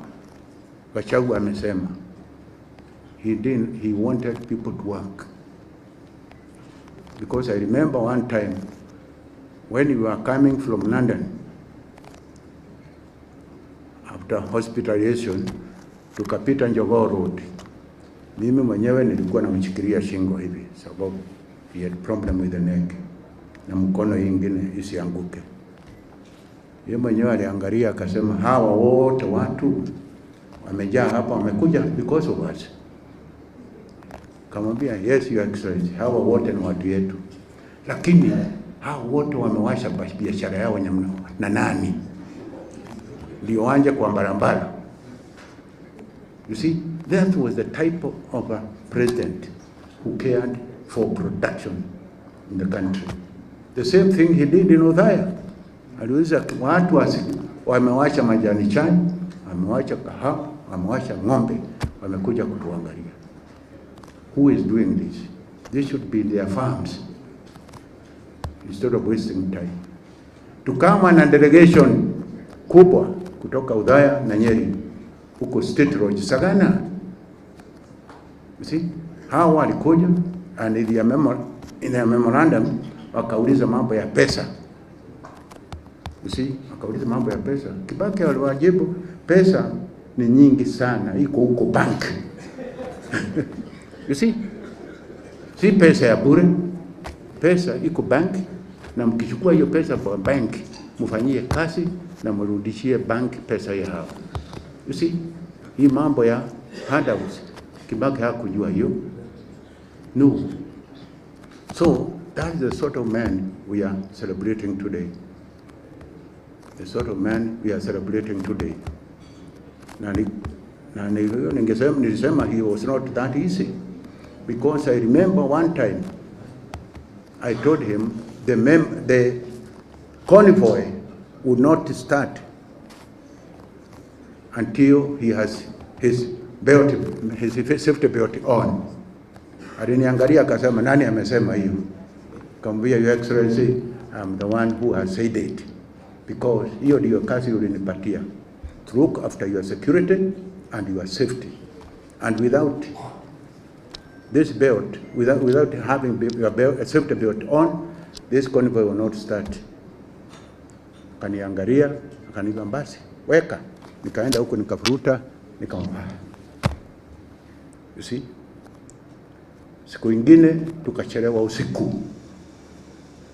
Gachagua amesema. He wanted people to work. Because I remember one time when we were coming from London after hospitalization, tukapita Njogoo Road. Mimi mwenyewe nilikuwa namshikilia shingo hivi sababu he had problem with the neck na mkono ingine isianguke. Yeye mwenyewe aliangalia akasema, hawa wote watu wamejaa hapa wamekuja because of us. Kamwambia, yes your excellency, hawa wote ni watu yetu. Lakini hawa wote wamewasha biashara yao na nani? Ndio anje kwa barabara. You see, that was the type of a president who cared for production in the country. The same thing he did in Othaya. Aliuliza watu wamewasha majani chai, wamewasha kahawa, wamewasha ng'ombe, wamekuja kutuangalia. Who is doing this? This should be in their farms instead of wasting time. Tukama na delegation kubwa kutoka Othaya na Nyeri huko State Road Sagana. You see, hawa walikuja and in their memorandum wakauliza mambo ya pesa. You see, wakauliza mambo ya pesa. Kibaki waliwajibu, pesa ni nyingi sana, iko huko bank. You see, si pesa ya bure, pesa iko bank, na mkichukua hiyo pesa kwa bank, mfanyie kazi na mrudishie bank pesa ya hao. You see, hii mambo ya handouts, Kibaki hakujua hiyo. No. So, that's the sort of man we are celebrating today. The sort of man we are celebrating today. Na nilisema he was not that easy. Because I remember one time, I told him, the convoy would not start until he has his belt, his safety belt on. Aliniangalia akasema, nani amesema hiyo? Kamwambia, Your Excellency, I'm the one who has said it, because hiyo ndio kazi ulinipatia, to look after your security and your safety. And without this belt, without having your belt, a safety belt on, this convoy will not start. Akaniangalia, akaniambia basi, weka. Nikaenda huko nikafuruta, nikamwambia. You see? Siku ingine tukachelewa usiku,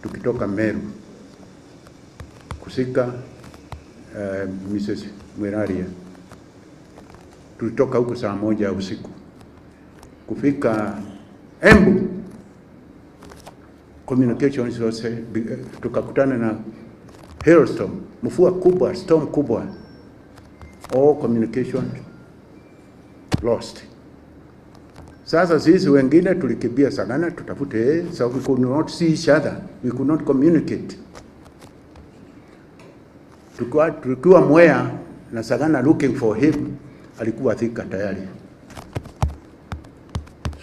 tukitoka Meru kusika Mrs. Mwiraria. Tulitoka huko saa 1 usiku kufika Embu communications zote, tukakutana na hailstorm, mvua kubwa, storm kubwa, all communication lost. Sasa sisi wengine tulikimbia Sagana tutafute, so we could not see each other, we could not communicate. Tukiwa Mwea na Sagana looking for him, alikuwa Thika tayari.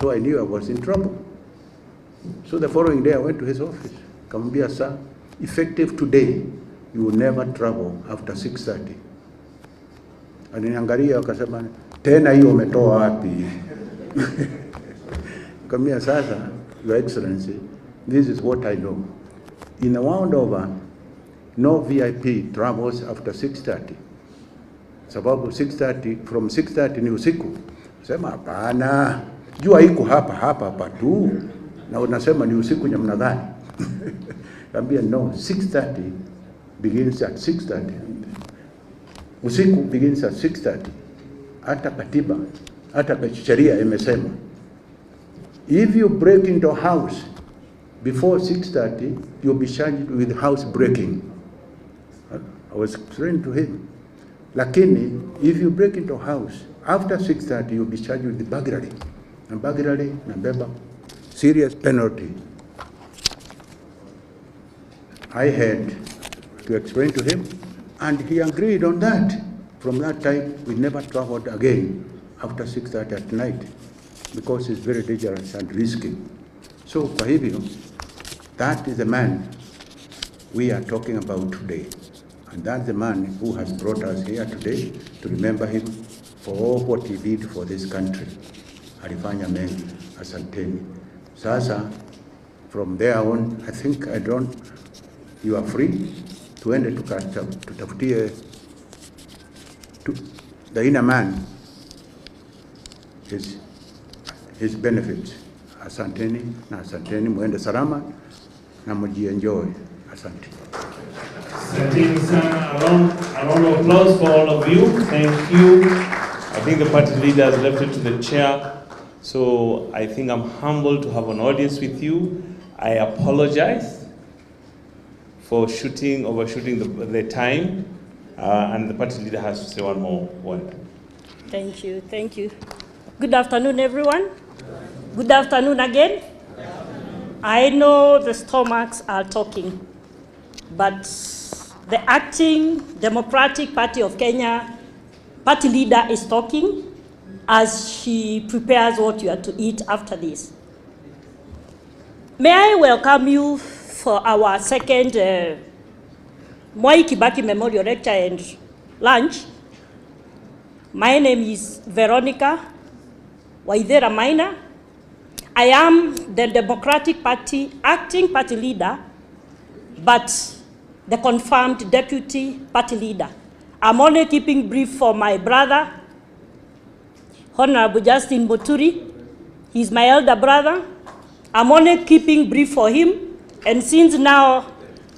So I knew I was in trouble. So the following day I went to his office. Kamwambia, sir, effective today, you will never travel after 6:30. Aliniangalia akasema, tena hiyo umetoa wapi? Kamwambia, sasa, Your Excellency, this is what I know. In a round over, no VIP travels after 6:30. Sababu 6:30, from 6:30 ni usiku. Sema hapana, jua iko hapa tu, na unasema ni usiku namna gani? Kambia no, 6:30 begins at 6:30. Usiku begins at 6:30. Hata katiba, hata sheria imesema, if you break into a house before 6:30, you'll be charged with house breaking. I was explaining to him. Lakini, if you break into a house after 6:30, you'll be charged with the burglary. And burglary, nabeba, serious penalty. I had to explain to him, and he agreed on that. From that time, we never traveled again after 6:30 at night, because it's very dangerous and risky. So, kwa hivyo, that is the man we are talking about today. And that's the man who has brought us here today to remember him for all what he did for this country. Alifanya mengi, asanteni. Sasa, from there on, I think you are free. Tuende tutafutie the inner man, his benefits. Asanteni na asanteni, muende salama na mujienjoy. Asante. Asanteni sana. A round of applause for all of you. Thank you. I think the party leader has left it to the chair. So I think I'm humbled to have an audience with you. I apologize for overshooting the time, and the party leader has to say one more word. Thank you. Good afternoon, everyone. Good afternoon again. I know the stomachs are talking, but the acting Democratic Party of Kenya party leader is talking as she prepares what you are to eat after this. May I welcome you for our second Mwai Kibaki Memorial Lecture and Lunch. My name is Veronica Waithera Maina. I am the Democratic Party acting party leader, but the confirmed deputy party leader. I'm only keeping brief for my brother, Honorable Justin Muturi. He's my elder brother. I'm only keeping brief for him, and since now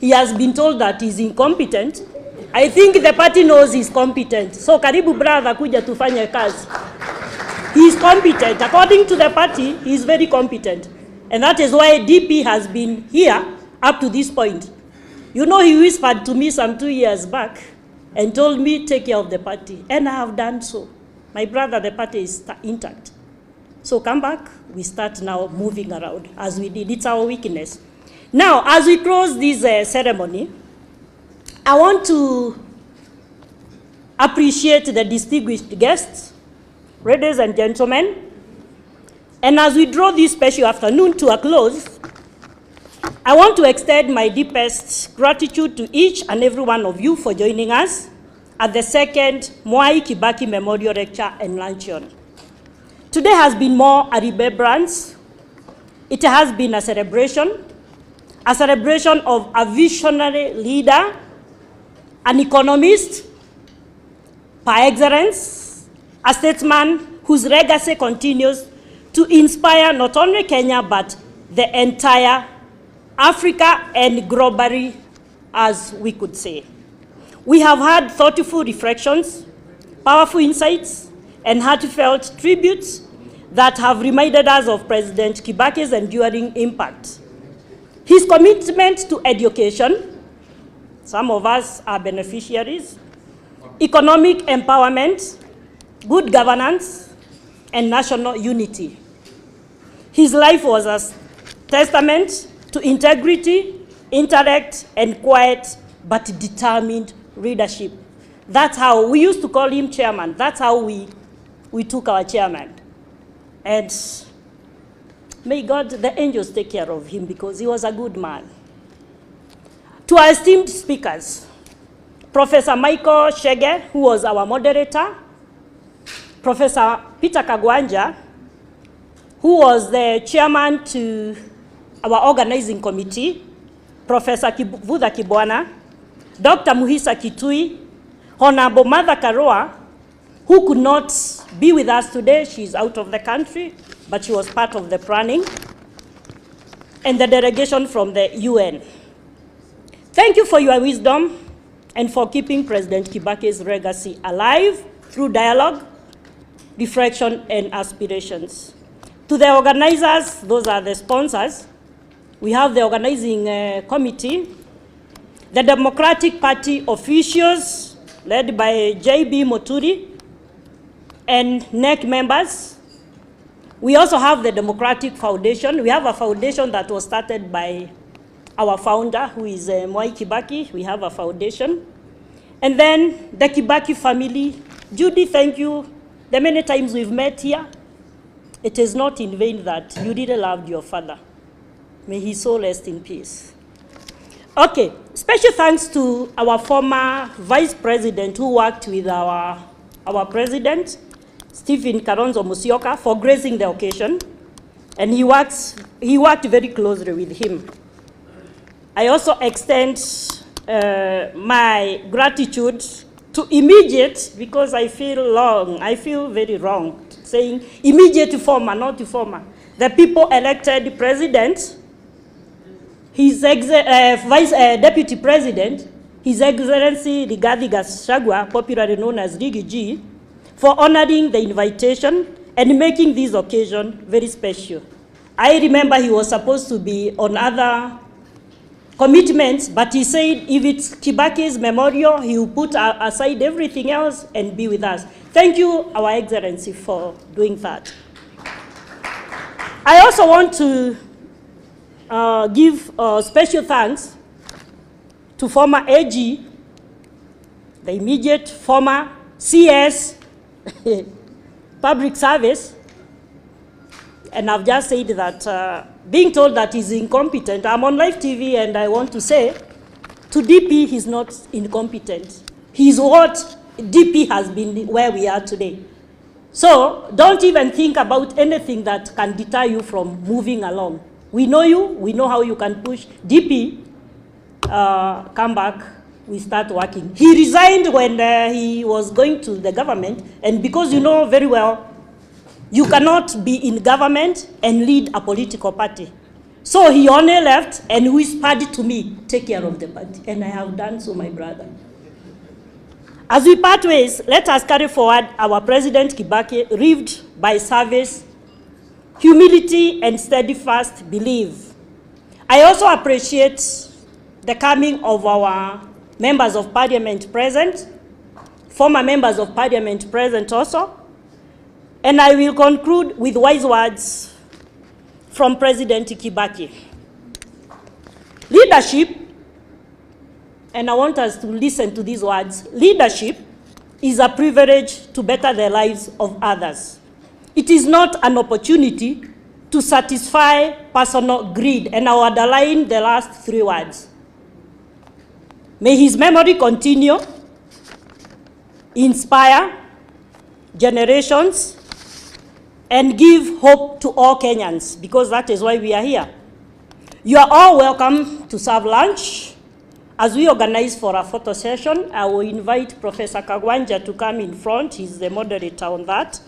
he has been told that he's incompetent, I think the party knows he's competent. So karibu brother kuja tufanye kazi. He's competent. According to the party, he's very competent. And that is why DP has been here up to this point. You know, he whispered to me some 2 years back and told me, take care of the party. And I have done so. My brother, the party is intact. So come back, we start now moving around as we did. It's our weakness. Now, as we close this ceremony, I want to appreciate the distinguished guests, ladies and gentlemen. And as we draw this special afternoon to a close, I want to extend my deepest gratitude to each and every one of you for joining us at the second Mwai Kibaki Memorial Lecture and Luncheon. Today has been more a remembrance. It has been a celebration of a visionary leader, an economist par excellence, a statesman whose legacy continues to inspire not only Kenya but the entire Africa and globally, as we could say. We have had thoughtful reflections, powerful insights, and heartfelt tributes that have reminded us of President Kibaki's enduring impact. His commitment to education, some of us are beneficiaries, economic empowerment, good governance, and national unity. His life was a testament to integrity, intellect, and quiet but determined leadership. That's how we used to call him chairman. That's how we took our chairman. And may God, the angels, take care of him because he was a good man. To our esteemed speakers, Professor Michael Shege, who was our moderator, Professor Peter Kagwanja, who was the chairman to our organizing committee, Professor Vudha Kibwana, Dr. Muhisa Kitui, Honorable Mother Karua, who could not be with us today. She's out of the country, but she was part of the planning, and the delegation from the UN. Thank you for your wisdom and for keeping President Kibaki's legacy alive through dialogue, reflection, and aspirations. To the organizers, those are the sponsors. We have the organizing committee, the Democratic Party officials led by J.B. Moturi, and NEC members. We also have the Democratic Foundation. We have a foundation that was started by our founder, who is Mwai Kibaki. We have a foundation. And then the Kibaki family. Judy, thank you. The many times we've met here, it is not in vain that you really loved your father. May his soul rest in peace. Okay, special thanks to our former vice president who worked with our president, Stephen Kalonzo Musyoka, for gracing the occasion, and he worked very closely with him. I also extend my gratitude to immediate, because I feel very wrong saying immediate former, not former. The people elected president, his deputy president, His Excellency Rigathigachagua, popularly known as Rigi G, for honoring the invitation and making this occasion very special. I remember he was supposed to be on other commitments, but he said if it's Kibaki's memorial, he will put aside everything else and be with us. Thank you, Our Excellency, for doing that. I also want to give special thanks to former AG, the immediate former CS, public service, and I've just said that being told that he's incompetent, I'm on live TV and I want to say, to DP, he's not incompetent. He's what DP has been where we are today. So don't even think about anything that can deter you from moving along. We know you, we know how you can push. DP, come back, we start working. He resigned when he was going to the government, and because you know very well, you cannot be in government and lead a political party. So he only left and whispered to me, take care of the party. And I have done so, my brother. As we part ways, let us carry forward our President Kibaki, lived by service, humility, and steadfast belief. I also appreciate the coming of our members of parliament present, former members of parliament present also, and I will conclude with wise words from President Kibaki. Leadership, and I want us to listen to these words, leadership is a privilege to better the lives of others. It is not an opportunity to satisfy personal greed, and I'll underline the last 3 words. May his memory continue, inspire generations, and give hope to all Kenyans, because that is why we are here. You are all welcome to serve lunch. As we organize for a photo session, I will invite Professor Kagwanja to come in front. He's the moderator on that.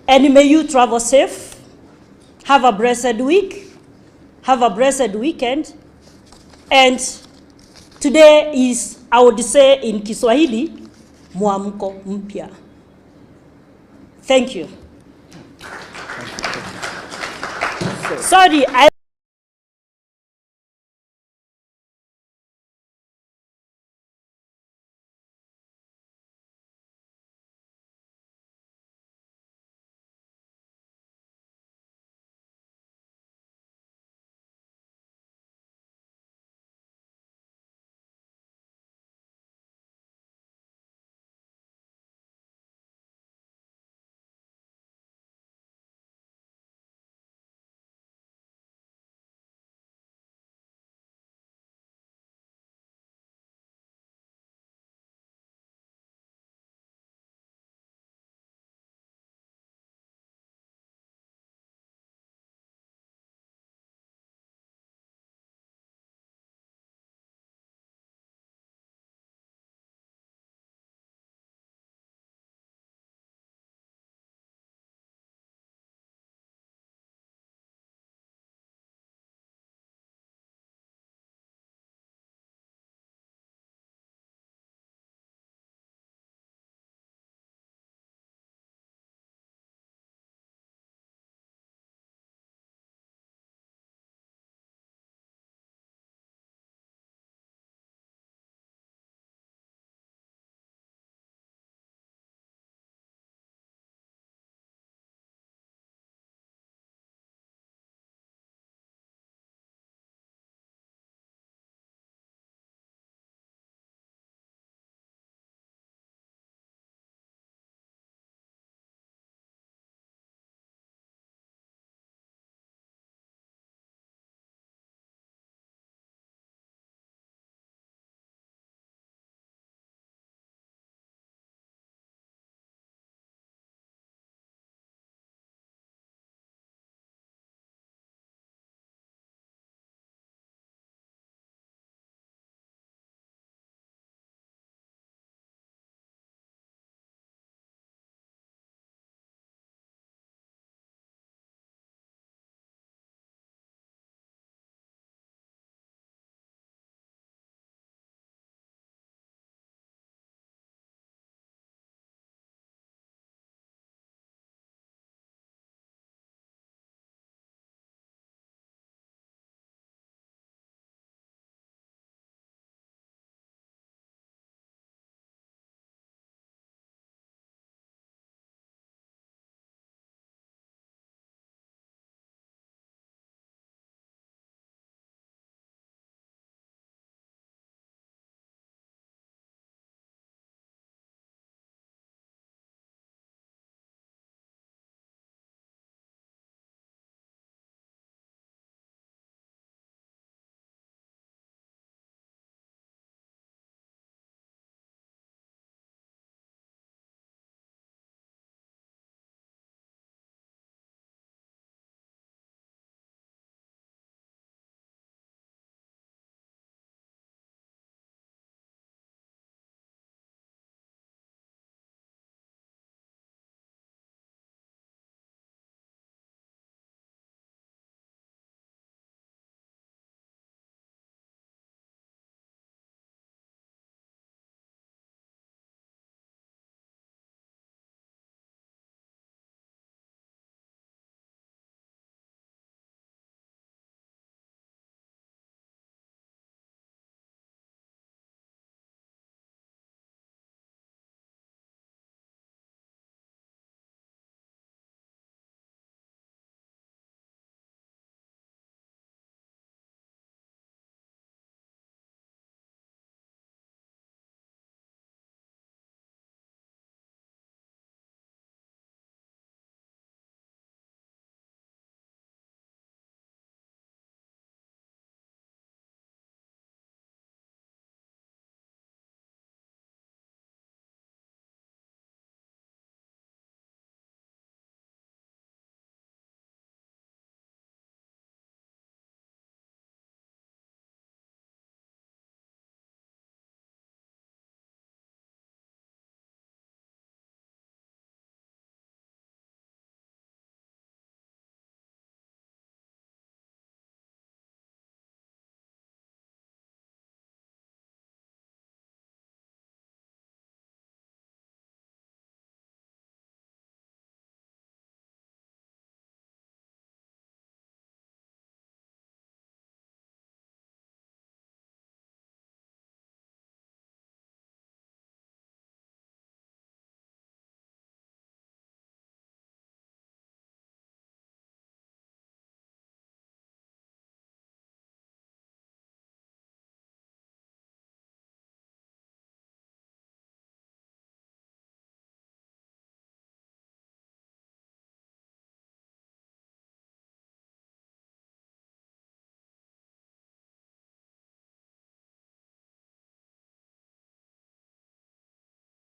And may you travel safe. Have a blessed week. Have a blessed weekend. And today is, I would say in Kiswahili, Mwamko mpya. Thank you. Sorry,